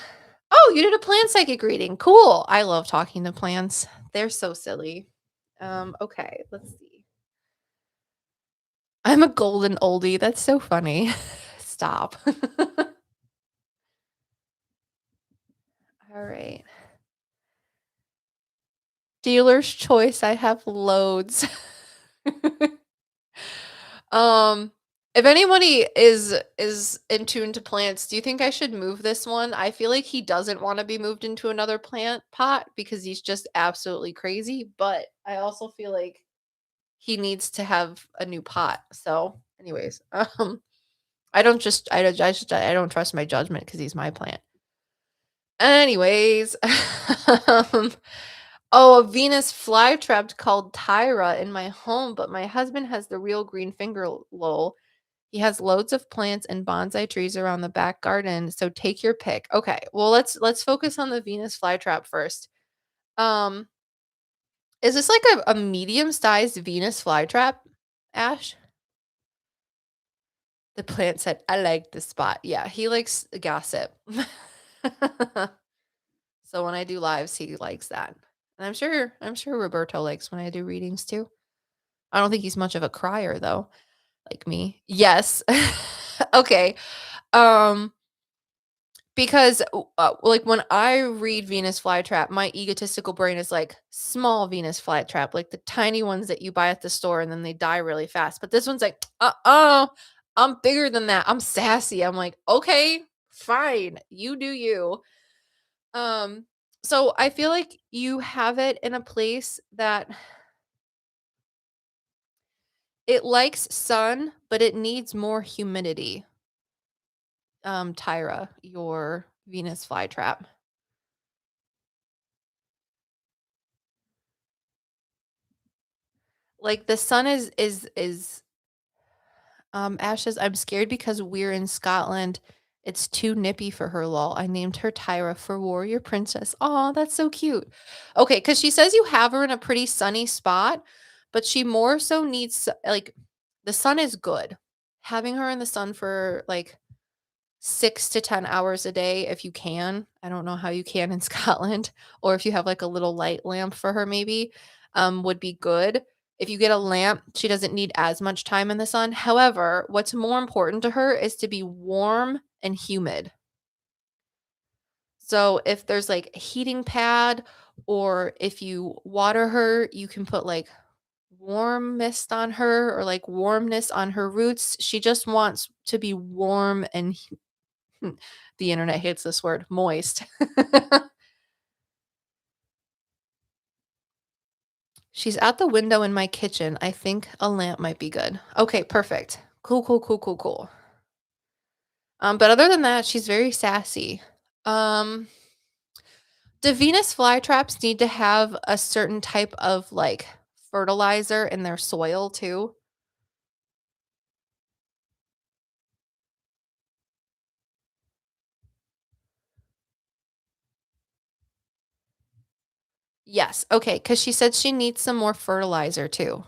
Oh, you did a plant psychic reading. Cool. I love talking to plants. They're so silly. Okay, let's see. I'm a golden oldie. That's so funny. Stop. All right. Dealer's choice. I have loads. um, if anybody is in tune to plants, do you think I should move this one? I feel like he doesn't want to be moved into another plant pot because he's just absolutely crazy, but I also feel like he needs to have a new pot. So, anyways, I don't trust my judgment because he's my plant. Anyways, um, oh, a Venus flytrap called Tyra in my home, but my husband has the real green finger lol. He has loads of plants and bonsai trees around the back garden, so take your pick. Okay, well let's focus on the Venus flytrap first. Um, is this like a medium-sized Venus flytrap, Ash? The plant said, "I like the spot." Yeah, he likes gossip. So when I do lives, he likes that. And I'm sure Roberto likes when I do readings too. I don't think he's much of a crier though, like me. Yes. Okay. Um Because, like, when I read Venus flytrap, my egotistical brain is like, small Venus flytrap, like the tiny ones that you buy at the store and then they die really fast. But this one's like, I'm bigger than that. I'm sassy. I'm like, okay, fine, you do you. Um, so I feel like you have it in a place that it likes sun, but it needs more humidity. Tyra, your Venus flytrap. Like the sun is Ashes, I'm scared because we're in Scotland. It's too nippy for her, lol. I named her Tyra for warrior princess. Oh, that's so cute. Okay, because she says you have her in a pretty sunny spot, but she more so needs like the sun is good. Having her in the sun for like 6 to 10 hours a day if you can. I don't know how you can in Scotland, or if you have, like, a little light lamp for her maybe, would be good. If you get a lamp, she doesn't need as much time in the sun. However, what's more important to her is to be warm and humid. So, if there's, like, a heating pad or if you water her, you can put, like, warm mist on her or, like, warmness on her roots. She just wants to be warm and the internet hates this word, moist. She's at the window in my kitchen. I think a lamp might be good. Okay, perfect. Cool, cool, cool, cool, cool. But other than that, she's very sassy. Um, do Venus flytraps need to have a certain type of like fertilizer in their soil too? Yes. Okay, because she said she needs some more fertilizer too.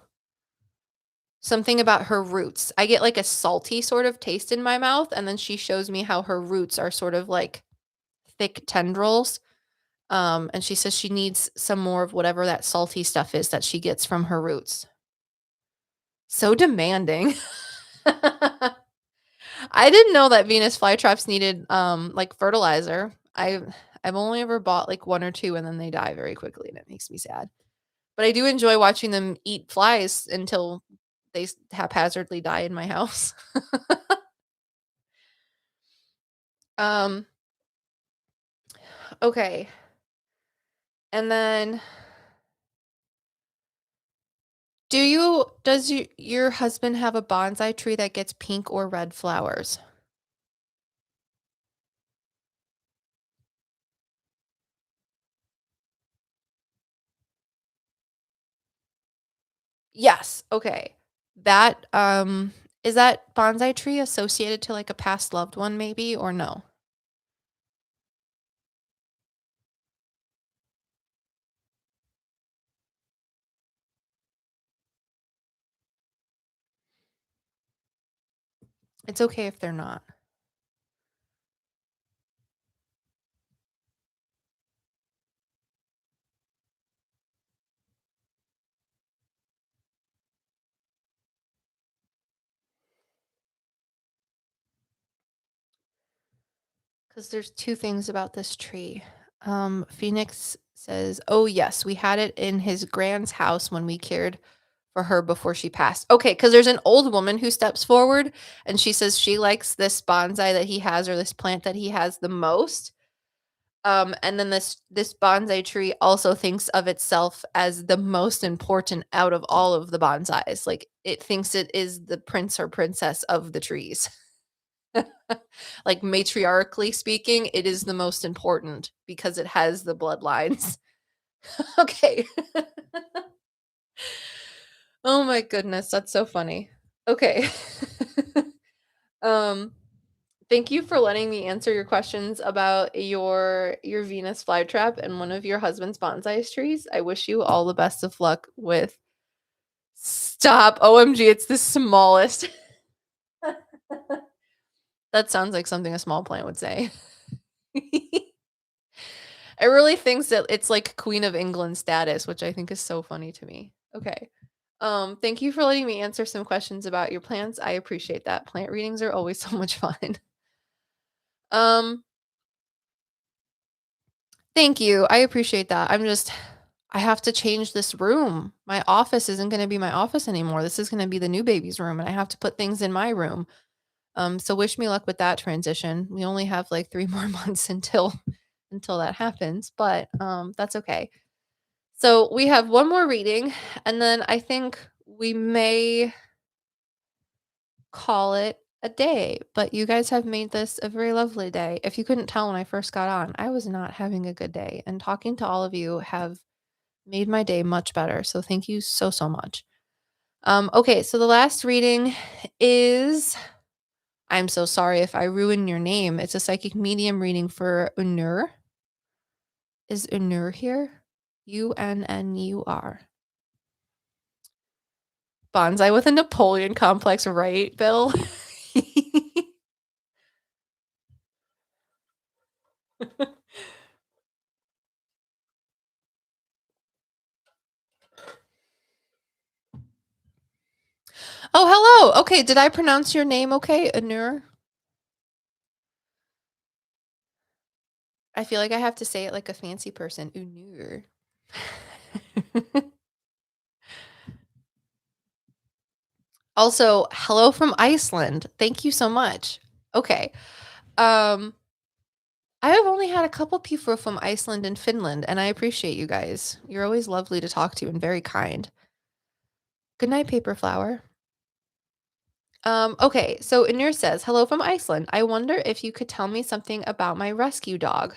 Something about her roots. I get like a salty sort of taste in my mouth, and then she shows me how her roots are sort of like thick tendrils. And she says she needs some more of whatever that salty stuff is that she gets from her roots. So demanding. I didn't know that Venus flytraps needed like fertilizer. I've only ever bought like one or two and then they die very quickly and it makes me sad. But I do enjoy watching them eat flies until they haphazardly die in my house. um okay. And then does your husband have a bonsai tree that gets pink or red flowers? Yes, okay. That, is that bonsai tree associated to, like, a past loved one maybe, or no? It's okay if they're not. Because there's 2 things about this tree. Phoenix says, "Oh, yes, we had it in his grand's house when we cared for her before she passed." Okay, because there's an old woman who steps forward, and she says she likes this bonsai that he has or this plant that he has the most. And then this bonsai tree also thinks of itself as the most important out of all of the bonsais. Like, it thinks it is the prince or princess of the trees. Like, matriarchally speaking, it is the most important because it has the bloodlines. Okay. Oh my goodness, that's so funny. Okay. Um, thank you for letting me answer your questions about your Venus flytrap and one of your husband's bonsai trees. I wish you all the best of luck with Stop. OMG, it's the smallest. That sounds like something a small plant would say. It really thinks that it's like Queen of England status, which I think is so funny to me. Okay. Thank you for letting me answer some questions about your plants. I appreciate that. Plant readings are always so much fun. Um, Thank you. I appreciate that. I have to change this room. My office isn't going to be my office anymore. This is going to be the new baby's room, and I have to put things in my room. So wish me luck with that transition. We only have like 3 more months until that happens, but that's okay. So we have one more reading, and then I think we may call it a day. But you guys have made this a very lovely day. If you couldn't tell when I first got on, I was not having a good day, and talking to all of you have made my day much better. So thank you so, so much. Okay, so the last reading is, I'm so sorry if I ruin your name. It's a psychic medium reading for Unur. Is Unur here? Unnur. Bonsai with a Napoleon complex, right, Bill? Oh, hello. Okay, did I pronounce your name okay, Unur? I feel like I have to say it like a fancy person. Unur. Also, hello from Iceland. Thank you so much. Okay. Um, I have only had a couple people from Iceland and Finland, and I appreciate you guys. You're always lovely to talk to and very kind. Good night, paper flower. Okay, so Inir says, hello from Iceland. I wonder if you could tell me something about my rescue dog.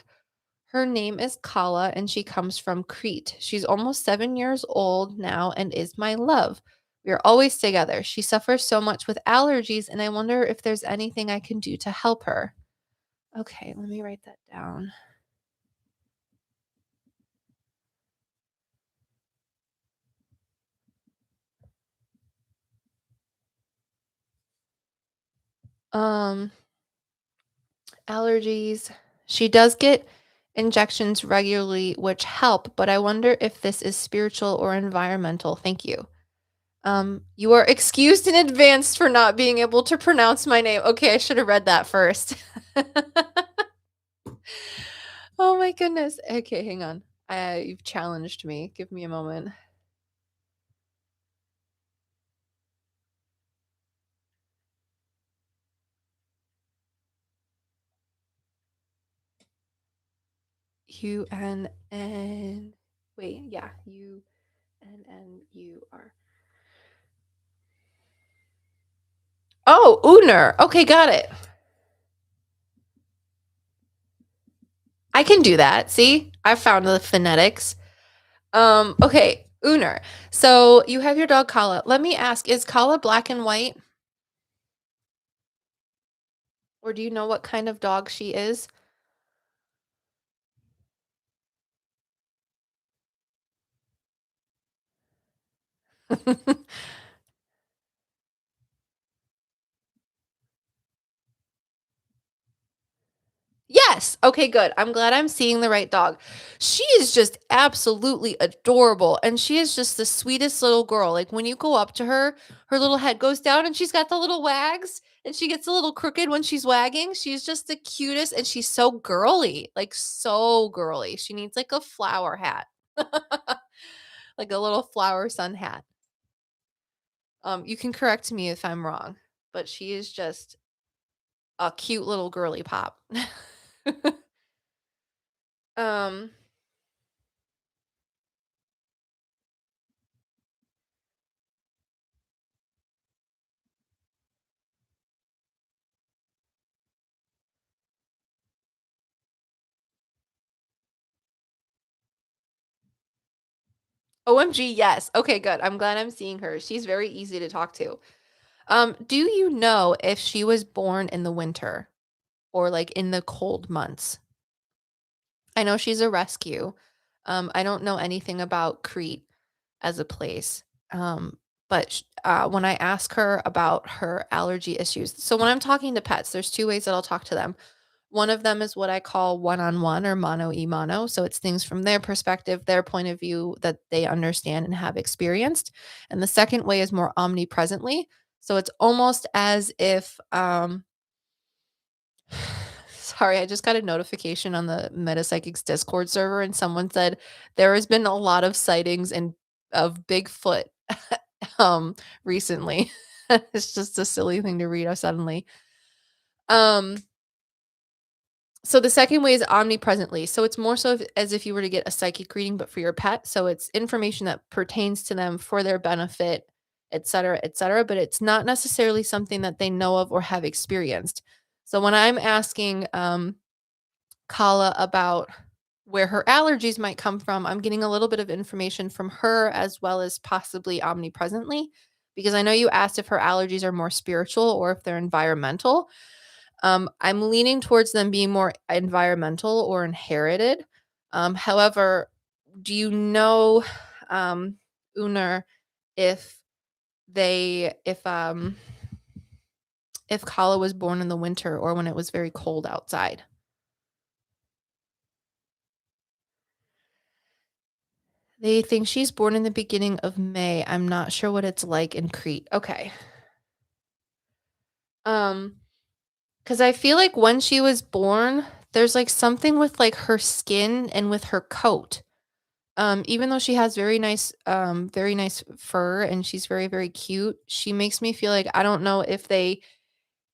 Her name is Kala and she comes from Crete. She's almost 7 years old now and is my love. We are always together. She suffers so much with allergies, and I wonder if there's anything I can do to help her. Okay, let me write that down. Um, allergies. She does get injections regularly, which help, but I wonder if this is spiritual or environmental. Thank you. You are excused in advance for not being able to pronounce my name. Okay, I should have read that first. Oh my goodness. Okay, hang on. You've challenged me. Give me a moment. U-N-N. Wait, yeah. U-N-N-U-R. Oh, Uner. Okay, got it. I can do that. See? I found the phonetics. Okay, Uner. So you have your dog Kala. Let me ask, is Kala black and white? Or do you know what kind of dog she is? Yes. Okay, good. I'm glad I'm seeing the right dog. She is just absolutely adorable. And she is just the sweetest little girl. Like when you go up to her, her little head goes down and she's got the little wags and she gets a little crooked when she's wagging. She's just the cutest and she's so girly. Like so girly. She needs like a flower hat. Like a little flower sun hat. You can correct me if I'm wrong, but she is just a cute little girly pop. um OMG, yes. Okay, good. I'm glad I'm seeing her. She's very easy to talk to. Do you know if she was born in the winter or like in the cold months? I know she's a rescue. I don't know anything about Crete as a place. When I ask her about her allergy issues, so when I'm talking to pets, there's two ways that I'll talk to them. One of them is what I call one-on-one or mano e mano. So it's things from their perspective, their point of view that they understand and have experienced. And the second way is more omnipresently. So it's almost as if Sorry, I just got a notification on the Metapsychics Discord server, and someone said there has been a lot of sightings of Bigfoot um recently. It's just a silly thing to read suddenly. Um so the second way is omnipresently. So it's more so as if you were to get a psychic reading, but for your pet. So it's information that pertains to them for their benefit, et cetera, et cetera. But it's not necessarily something that they know of or have experienced. So when I'm asking Kala about where her allergies might come from, I'm getting a little bit of information from her as well as possibly omnipresently, because I know you asked if her allergies are more spiritual or if they're environmental. I'm leaning towards them being more environmental or inherited. However, do you know, um, Uner, if they if Kala was born in the winter or when it was very cold outside? They think she's born in the beginning of May. I'm not sure what it's like in Crete. Okay. Um, because I feel like when she was born, there's like something with like her skin and with her coat. Even though she has very nice fur and she's very, very cute, she makes me feel like I don't know if they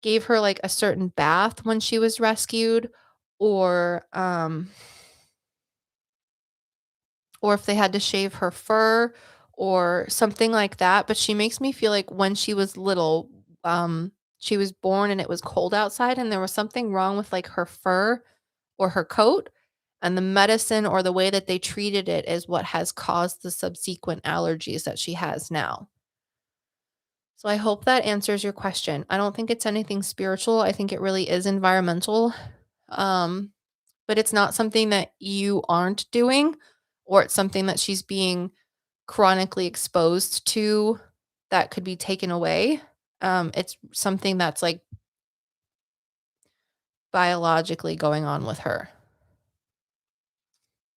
gave her like a certain bath when she was rescued or or if they had to shave her fur or something like that, but she makes me feel like when she was little, she was born and it was cold outside and there was something wrong with like her fur or her coat, and the medicine or the way that they treated it is what has caused the subsequent allergies that she has now. So I hope that answers your question. I don't think it's anything spiritual. I think it really is environmental. Um, but it's not something that you aren't doing, or it's something that she's being chronically exposed to that could be taken away. It's something that's like biologically going on with her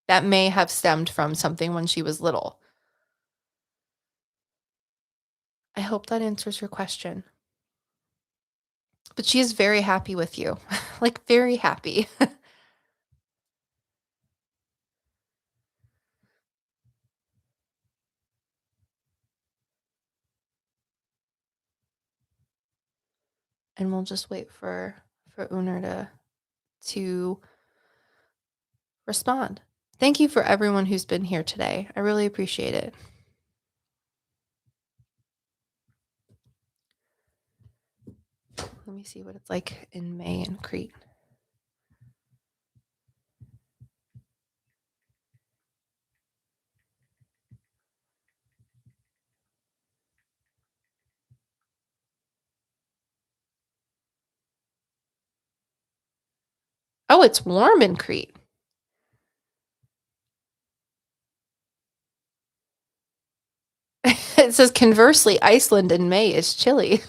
that may have stemmed from something when she was little. I hope that answers your question. But she is very happy with you, like very happy. And we'll just wait for Uner to respond. Thank you for everyone who's been here today. I really appreciate it. Let me see what it's like in May in Crete. Oh, it's warm in Crete. It says conversely, Iceland in May is chilly.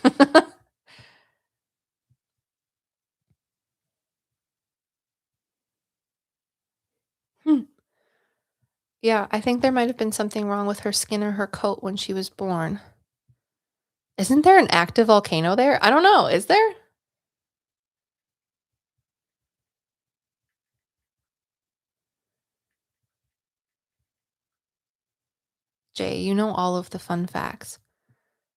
Hmm. Yeah, I think there might have been something wrong with her skin or her coat when she was born. Isn't there an active volcano there? I don't know. Is there? Jay, you know all of the fun facts.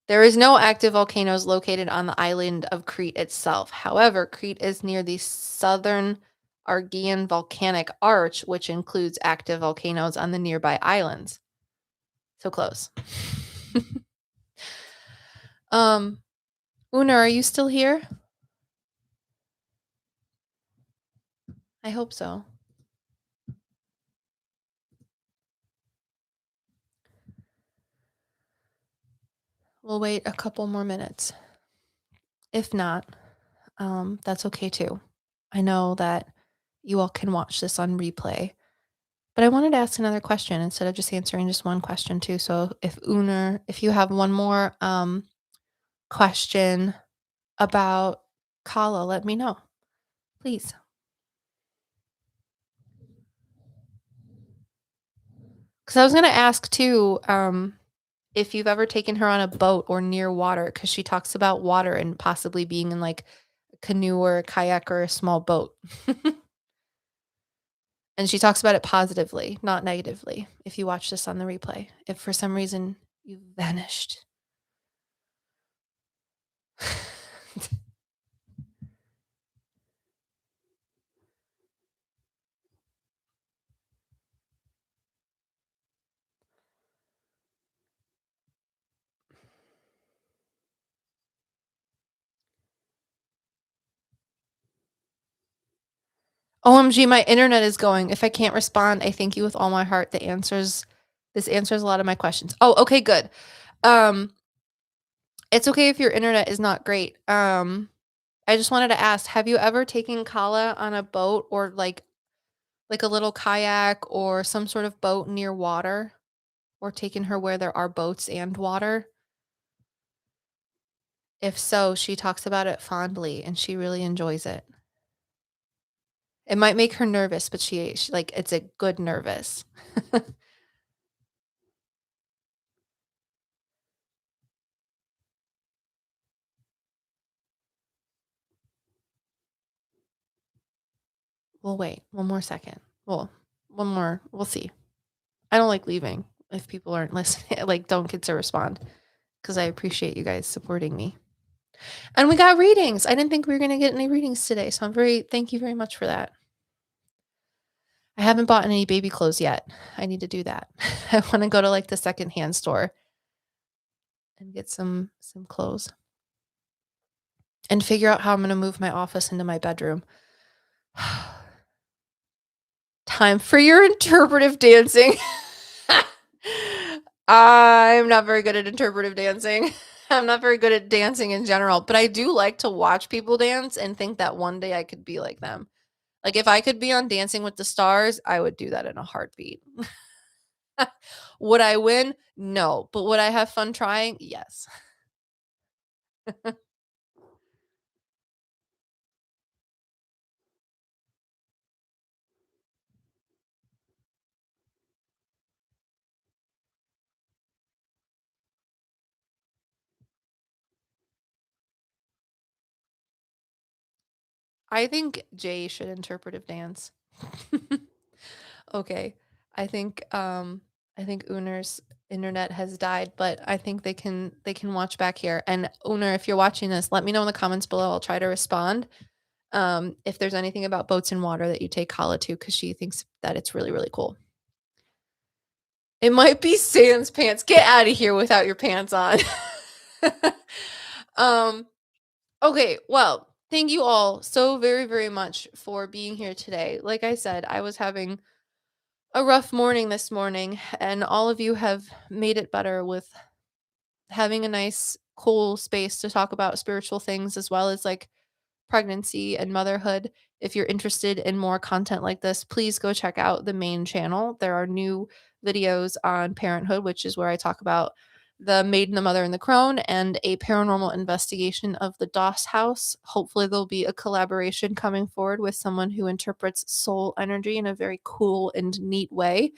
There is no active volcanoes located on the island of Crete itself. However, Crete is near the southern Argean volcanic arch, which includes active volcanoes on the nearby islands. So close. um, Una, are you still here? I hope so. We'll wait a couple more minutes. If not, that's okay too. I know that you all can watch this on replay. But I wanted to ask another question instead of just answering just one question too. So if you have one more question about Kala, let me know, please. Because I was gonna ask too, if you've ever taken her on a boat or near water, because she talks about water and possibly being in like a canoe or a kayak or a small boat. And she talks about it positively, not negatively. If you watch this on the replay, if for some reason you vanished. OMG, my internet is going. If I can't respond, I thank you with all my heart. This answers a lot of my questions. Oh, okay, good. Um, it's okay if your internet is not great. I just wanted to ask, have you ever taken Kala on a boat or like a little kayak or some sort of boat near water, or taken her where there are boats and water? If so, she talks about it fondly and she really enjoys it. It might make her nervous, but she like it's a good nervous. We'll wait one more second. Well, one more. We'll see. I don't like leaving if people aren't listening. Like, don't get to respond because I appreciate you guys supporting me. And we got readings. I didn't think we were going to get any readings today, so thank you very much for that. I haven't bought any baby clothes yet. I need to do that. I want to go to like the secondhand store and get some clothes and figure out how I'm going to move my office into my bedroom. Time for your interpretive dancing. I'm not very good at interpretive dancing. I'm not very good at dancing in general, but I do like to watch people dance and think that one day I could be like them. Like if I could be on Dancing with the Stars, I would do that in a heartbeat. Would I win? No. But would I have fun trying? Yes. I think Jay should interpretive dance. Okay. I think I think Uner's internet has died, but I think they can watch back here. And Uner, if you're watching this, let me know in the comments below. I'll try to respond. If there's anything about boats and water that you take Kala to, because she thinks that it's really, really cool. It might be Sans pants. Get out of here without your pants on. um, okay, well, thank you all so very, very much for being here today. Like I said, I was having a rough morning this morning, and all of you have made it better with having a nice, cool space to talk about spiritual things as well as like pregnancy and motherhood. If you're interested in more content like this, please go check out the main channel. There are new videos on parenthood, which is where I talk about the maiden, the mother, and the crone, and a paranormal investigation of the Doss house. Hopefully, there'll be a collaboration coming forward with someone who interprets soul energy in a very cool and neat way.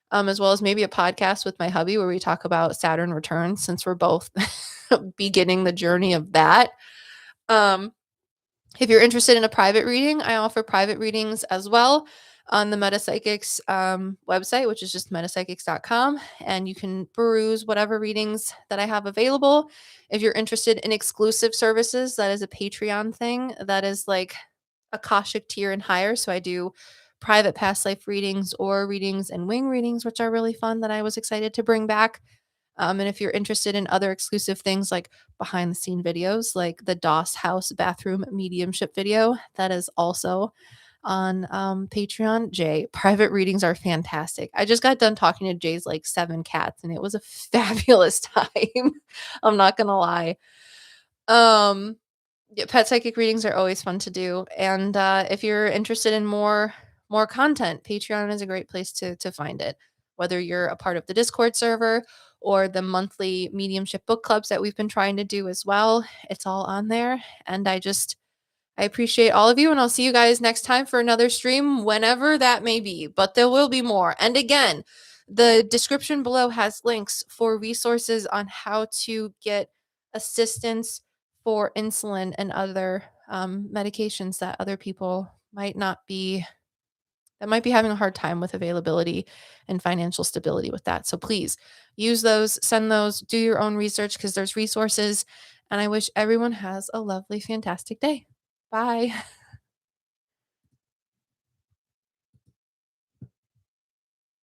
As well as maybe a podcast with my hubby where we talk about Saturn returns, since we're both beginning the journey of that. If you're interested in a private reading, I offer private readings as well on the PsycKicks website, which is just metapsychics.com. And you can peruse whatever readings that I have available. If you're interested in exclusive services, that is a Patreon thing. That is like Akashic tier and higher. So I do private past life readings or readings and wing readings, which are really fun that I was excited to bring back. And if you're interested in other exclusive things like behind the scene videos, like the Doss House bathroom mediumship video, that is also on Patreon. Jay, private readings are fantastic. I just got done talking to Jay's like 7 cats, and it was a fabulous time. I'm not gonna lie. Yeah, pet psychic readings are always fun to do, and if you're interested in more content, Patreon is a great place to find it. Whether you're a part of the Discord server or the monthly mediumship book clubs that we've been trying to do as well, it's all on there. And I appreciate all of you, and I'll see you guys next time for another stream, whenever that may be. But there will be more. And again, the description below has links for resources on how to get assistance for insulin and other medications that other people might be having a hard time with availability and financial stability with that. So please use those, send those, do your own research because there's resources. And I wish everyone has a lovely, fantastic day. Bye.